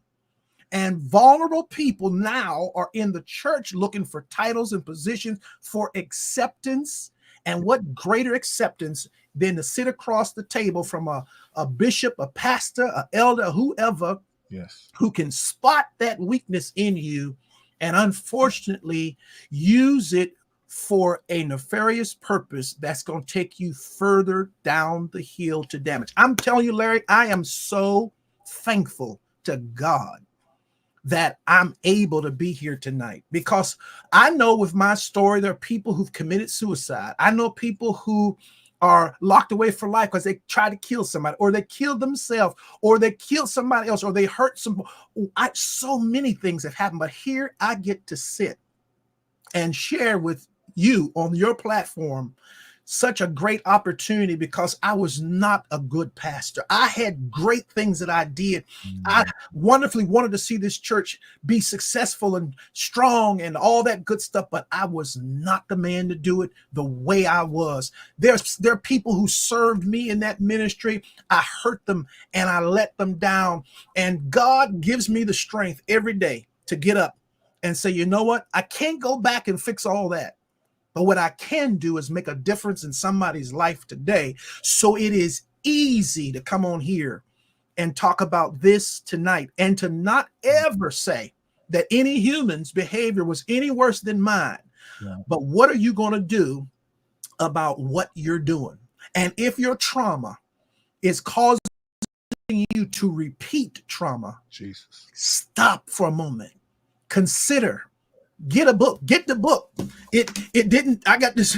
And vulnerable people now are in the church looking for titles and positions for acceptance. And what greater acceptance than to sit across the table from a bishop, a pastor, an elder, whoever, Yes. who can spot that weakness in you and unfortunately use it for a nefarious purpose that's going to take you further down the hill to damage. I'm telling you, Larry, I am so thankful to God that I'm able to be here tonight, because I know with my story, there are people who've committed suicide. I know people who are locked away for life because they tried to kill somebody, or they killed themselves, or they killed somebody else, or they hurt some. So many things have happened, but here I get to sit and share with you on your platform such a great opportunity, because I was not a good pastor. I had great things that I did. I wonderfully wanted to see this church be successful and strong and all that good stuff, but I was not the man to do it the way I was. There are people who served me in that ministry. I hurt them and I let them down. And God gives me the strength every day to get up and say, you know what? I can't go back and fix all that. But what I can do is make a difference in somebody's life today. So it is easy to come on here and talk about this tonight, and to not ever say that any human's behavior was any worse than mine. Yeah. But what are you going to do about what you're doing? And if your trauma is causing you to repeat trauma, Jesus, stop for a moment. Consider. Get a book. Get the book. It didn't. I got this.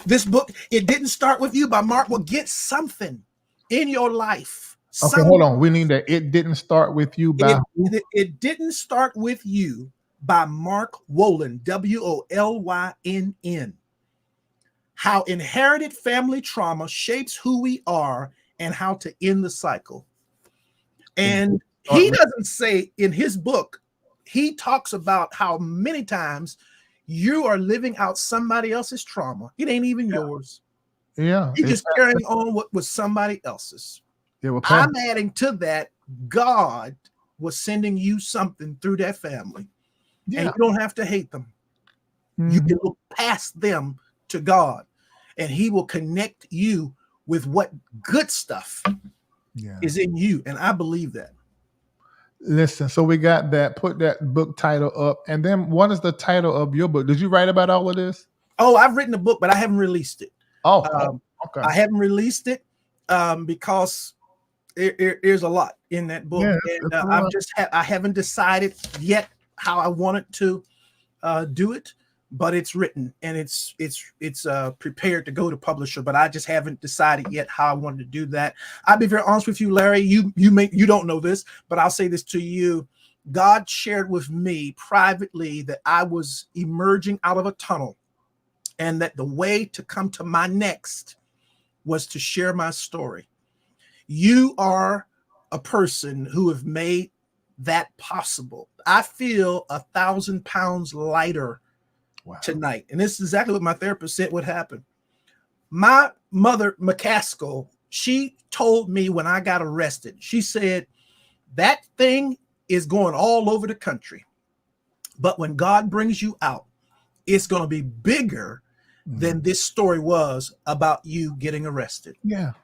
This book. It didn't start with you by Mark. Well, get something in your life. Okay, hold on. We need that. It didn't start with you by. It didn't start with you by Mark Wolynn. Wolynn. How inherited family trauma shapes who we are and how to end the cycle. And he doesn't say in his book. He talks about how many times you are living out somebody else's trauma. It ain't even yours. Yeah. You're just carrying on what was somebody else's. Yeah, I'm adding to that. God was sending you something through that family. Yeah. And you don't have to hate them. Mm-hmm. You can look past them to God, and he will connect you with what good stuff is in you. And I believe that. Listen, so we got that. Put that book title up. And then what is the title of your book? Did you write about all of this? Oh, I've written a book, but I haven't released it. Okay. I haven't released it because there's a lot in that book. Yeah, and I haven't decided yet how I wanted to do it, but it's written and it's prepared to go to publisher, but I just haven't decided yet how I wanted to do that. I'll be very honest with you, Larry. You don't know this, but I'll say this to you. God shared with me privately that I was emerging out of a tunnel, and that the way to come to my next was to share my story. You are a person who have made that possible. I feel 1,000 pounds lighter tonight. And this is exactly what my therapist said would happen. My mother, McCaskill, she told me when I got arrested, she said, that thing is going all over the country. But when God brings you out, it's going to be bigger than this story was about you getting arrested. Yeah.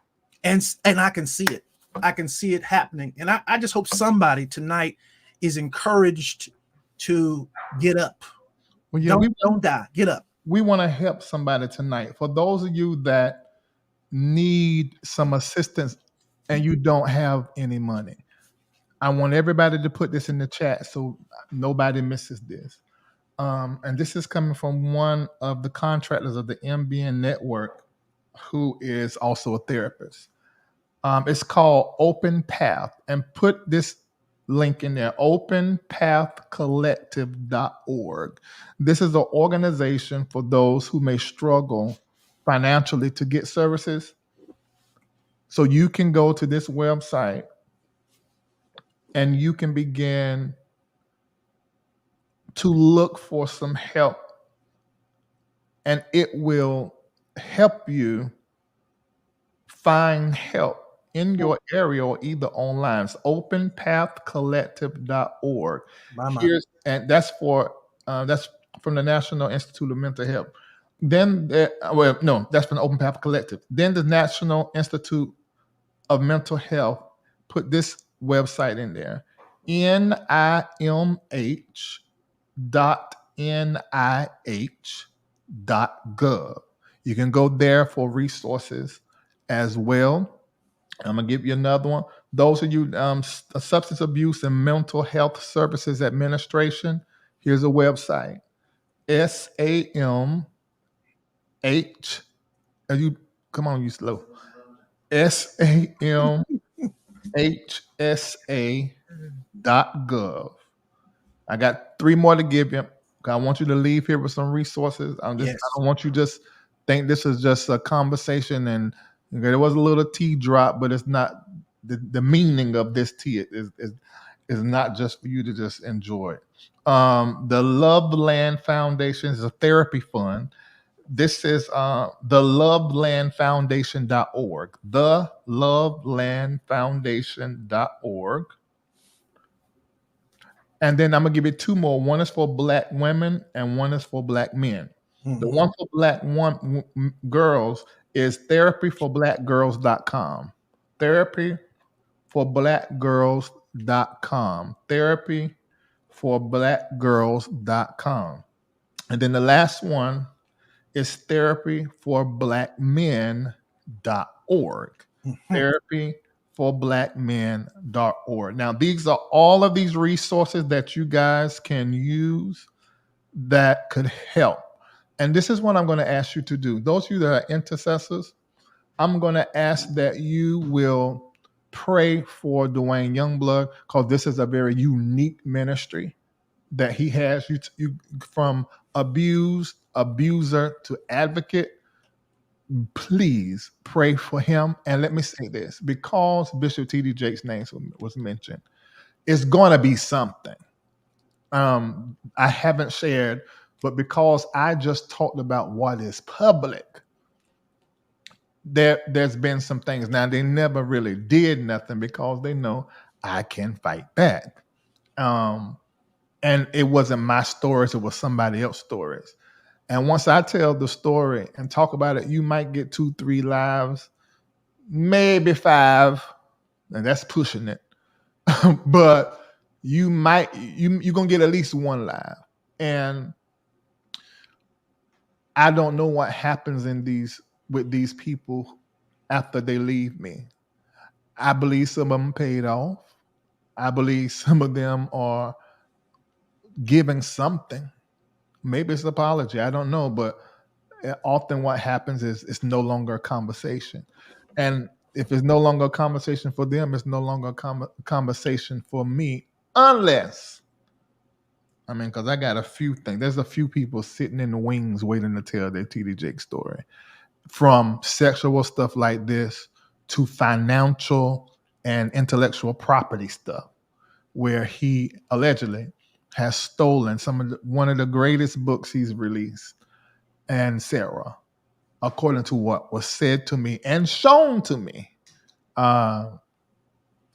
And I can see it. I can see it happening. And I just hope somebody tonight is encouraged to get up. Well, yeah, don't die. Get up. We want to help somebody tonight. For those of you that need some assistance and you don't have any money, I want everybody to put this in the chat so nobody misses this. And this is coming from one of the contractors of the MBN network, who is also a therapist. It's called Open Path, and put this link in there, openpathcollective.org. This is an organization for those who may struggle financially to get services. So you can go to this website and you can begin to look for some help, and it will help you find help in your area or either online. It's openpathcollective.org. And that's from the National Institute of Mental Health. Then that's from the Open Path Collective. Then the National Institute of Mental Health put this website in there, NIMH.nih.gov. You can go there for resources as well. I'm gonna give you another one. Those of you Substance Abuse and Mental Health Services Administration. Here's a website. SAMH. You come on, you slow. SAMHSA.gov. I got 3 more to give you. I want you to leave here with some resources. I don't want you just think this is just a conversation and there was a little tea drop, but it's not the meaning of this tea is not just for you to just enjoy it. The Loveland Foundation is a therapy fund. This is the lovelandfoundation.org. The lovelandfoundation.org. And then I'm going to give you 2 more. One is for Black women and one is for Black men. Mm-hmm. The one for Black girls is therapyforblackgirls.com. Therapyforblackgirls.com. Therapyforblackgirls.com. And then the last one is therapyforblackmen.org. Mm-hmm. Therapyforblackmen.org. Now, these are all of these resources that you guys can use that could help. And this is what I'm going to ask you to do. Those of you that are intercessors, I'm going to ask that you will pray for Duane Youngblood, because this is a very unique ministry that he has. You from abuser to advocate. Please pray for him. And let me say this, because Bishop T.D. Jakes' name was mentioned, it's going to be something. I haven't shared, but because I just talked about what is public, there's been some things. Now, they never really did nothing because they know I can fight back. And it wasn't my stories, it was somebody else's stories. And once I tell the story and talk about it, you might get 2-3 lives, maybe 5, and that's pushing it. But you're gonna get at least 1 live. And I don't know what happens with these people after they leave me. I believe some of them paid off. I believe some of them are giving something. Maybe it's an apology. I don't know. But often what happens is it's no longer a conversation. And if it's no longer a conversation for them, it's no longer a conversation for me. Unless, because I got a few things. There's a few people sitting in the wings waiting to tell their T.D. Jakes story. From sexual stuff like this to financial and intellectual property stuff, where he allegedly has stolen one of the greatest books he's released, and Sarah, according to what was said to me and shown to me.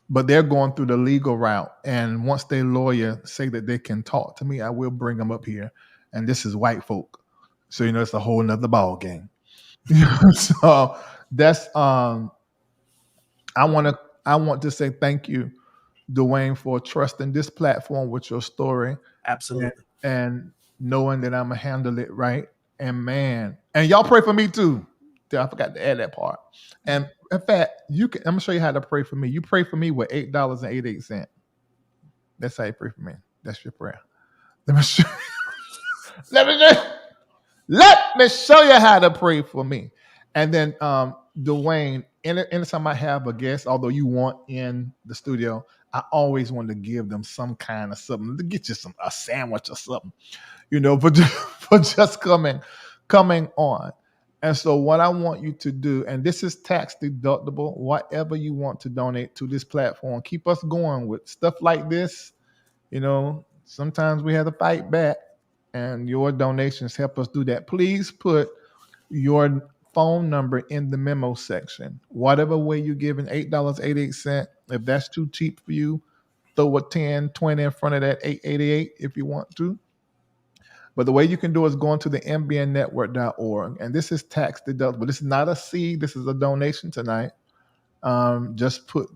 But they're going through the legal route, and once their lawyer say that they can talk to me, I will bring them up here. And this is white folk, so it's a whole nother ball game. So that's I want to say thank you, Duane, for trusting this platform with your story. Absolutely. And knowing that I'm gonna handle it right. And y'all pray for me too. I forgot to add that part. And in fact, I'm gonna show you how to pray for me. You pray for me with $8.88. That's how you pray for me. That's your prayer. Let me show you how to pray for me. And then Duane, anytime I have a guest, although you want in the studio, I always want to give them some kind of something to get you a sandwich or something, for for just coming on. And so what I want you to do, and this is tax deductible, whatever you want to donate to this platform, keep us going with stuff like this. Sometimes we have to fight back, and your donations help us do that. Please put your phone number in the memo section. Whatever way you're giving, $8.88. If that's too cheap for you, throw a 10, 20 in front of that 888 if you want to. But the way you can do it is going to the mbnnetwork.org. And this is tax deductible. This is not a seed. This is a donation tonight. Just put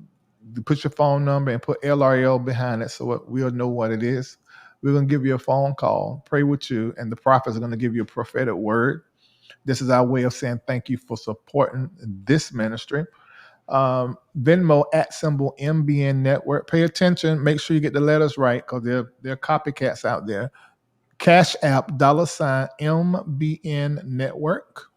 your phone number and put LRL behind it so we'll know what it is. We're going to give you a phone call, pray with you, and the prophets are going to give you a prophetic word. This is our way of saying thank you for supporting this ministry. Venmo @MBN Network. Pay attention. Make sure you get the letters right because there are copycats out there. Cash App $MBN Network.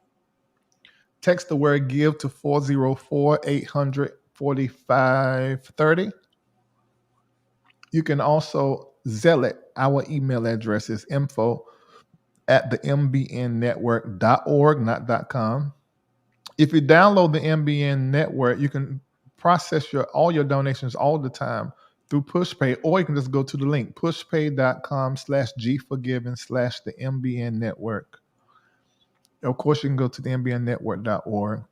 Text the word give to 404-800-4530. You can also Zelle it. Our email address is info@thembnnetwork.org, not .com. If you download the MBN network, you can process all your donations all the time through PushPay, or you can just go to the link, pushpay.com/gforgiven/the MBN network. Of course, you can go to the mbnnetwork.org.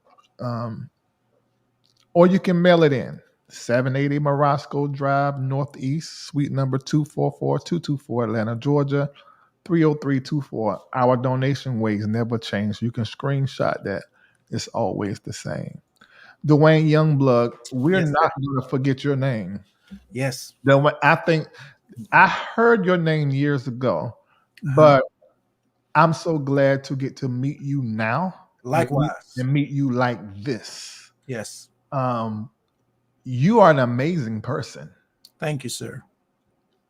Or you can mail it in, 780 Morosco Drive, Northeast, suite number 244224, Atlanta, Georgia, 30324. Our donation ways never change. You can screenshot that. It's always the same. Duane Youngblood, we're not going to forget your name. Yes. I think I heard your name years ago, but I'm so glad to get to meet you now. Likewise. And meet you like this. Yes. You are an amazing person. Thank you, sir.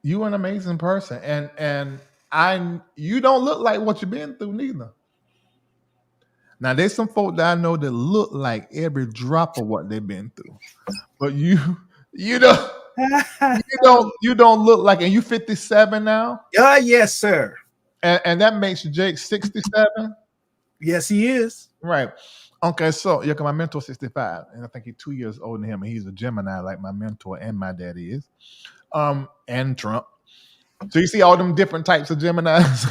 You are an amazing person. And you don't look like what you've been through neither. Now, there's some folk that I know that look like every drop of what they've been through. But you don't look like, and you 57 now? Yes, sir. And that makes Jake 67? Yes, he is. Right. Okay, so my mentor's 65, and I think he's 2 years older than him, and he's a Gemini like my mentor and my daddy is. And Trump. So you see all them different types of Geminis.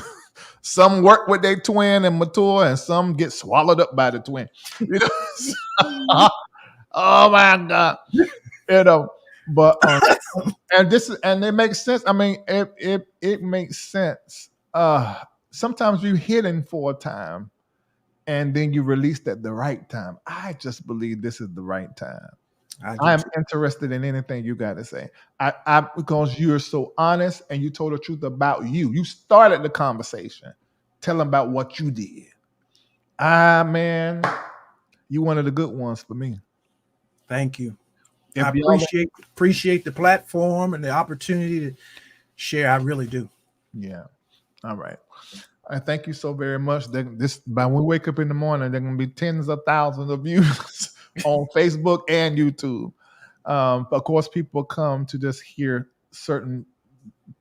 Some work with their twin and mature, and some get swallowed up by the twin. Oh my God. But and it makes sense. I mean, it makes sense. Sometimes you're hidden for a time, and then you released at the right time. I just believe this is the right time. I am interested in anything you got to say. Because you're so honest and you told the truth about you. You started the conversation telling about what you did. Man, you one of the good ones for me. Thank you. I appreciate the platform and the opportunity to share. I really do. Yeah. All right. I thank you so very much. By when we wake up in the morning, there are going to be tens of thousands of views on Facebook and YouTube. Of course, people come to just hear certain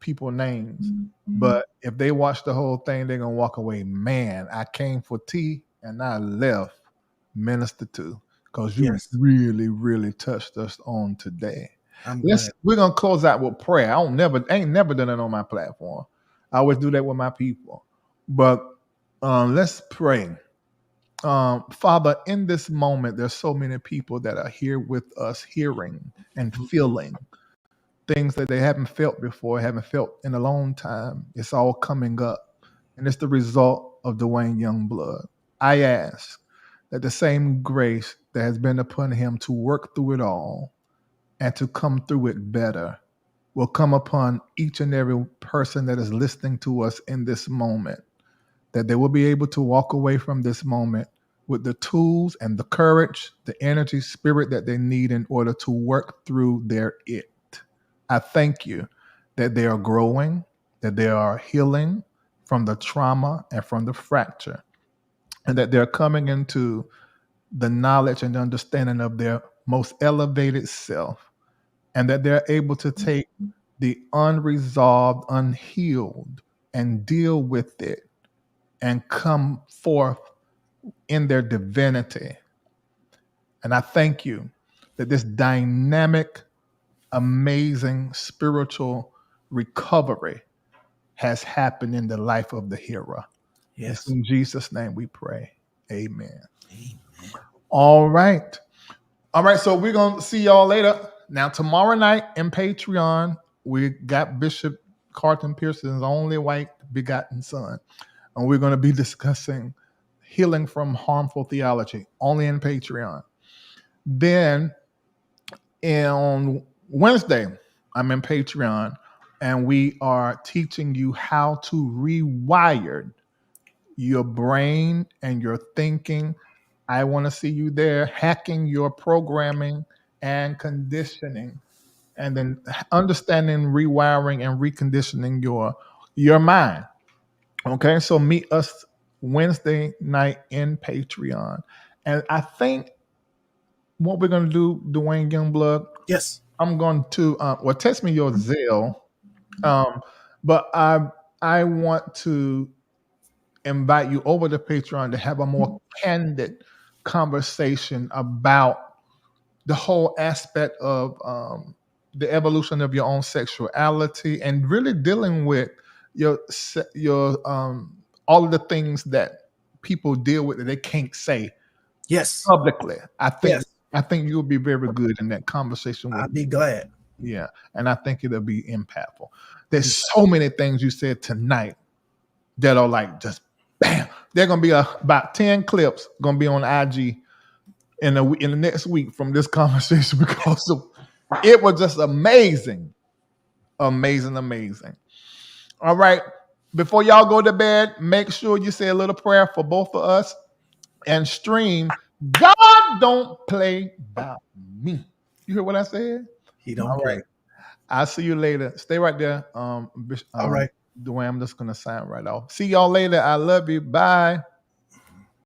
people names. But if they watch the whole thing, they're going to walk away. Man, I came for tea and I left minister to, because you really, really touched us on today. We're going to close out with prayer. I ain't never done it on my platform. I always do that with my people. But let's pray. Father, in this moment, there's so many people that are here with us, hearing and feeling things that they haven't felt before, haven't felt in a long time. It's all coming up, and it's the result of Duane Youngblood. I ask that the same grace that has been upon him to work through it all and to come through it better will come upon each and every person that is listening to us in this moment, that they will be able to walk away from this moment with the tools and the courage, the energy, spirit that they need in order to work through their it. I thank you that they are growing, that they are healing from the trauma and from the fracture, and that they're coming into the knowledge and understanding of their most elevated self, and that they're able to take the unresolved, unhealed, and deal with it and come forth in their divinity. And I thank you that this dynamic, amazing spiritual recovery has happened in the life of the hero. It's Yes. in Jesus' name we pray. Amen. All right. All right. So we're going to see y'all later. Now, tomorrow night in Patreon, we got Bishop Carlton Pearson's only white begotten son. And we're going to be discussing healing from harmful theology only in Patreon. Then on Wednesday, I'm in Patreon, and we are teaching you how to rewire your brain and your thinking. I want to see you there hacking your programming and conditioning, and then understanding, rewiring, and reconditioning your mind. Okay, so meet us Wednesday night in Patreon. And I think what we're going to do, Duane Youngblood, Yes. I'm going to, text me your Zelle. But I want to invite you over to Patreon to have a more candid conversation about the whole aspect of the evolution of your own sexuality, and really dealing with your all of the things that people deal with that they can't say Yes. publicly. I Yes. think you'll be very good in that conversation with I'd be glad. Yeah, and I think it'll be impactful. There's so many things you said tonight that are like just bam. They're gonna be about 10 clips gonna be on IG in the next week from this conversation because it was just amazing. Amazing. All right. Before y'all go to bed, make sure you say a little prayer for both of us and stream. God don't play about me. You hear what I said? He don't All play. right. I'll see you later. Stay right there. All right. Duane, I'm just gonna sign right off. See y'all later. I love you. Bye.